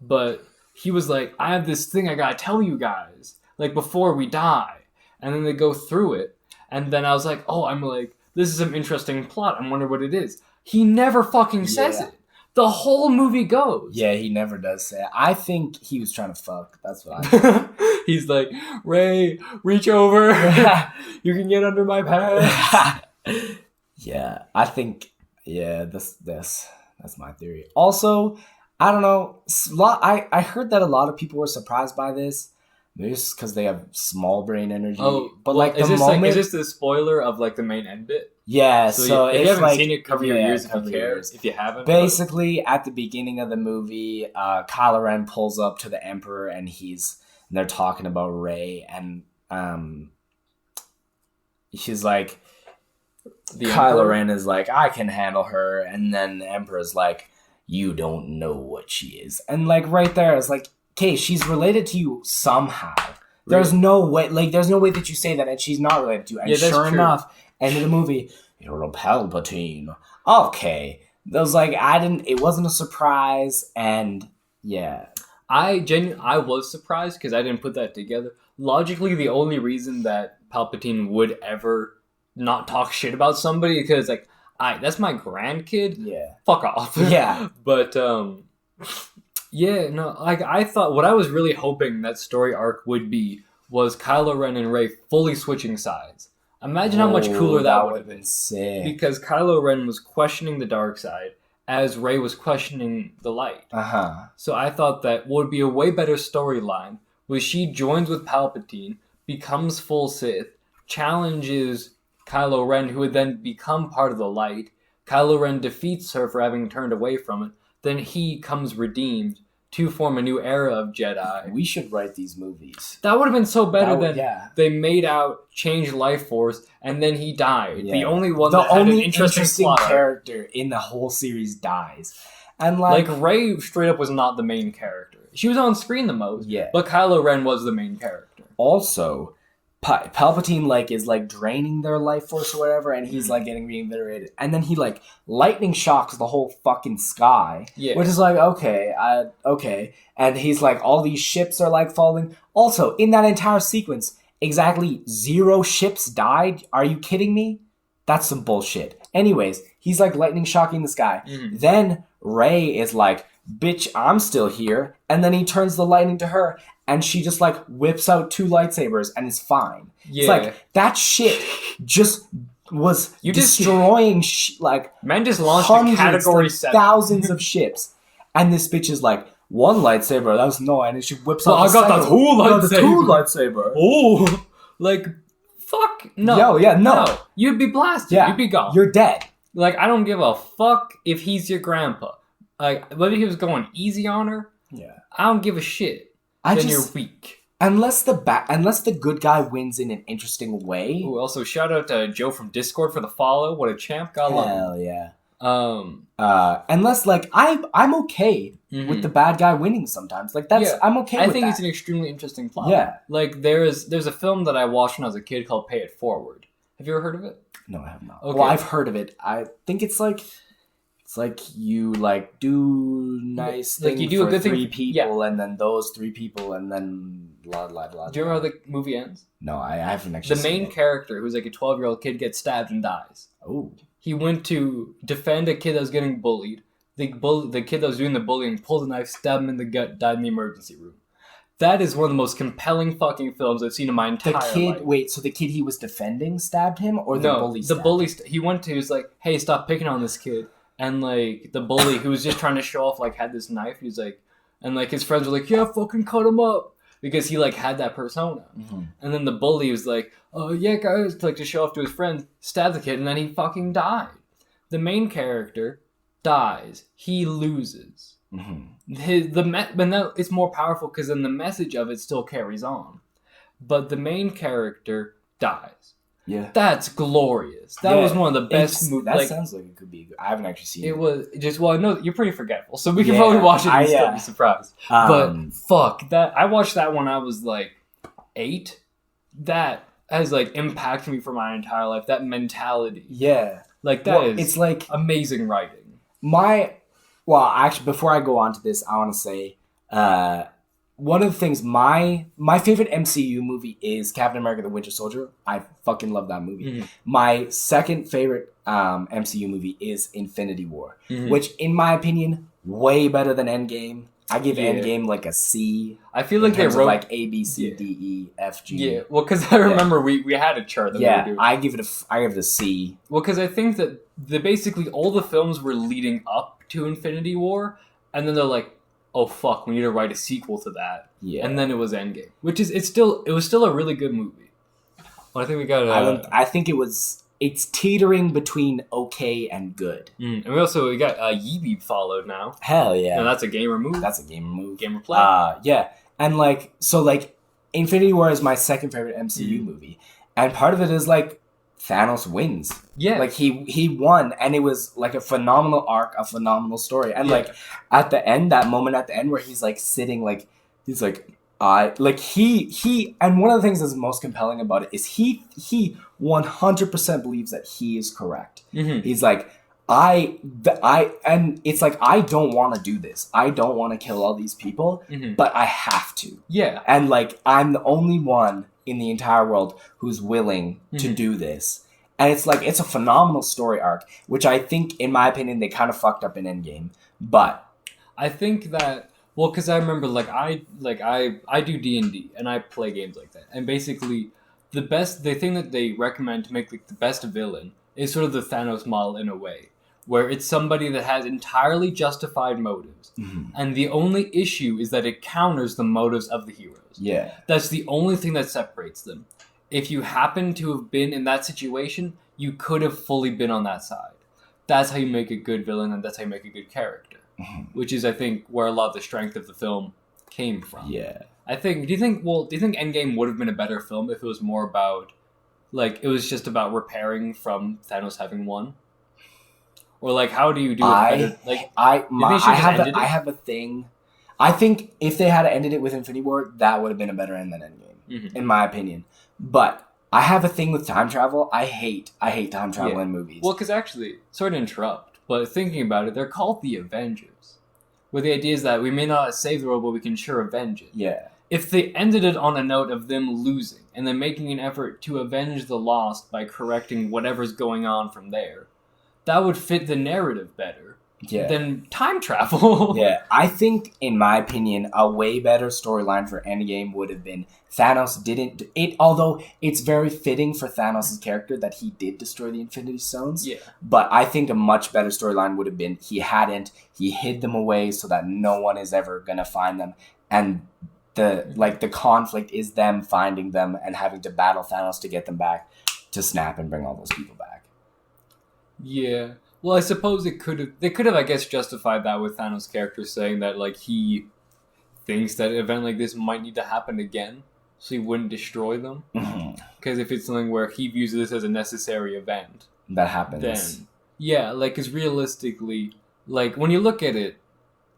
Speaker 2: But he was like, I have this thing I gotta tell you guys, like, before we die. And then they go through it. And then I was like, oh, I'm like, this is some interesting plot. I wonder what it is. He never fucking says it. The whole movie goes.
Speaker 1: Yeah, he never does say it. I think he was trying to fuck. That's what I think.
Speaker 2: He's like, Ray, reach over. You can get under my pants.
Speaker 1: Yeah, I think, that's my theory. Also, I don't know. I heard that a lot of people were surprised by this. Maybe it's because they have small brain energy.
Speaker 2: Oh,
Speaker 1: but
Speaker 2: well,
Speaker 1: like is
Speaker 2: this the spoiler of like the main end bit?
Speaker 1: Yeah, so
Speaker 2: if you haven't seen it, cover your ears if you care.
Speaker 1: Years.
Speaker 2: If you haven't,
Speaker 1: basically at the beginning of the movie, Kylo Ren pulls up to the Emperor, and they're talking about Rey, and she's like, Kylo Ren is like, I can handle her, and then the Emperor's like, you don't know what she is, and like right there, it's like, okay, she's related to you somehow. There's no way, that you say that, and she's not related to you. And sure enough, end of the movie, you're a Palpatine. Okay. I was like, it wasn't a surprise, and yeah.
Speaker 2: I was surprised because I didn't put that together. Logically, the only reason that Palpatine would ever not talk shit about somebody because, like, that's my grandkid.
Speaker 1: Yeah.
Speaker 2: Fuck off.
Speaker 1: Yeah.
Speaker 2: But, yeah, no, like, I thought what I was really hoping that story arc would be was Kylo Ren and Rey fully switching sides. Imagine how much cooler that would have been.
Speaker 1: Sick.
Speaker 2: Because Kylo Ren was questioning the dark side as Rey was questioning the light.
Speaker 1: Uh-huh.
Speaker 2: So I thought that would be a way better storyline was she joins with Palpatine, becomes full Sith, challenges Kylo Ren, who would then become part of the light. Kylo Ren defeats her for having turned away from it. Then he comes redeemed to form a new era of Jedi.
Speaker 1: We should write these movies.
Speaker 2: That would have been so better than they made out, changed life force, and then he died. Yeah. The only one that had an interesting
Speaker 1: character in the whole series dies. And
Speaker 2: like Rey straight up was not the main character. She was on screen the most, but Kylo Ren was the main character.
Speaker 1: Also, Palpatine is draining their life force or whatever, and he's getting reinvigorated, and then he lightning shocks the whole fucking sky, which is okay, and he's all these ships are falling. Also, in that entire sequence, exactly 0 ships died. Are you kidding me? That's some bullshit. Anyways, he's lightning shocking the sky. Mm-hmm. Then Rey is bitch, I'm still here, and then he turns the lightning to her. And she just whips out 2 lightsabers and is fine. Yeah. It's that shit just was destroying
Speaker 2: men just launched a category 7.
Speaker 1: Thousands of ships. And this bitch is 1 lightsaber, that was no, and she whips out
Speaker 2: I got the 2
Speaker 1: lightsaber.
Speaker 2: Oh, fuck no.
Speaker 1: No.
Speaker 2: You'd be blasted. Yeah. You'd be gone.
Speaker 1: You're dead.
Speaker 2: I don't give a fuck if he's your grandpa. Whether he was going easy on her.
Speaker 1: Yeah.
Speaker 2: I don't give a shit. Then you're weak.
Speaker 1: Unless the good guy wins in an interesting way.
Speaker 2: Ooh, also, shout out to Joe from Discord for the follow. What a champ. God love him.
Speaker 1: Hell yeah. Unless I'm okay with the bad guy winning sometimes. I'm okay with that.
Speaker 2: I think it's an extremely interesting plot.
Speaker 1: Yeah.
Speaker 2: There's a film that I watched when I was a kid called Pay It Forward. Have you ever heard of it?
Speaker 1: No, I have not.
Speaker 2: Okay.
Speaker 1: Well, I've heard of it. I think it's you do nice things
Speaker 2: you do
Speaker 1: for
Speaker 2: a good
Speaker 1: 3 people, and then those 3 people, and then blah.
Speaker 2: Do you remember how the movie ends?
Speaker 1: No, I haven't actually.
Speaker 2: The main character, who's a 12-year-old kid, gets stabbed and dies.
Speaker 1: Oh.
Speaker 2: He went to defend a kid that was getting bullied. The kid that was doing the bullying pulled a knife, stabbed him in the gut, died in the emergency room. That is one of the most compelling fucking films I've seen in my entire life.
Speaker 1: Wait, so the kid he was defending stabbed him, or the bully stabbed him?
Speaker 2: The bully, he was like, hey, stop picking on this kid. And, the bully, who was just trying to show off, had this knife, he was and, his friends were yeah, fucking cut him up. Because he, had that persona. Mm-hmm. And then the bully was oh, yeah, guys, to show off to his friends, stabbed the kid, and then he fucking died. The main character dies. He loses. Mm-hmm. But now it's more powerful because then the message of it still carries on. But the main character dies.
Speaker 1: Yeah,
Speaker 2: that's glorious. That was one of the best movies.
Speaker 1: That sounds like it could be good. I haven't actually seen it.
Speaker 2: It was just no, you're pretty forgetful, so we can probably watch it and still be surprised. But fuck that! I watched that when I was 8. That has impacted me for my entire life. That mentality.
Speaker 1: Yeah,
Speaker 2: it's amazing writing.
Speaker 1: Actually, before I go on to this, I want to say, one of the things, my favorite MCU movie is Captain America: The Winter Soldier. I fucking love that movie.
Speaker 2: Mm-hmm.
Speaker 1: My second favorite MCU movie is Infinity War,
Speaker 2: Mm-hmm.
Speaker 1: which, in my opinion, way better than Endgame. I give
Speaker 2: Yeah.
Speaker 1: Endgame like a C.
Speaker 2: I feel like
Speaker 1: in terms
Speaker 2: they wrote
Speaker 1: of like A, B, C, D, E, F, G.
Speaker 2: Yeah, well, because I remember we had a chart that we were doing.
Speaker 1: I give it a C.
Speaker 2: Well, because I think that basically all the films were leading up to Infinity War, and then they're like, "Oh fuck, we need to write a sequel to that."
Speaker 1: Yeah,
Speaker 2: And then it was Endgame, which is it was still a really good movie. Well, I think we got.
Speaker 1: I think it's teetering between okay and good.
Speaker 2: And we got Yeeby followed now.
Speaker 1: Hell yeah,
Speaker 2: And that's a gamer move.
Speaker 1: that's a gamer move.
Speaker 2: Gamer play.
Speaker 1: Yeah, and like Infinity War is my second favorite MCU movie, and part of it is like Thanos wins.
Speaker 2: Yeah,
Speaker 1: Like he won, and it was like a phenomenal arc, a phenomenal story, and like at the end, that moment at the end where he's like sitting, like he's like. He and one of the things that's most compelling about it is he 100% believes that he is correct.
Speaker 2: Mm-hmm.
Speaker 1: He's like, and it's like, I don't want to do this. I don't want to kill all these people, but I have to.
Speaker 2: Yeah.
Speaker 1: And like, I'm the only one in the entire world who's willing to do this. And it's like, it's a phenomenal story arc, which I think, in my opinion, they kind of fucked up in Endgame. But
Speaker 2: I think that, well, because I remember, I do D&D, and I play games like that. And basically, the thing that they recommend to make like the best villain is sort of the Thanos model in a way, where it's somebody that has entirely justified motives, and the only issue is that it counters the motives of the heroes.
Speaker 1: Yeah,
Speaker 2: that's the only thing that separates them. If you happen to have been in that situation, you could have fully been on that side. That's how you make a good villain, and that's how you make a good character. Which is, I think, where a lot of the strength of the film came from.
Speaker 1: Yeah.
Speaker 2: Do you think Endgame would have been a better film if it was more about, like, it was just about repairing from Thanos having won? Or, like, how do you do it better? Like,
Speaker 1: I have a thing. I think if they had ended it with Infinity War, that would have been a better end than Endgame, in my opinion. But I have a thing with time travel. I hate time travel in movies.
Speaker 2: Well, because actually, sorry to interrupt, but thinking about it, they're called the Avengers. Where the idea is that we may not save the world, but we can sure avenge it.
Speaker 1: Yeah.
Speaker 2: If they ended it on a note of them losing, and then making an effort to avenge the lost by correcting whatever's going on from there, that would fit the narrative better than time travel.
Speaker 1: Yeah, I think, in my opinion, a way better storyline for Endgame would have been Thanos didn't... Although it's very fitting for Thanos' character that he did destroy the Infinity Stones.
Speaker 2: Yeah.
Speaker 1: But I think a much better storyline would have been he hid them away so that no one is ever going to find them. And the conflict is them finding them and having to battle Thanos to get them back to snap and bring all those people back.
Speaker 2: Yeah. Well, I suppose they could have, I guess, justified that with Thanos' character saying that, like, he thinks that an event like this might need to happen again, so he wouldn't destroy them. Because if it's something where he views this as a necessary event,
Speaker 1: that happens.
Speaker 2: Then, yeah, like, because realistically, like, when you look at it,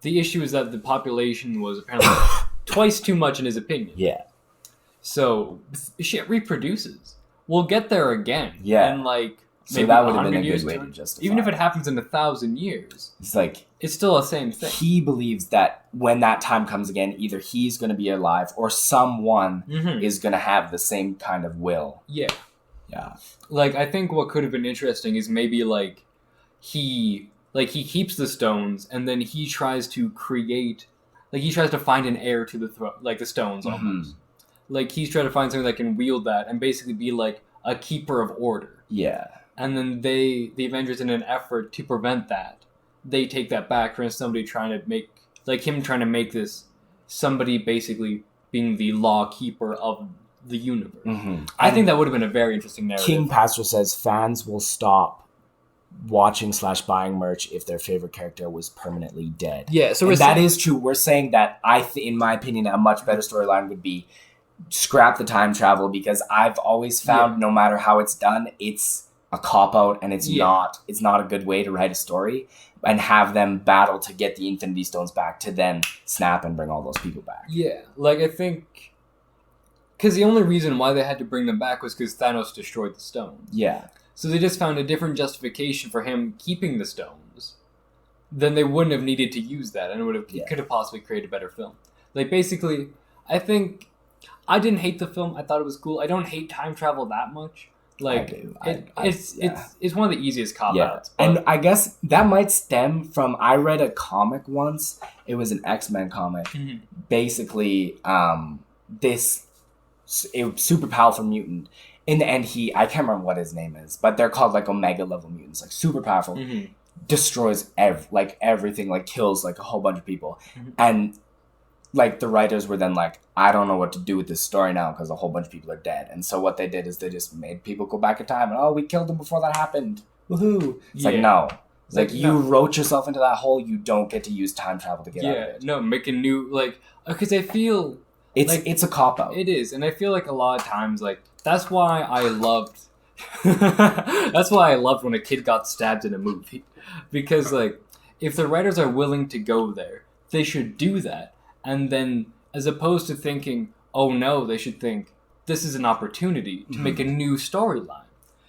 Speaker 2: the issue is that the population was apparently twice too much in his opinion.
Speaker 1: Yeah.
Speaker 2: So, shit reproduces. We'll get there again.
Speaker 1: Yeah.
Speaker 2: And, like,
Speaker 1: so that would have been a good way to justify.
Speaker 2: Even if it happens in 1,000 years,
Speaker 1: it's like
Speaker 2: it's still the same thing.
Speaker 1: He believes that when that time comes again, either he's going to be alive or someone is going to have the same kind of will.
Speaker 2: Yeah.
Speaker 1: Yeah.
Speaker 2: Like, I think what could have been interesting is maybe like he keeps the stones and then he tries to find an heir to the throne, like the stones almost. Like he's trying to find something that can wield that and basically be like a keeper of order.
Speaker 1: Yeah.
Speaker 2: And then the Avengers, in an effort to prevent that, they take that back from somebody trying to make this somebody basically being the law keeper of the universe. I think that would have been a very interesting narrative.
Speaker 1: King Pastor says fans will stop watching / buying merch if their favorite character was permanently dead.
Speaker 2: Yeah, so
Speaker 1: that is true. We're saying that in my opinion, a much better storyline would be scrap the time travel, because I've always found no matter how it's done, it's a cop-out and it's not a good way to write a story, and have them battle to get the Infinity Stones back to then snap and bring all those people back.
Speaker 2: Yeah, like I think... Because the only reason why they had to bring them back was because Thanos destroyed the stones.
Speaker 1: Yeah.
Speaker 2: So they just found a different justification for him keeping the stones. Then they wouldn't have needed to use that, and it could have possibly created a better film. Like, basically, I think I didn't hate the film. I thought it was cool. I don't hate time travel that much. Like, it's one of the easiest cop-outs.
Speaker 1: Yeah. And I guess that might stem from, I read a comic once. It was an X-Men comic.
Speaker 2: Mm-hmm.
Speaker 1: Basically, this super powerful mutant. In the end, I can't remember what his name is, but they're called like Omega level mutants, like super powerful, destroys everything, like kills like a whole bunch of people. And like the writers were then like, I don't know what to do with this story now because a whole bunch of people are dead. And so what they did is they just made people go back in time and, we killed them before that happened. Woohoo. It's like, no. It's like you wrote yourself into that hole. You don't get to use time travel to get out of it.
Speaker 2: No, make a new, like, because I feel...
Speaker 1: It's a cop-out.
Speaker 2: It is. And I feel like a lot of times, like, that's why I loved... that's why I loved when a kid got stabbed in a movie. Because, like, if the writers are willing to go there, they should do that. And then, as opposed to thinking, oh no, they should think, this is an opportunity to make a new storyline.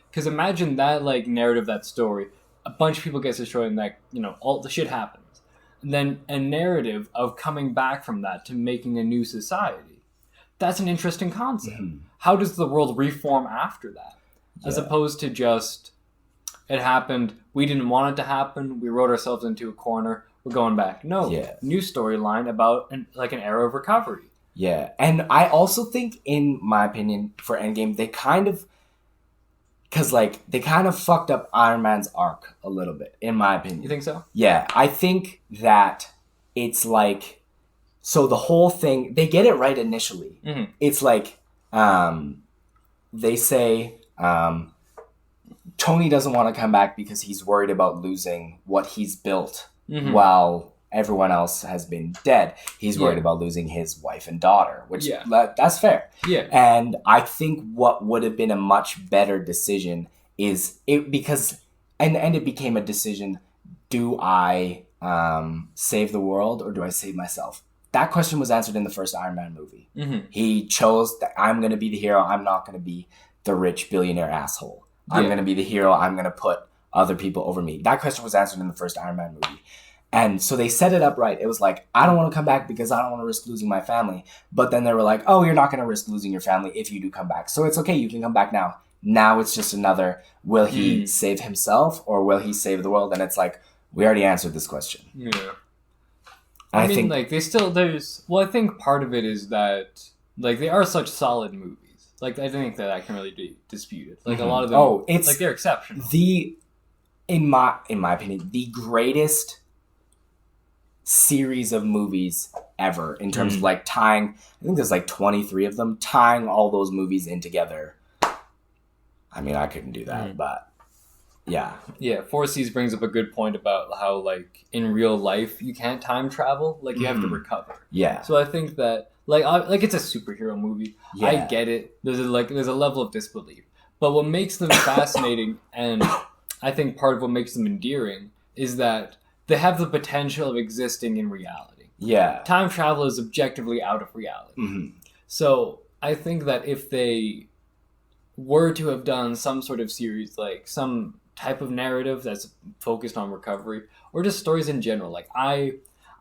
Speaker 2: Because imagine that, like, narrative, that story, a bunch of people get destroyed and, like, all the shit happens. And then a narrative of coming back from that to making a new society. That's an interesting concept. How does the world reform after that? As opposed to just, it happened, we didn't want it to happen, we wrote ourselves into a corner, we're going back. No, new storyline about an era of recovery.
Speaker 1: Yeah, and I also think, in my opinion, for Endgame, they kind of fucked up Iron Man's arc a little bit, in my opinion.
Speaker 2: You think so?
Speaker 1: Yeah, I think that it's like, so the whole thing, they get it right initially. It's like, they say, Tony doesn't want to come back because he's worried about losing what he's built. While everyone else has been dead, he's worried about losing his wife and daughter, which that's fair.
Speaker 2: Yeah.
Speaker 1: And I think what would have been a much better decision is because in the end it became a decision: do I save the world or do I save myself? That question was answered in the first Iron Man movie. He chose that I'm going to be the hero. I'm not going to be the rich billionaire asshole. I'm going to be the hero. I'm going to put other people over me. That question was answered in the first Iron Man movie. And so they set it up right. It was like, I don't want to come back because I don't want to risk losing my family. But then they were like, oh, you're not going to risk losing your family if you do come back. So it's okay. You can come back now. Now it's just another, will he save himself or will he save the world? And it's like, we already answered this question.
Speaker 2: Yeah. I mean, like, I think part of it is that, like, they are such solid movies. Like, I think that can really be disputed. Like, a lot of them, like, they're exceptional.
Speaker 1: In my opinion, the greatest series of movies ever in terms of, like, tying, I think there's, like, 23 of them, tying all those movies in together. I mean, I couldn't do that, but, yeah.
Speaker 2: Yeah, Four Seas brings up a good point about how, like, in real life, you can't time travel. Like, you have to recover. Yeah. So I think that, like it's a superhero movie. Yeah. I get it. There's a level of disbelief. But what makes them fascinating, and I think part of what makes them endearing, is that they have the potential of existing in reality. Yeah. Time travel is objectively out of reality. So I think that if they were to have done some sort of series, like some type of narrative that's focused on recovery, or just stories in general, like I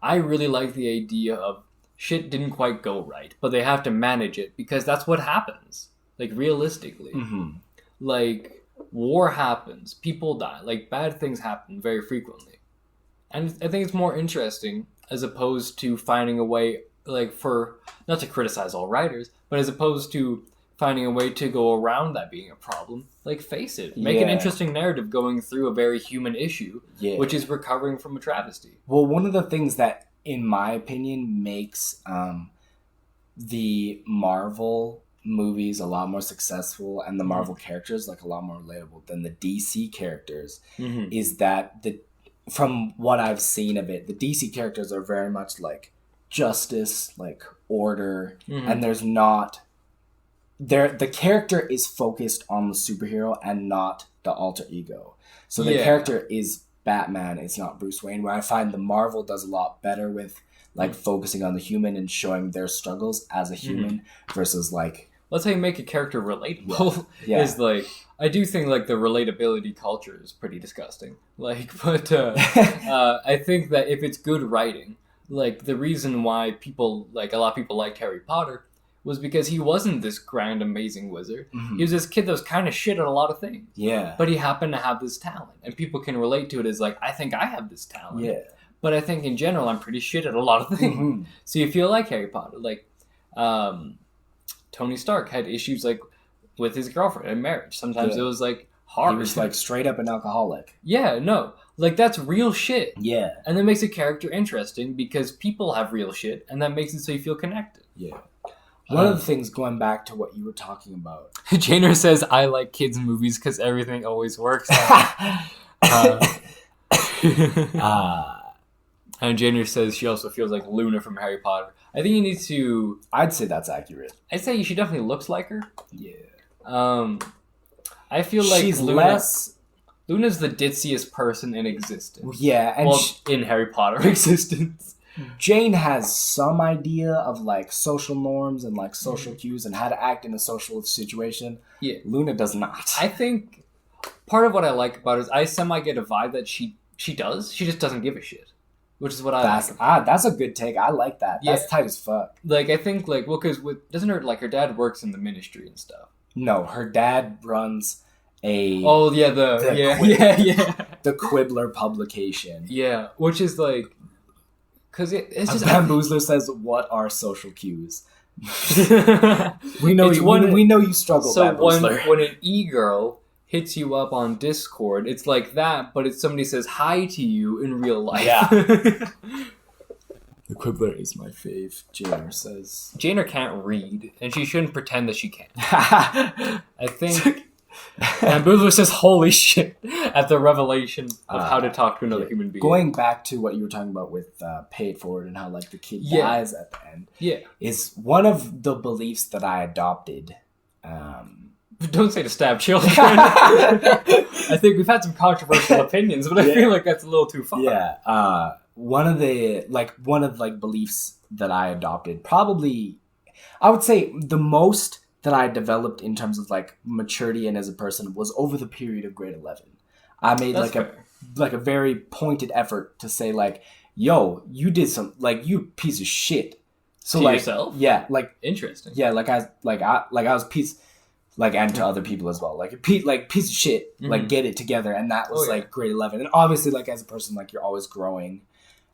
Speaker 2: really like the idea of shit didn't quite go right, but they have to manage it because that's what happens. Like, realistically. Like, war happens, people die, like, bad things happen very frequently. And I think it's more interesting as opposed to finding a way, like, for, not to criticize all writers, but as opposed to finding a way to go around that being a problem. Like, face it. Make an interesting narrative going through a very human issue, which is recovering from a travesty.
Speaker 1: Well, one of the things that, in my opinion, makes the Marvel movies a lot more successful and the Marvel characters, like, a lot more relatable than the DC characters is that, from what I've seen of it, the DC characters are very much like justice, like order, and there's not... the character is focused on the superhero and not the alter ego. So the character is Batman, it's not Bruce Wayne, where I find the Marvel does a lot better with, like, focusing on the human and showing their struggles as a human versus, like...
Speaker 2: That's how you make a character relatable. Is, like... I do think, like, the relatability culture is pretty disgusting. Like, but I think that if it's good writing, like the reason why people like a lot of people liked Harry Potter was because he wasn't this grand, amazing wizard.
Speaker 1: Mhm.
Speaker 2: He was this kid that was kind of shit at a lot of things.
Speaker 1: Yeah.
Speaker 2: But he happened to have this talent, and people can relate to it as like, I think I have this talent.
Speaker 1: Yeah.
Speaker 2: But I think in general, I'm pretty shit at a lot of things.
Speaker 1: Mhm.
Speaker 2: So you feel like Harry Potter. Like, Tony Stark had issues like with his girlfriend and marriage. Sometimes
Speaker 1: Yeah.
Speaker 2: it was like hard.
Speaker 1: He was like straight up an alcoholic.
Speaker 2: Yeah, no. Like that's real shit.
Speaker 1: Yeah.
Speaker 2: And that makes a character interesting because people have real shit, and that makes it so you feel connected.
Speaker 1: Yeah. One of the things, going back to what you were talking about.
Speaker 2: Janer says, I like kids' movies because everything always works. And Janer says she also feels like Luna from Harry Potter. I think you need to...
Speaker 1: I'd say that's accurate.
Speaker 2: I'd say she definitely looks like her.
Speaker 1: Yeah.
Speaker 2: I feel like
Speaker 1: she's less...
Speaker 2: Luna's the ditziest person in existence.
Speaker 1: Yeah, and
Speaker 2: in Harry Potter existence.
Speaker 1: Jane has some idea of like social norms and like social cues and how to act in a social situation.
Speaker 2: Yeah.
Speaker 1: Luna does not.
Speaker 2: I think part of what I like about it is I semi get a vibe that she does. She just doesn't give a shit. Which is what I like.
Speaker 1: That's a good take. I like that.
Speaker 2: Yeah.
Speaker 1: That's tight as fuck.
Speaker 2: Like I think like because doesn't her dad works in the ministry and stuff.
Speaker 1: No, her dad runs a the Quibbler publication.
Speaker 2: Yeah, which is like because it's just
Speaker 1: Bamboozler says, "What are social cues?" we know we know you struggle.
Speaker 2: So
Speaker 1: Bamboozler.
Speaker 2: when an e-girl hits you up on Discord, it's like that, but it's somebody says hi to you in real life.
Speaker 1: Yeah. The Quibbler is my fave, Janer says.
Speaker 2: Janer can't read, and she shouldn't pretend that she can. I think... And Bamboozler says, holy shit, at the revelation of how to talk to another human being.
Speaker 1: Going back to what you were talking about with Pay It Forward and how like the kid dies at the end.
Speaker 2: Yeah.
Speaker 1: Is one of the beliefs that I adopted.
Speaker 2: Don't say to stab children. I think we've had some controversial opinions, but I feel like that's a little too far.
Speaker 1: Yeah. One of the beliefs that I adopted, probably, I would say the most that I developed in terms of like maturity and as a person was over the period of grade 11. I made
Speaker 2: That's
Speaker 1: a very pointed effort to say like, yo, you did some, like, you piece of shit. So
Speaker 2: to
Speaker 1: like,
Speaker 2: yourself?
Speaker 1: Yeah, like,
Speaker 2: interesting.
Speaker 1: Yeah, I was piece, like, and to other people as well, like piece of shit, like, get it together. And that was like grade 11. And obviously, like, as a person, like, you're always growing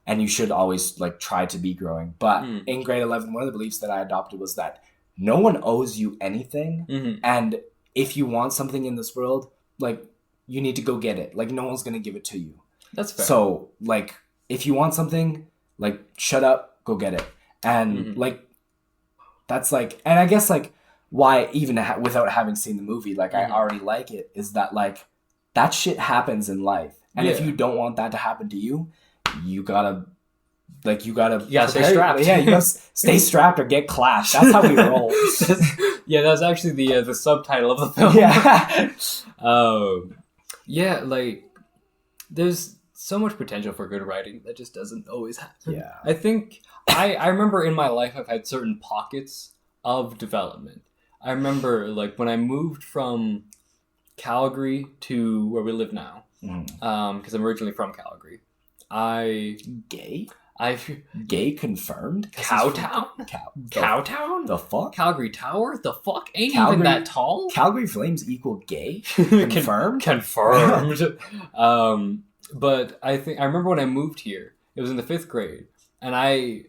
Speaker 1: and you should always like try to be growing. But in grade 11, one of the beliefs that I adopted was that no one owes you anything. And if you want something in this world, like, you need to go get it. Like, no one's going to give it to you.
Speaker 2: That's fair.
Speaker 1: So, like, if you want something, like, shut up, go get it. And, like, that's, like... And I guess, like, why, even without having seen the movie, like, I already like it, is that, like, that shit happens in life. And if you don't want that to happen to you, you gotta... Like, you gotta
Speaker 2: stay strapped.
Speaker 1: Yeah, you gotta stay strapped or get clashed. That's how we roll.
Speaker 2: Yeah, that's actually the subtitle of the film.
Speaker 1: Yeah.
Speaker 2: Yeah, like, there's so much potential for good writing that just doesn't always happen.
Speaker 1: Yeah.
Speaker 2: I think, I remember in my life I've had certain pockets of development. I remember, like, when I moved from Calgary to where we live now, because I'm originally from Calgary,
Speaker 1: Gay confirmed?
Speaker 2: Cowtown? Cowtown?
Speaker 1: The fuck?
Speaker 2: Calgary Tower? The fuck? Ain't
Speaker 1: Calgary,
Speaker 2: even that tall?
Speaker 1: Calgary Flames equal gay? Confirmed?
Speaker 2: Confirmed. But I remember when I moved here, it was in the 5th grade, and I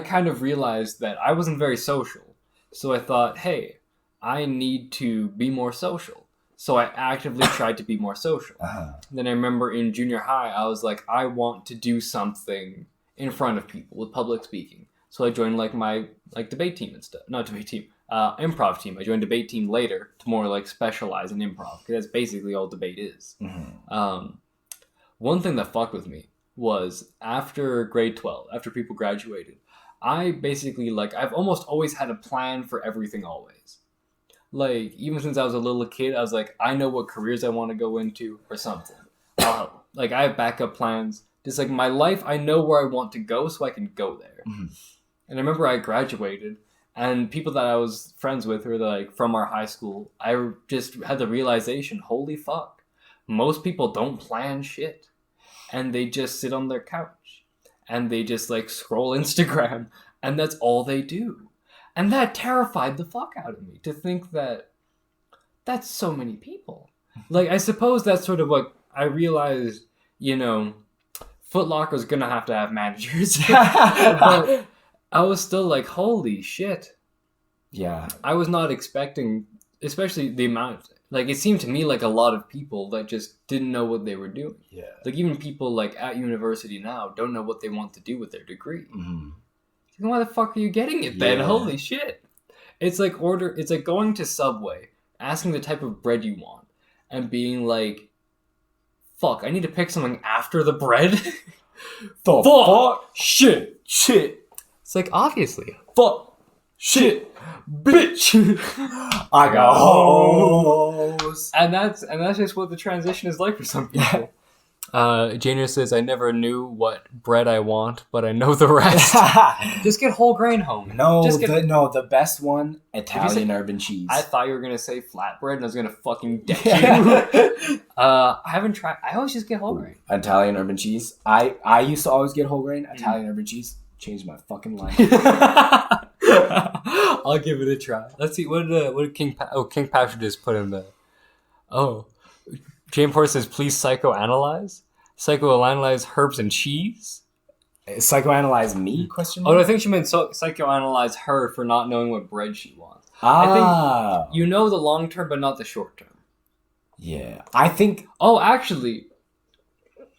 Speaker 2: kind of realized that I wasn't very social. So I thought, hey, I need to be more social. So I actively tried to be more social. Then I remember in junior high, I was like, I want to do something in front of people with public speaking. So I joined like my debate team and stuff. Not debate team, improv team. I joined debate team later to more like specialize in improv, because that's basically all debate is. One thing that fucked with me was after grade 12, after people graduated, I basically I've almost always had a plan for everything always. Like, even since I was a little kid, I was like, I know what careers I want to go into or something. Like, I have backup plans. Just like my life, I know where I want to go, so I can go there. And I remember I graduated, and people that I was friends with, or like from our high school, I just had the realization, holy fuck, most people don't plan shit, and they just sit on their couch. and they just like scroll Instagram, and that's all they do. And that terrified the fuck out of me to think that that's so many people. Like, I suppose that's sort of what I realized, Foot Locker's gonna have to have managers. But I was still like, holy shit.
Speaker 1: Yeah.
Speaker 2: I was not expecting, especially the amount, like, it seemed to me like a lot of people that just didn't know what they were doing.
Speaker 1: Yeah.
Speaker 2: Like, even people, like, at university now don't know what they want to do with their degree.
Speaker 1: Mm-hmm.
Speaker 2: Why the fuck are you getting it then?
Speaker 1: Yeah.
Speaker 2: Holy shit. It's like going to Subway, asking the type of bread you want, and being like, fuck, I need to pick something after the bread?
Speaker 1: Fuck.
Speaker 2: Shit. It's like, obviously. Fuck. Shit. Bitch.
Speaker 1: I got hoes.
Speaker 2: And that's just what the transition is like for some people. Janier says, I never knew what bread I want, but I know the rest. Just get whole grain home.
Speaker 1: The best one, Italian urban cheese.
Speaker 2: I thought you were going to say flatbread, and I was going to fucking deck you. I haven't tried. I always just get whole grain.
Speaker 1: Italian urban cheese. I used to always get whole grain. Italian urban cheese changed my fucking life.
Speaker 2: I'll give it a try. Let's see, what did King Patrick just put in there? Oh. James Porter says, please psychoanalyze? Psychoanalyze herbs and cheese?
Speaker 1: Psychoanalyze me? Question
Speaker 2: mark? Oh, I think she meant psychoanalyze her for not knowing what bread she wants.
Speaker 1: Ah.
Speaker 2: I think you know the long term, but not the short term.
Speaker 1: Yeah. I think...
Speaker 2: Oh, actually,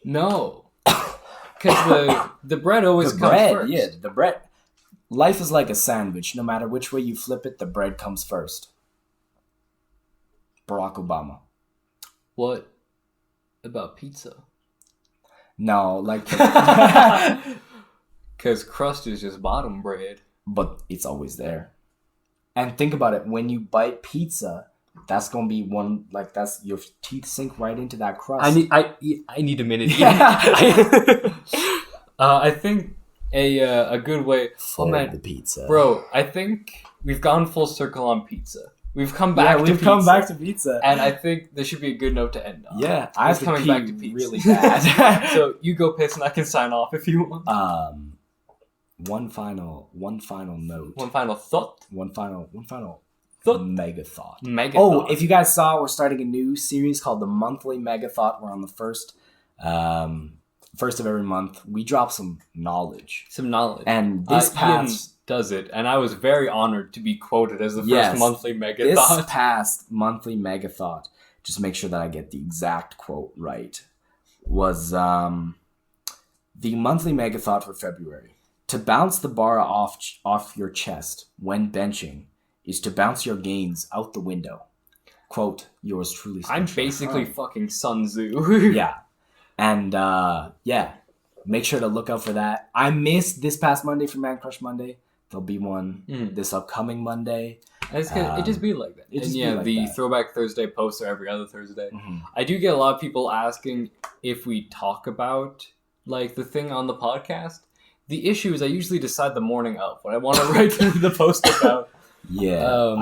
Speaker 2: no. Because the bread always comes first.
Speaker 1: Yeah, the bread. Life is like a sandwich. No matter which way you flip it, the bread comes first. Barack Obama.
Speaker 2: What about pizza?
Speaker 1: No, like...
Speaker 2: Because crust is just bottom bread.
Speaker 1: But it's always there. And think about it. When you bite pizza, that's going to be one... Like, that's... Your teeth sink right into that crust.
Speaker 2: I need a minute. I think a good way...
Speaker 1: For the pizza.
Speaker 2: Bro, I think we've gone full circle on pizza. We've come back to pizza.
Speaker 1: Come back to pizza.
Speaker 2: And I think this should be a good note to end on.
Speaker 1: Yeah, I have
Speaker 2: coming back to pizza
Speaker 1: really bad.
Speaker 2: So you go piss and I can sign off if you want.
Speaker 1: One final note.
Speaker 2: One final thought.
Speaker 1: One final
Speaker 2: thought.
Speaker 1: Mega thought.
Speaker 2: Oh,
Speaker 1: if you guys saw, we're starting a new series called the Monthly Mega Thought. We're on the first of every month. We drop some knowledge. And this past...
Speaker 2: does it, and I was very honored to be quoted as the first monthly mega thought.
Speaker 1: This past monthly mega thought, just make sure that I get the exact quote right, was the monthly mega thought for February. To bounce the bar off your chest when benching is to bounce your gains out the window. Quote, yours truly.
Speaker 2: I'm basically fucking Sun Tzu.
Speaker 1: Yeah. And make sure to look out for that. I missed this past Monday for Man Crush Monday. There'll be one this upcoming Monday.
Speaker 2: It just be like that. The Throwback Thursday posts are every other Thursday.
Speaker 1: Mm-hmm.
Speaker 2: I do get a lot of people asking if we talk about like the thing on the podcast. The issue is I usually decide the morning of what I want to write the post about.
Speaker 1: Yeah.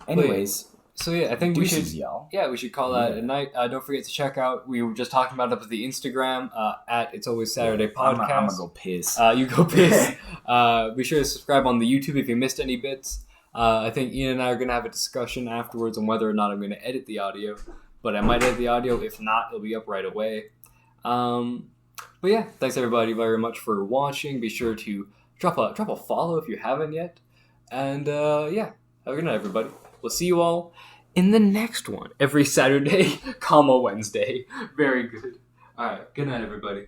Speaker 1: Anyways.
Speaker 2: So yeah, I think we should.
Speaker 1: Y'all.
Speaker 2: Yeah, we should call that a night. Don't forget to check out. We were just talking about it with the Instagram at It's Always Saturday Podcast.
Speaker 1: I'm gonna go piss.
Speaker 2: You go piss. Be sure to subscribe on the YouTube if you missed any bits. I think Ian and I are gonna have a discussion afterwards on whether or not I'm gonna edit the audio. But I might edit the audio. If not, it'll be up right away. But yeah, thanks everybody very much for watching. Be sure to drop a follow if you haven't yet. And have a good night, everybody. We'll see you all in the next one. Every Saturday, Wednesday. Very good. All right. Good night, everybody.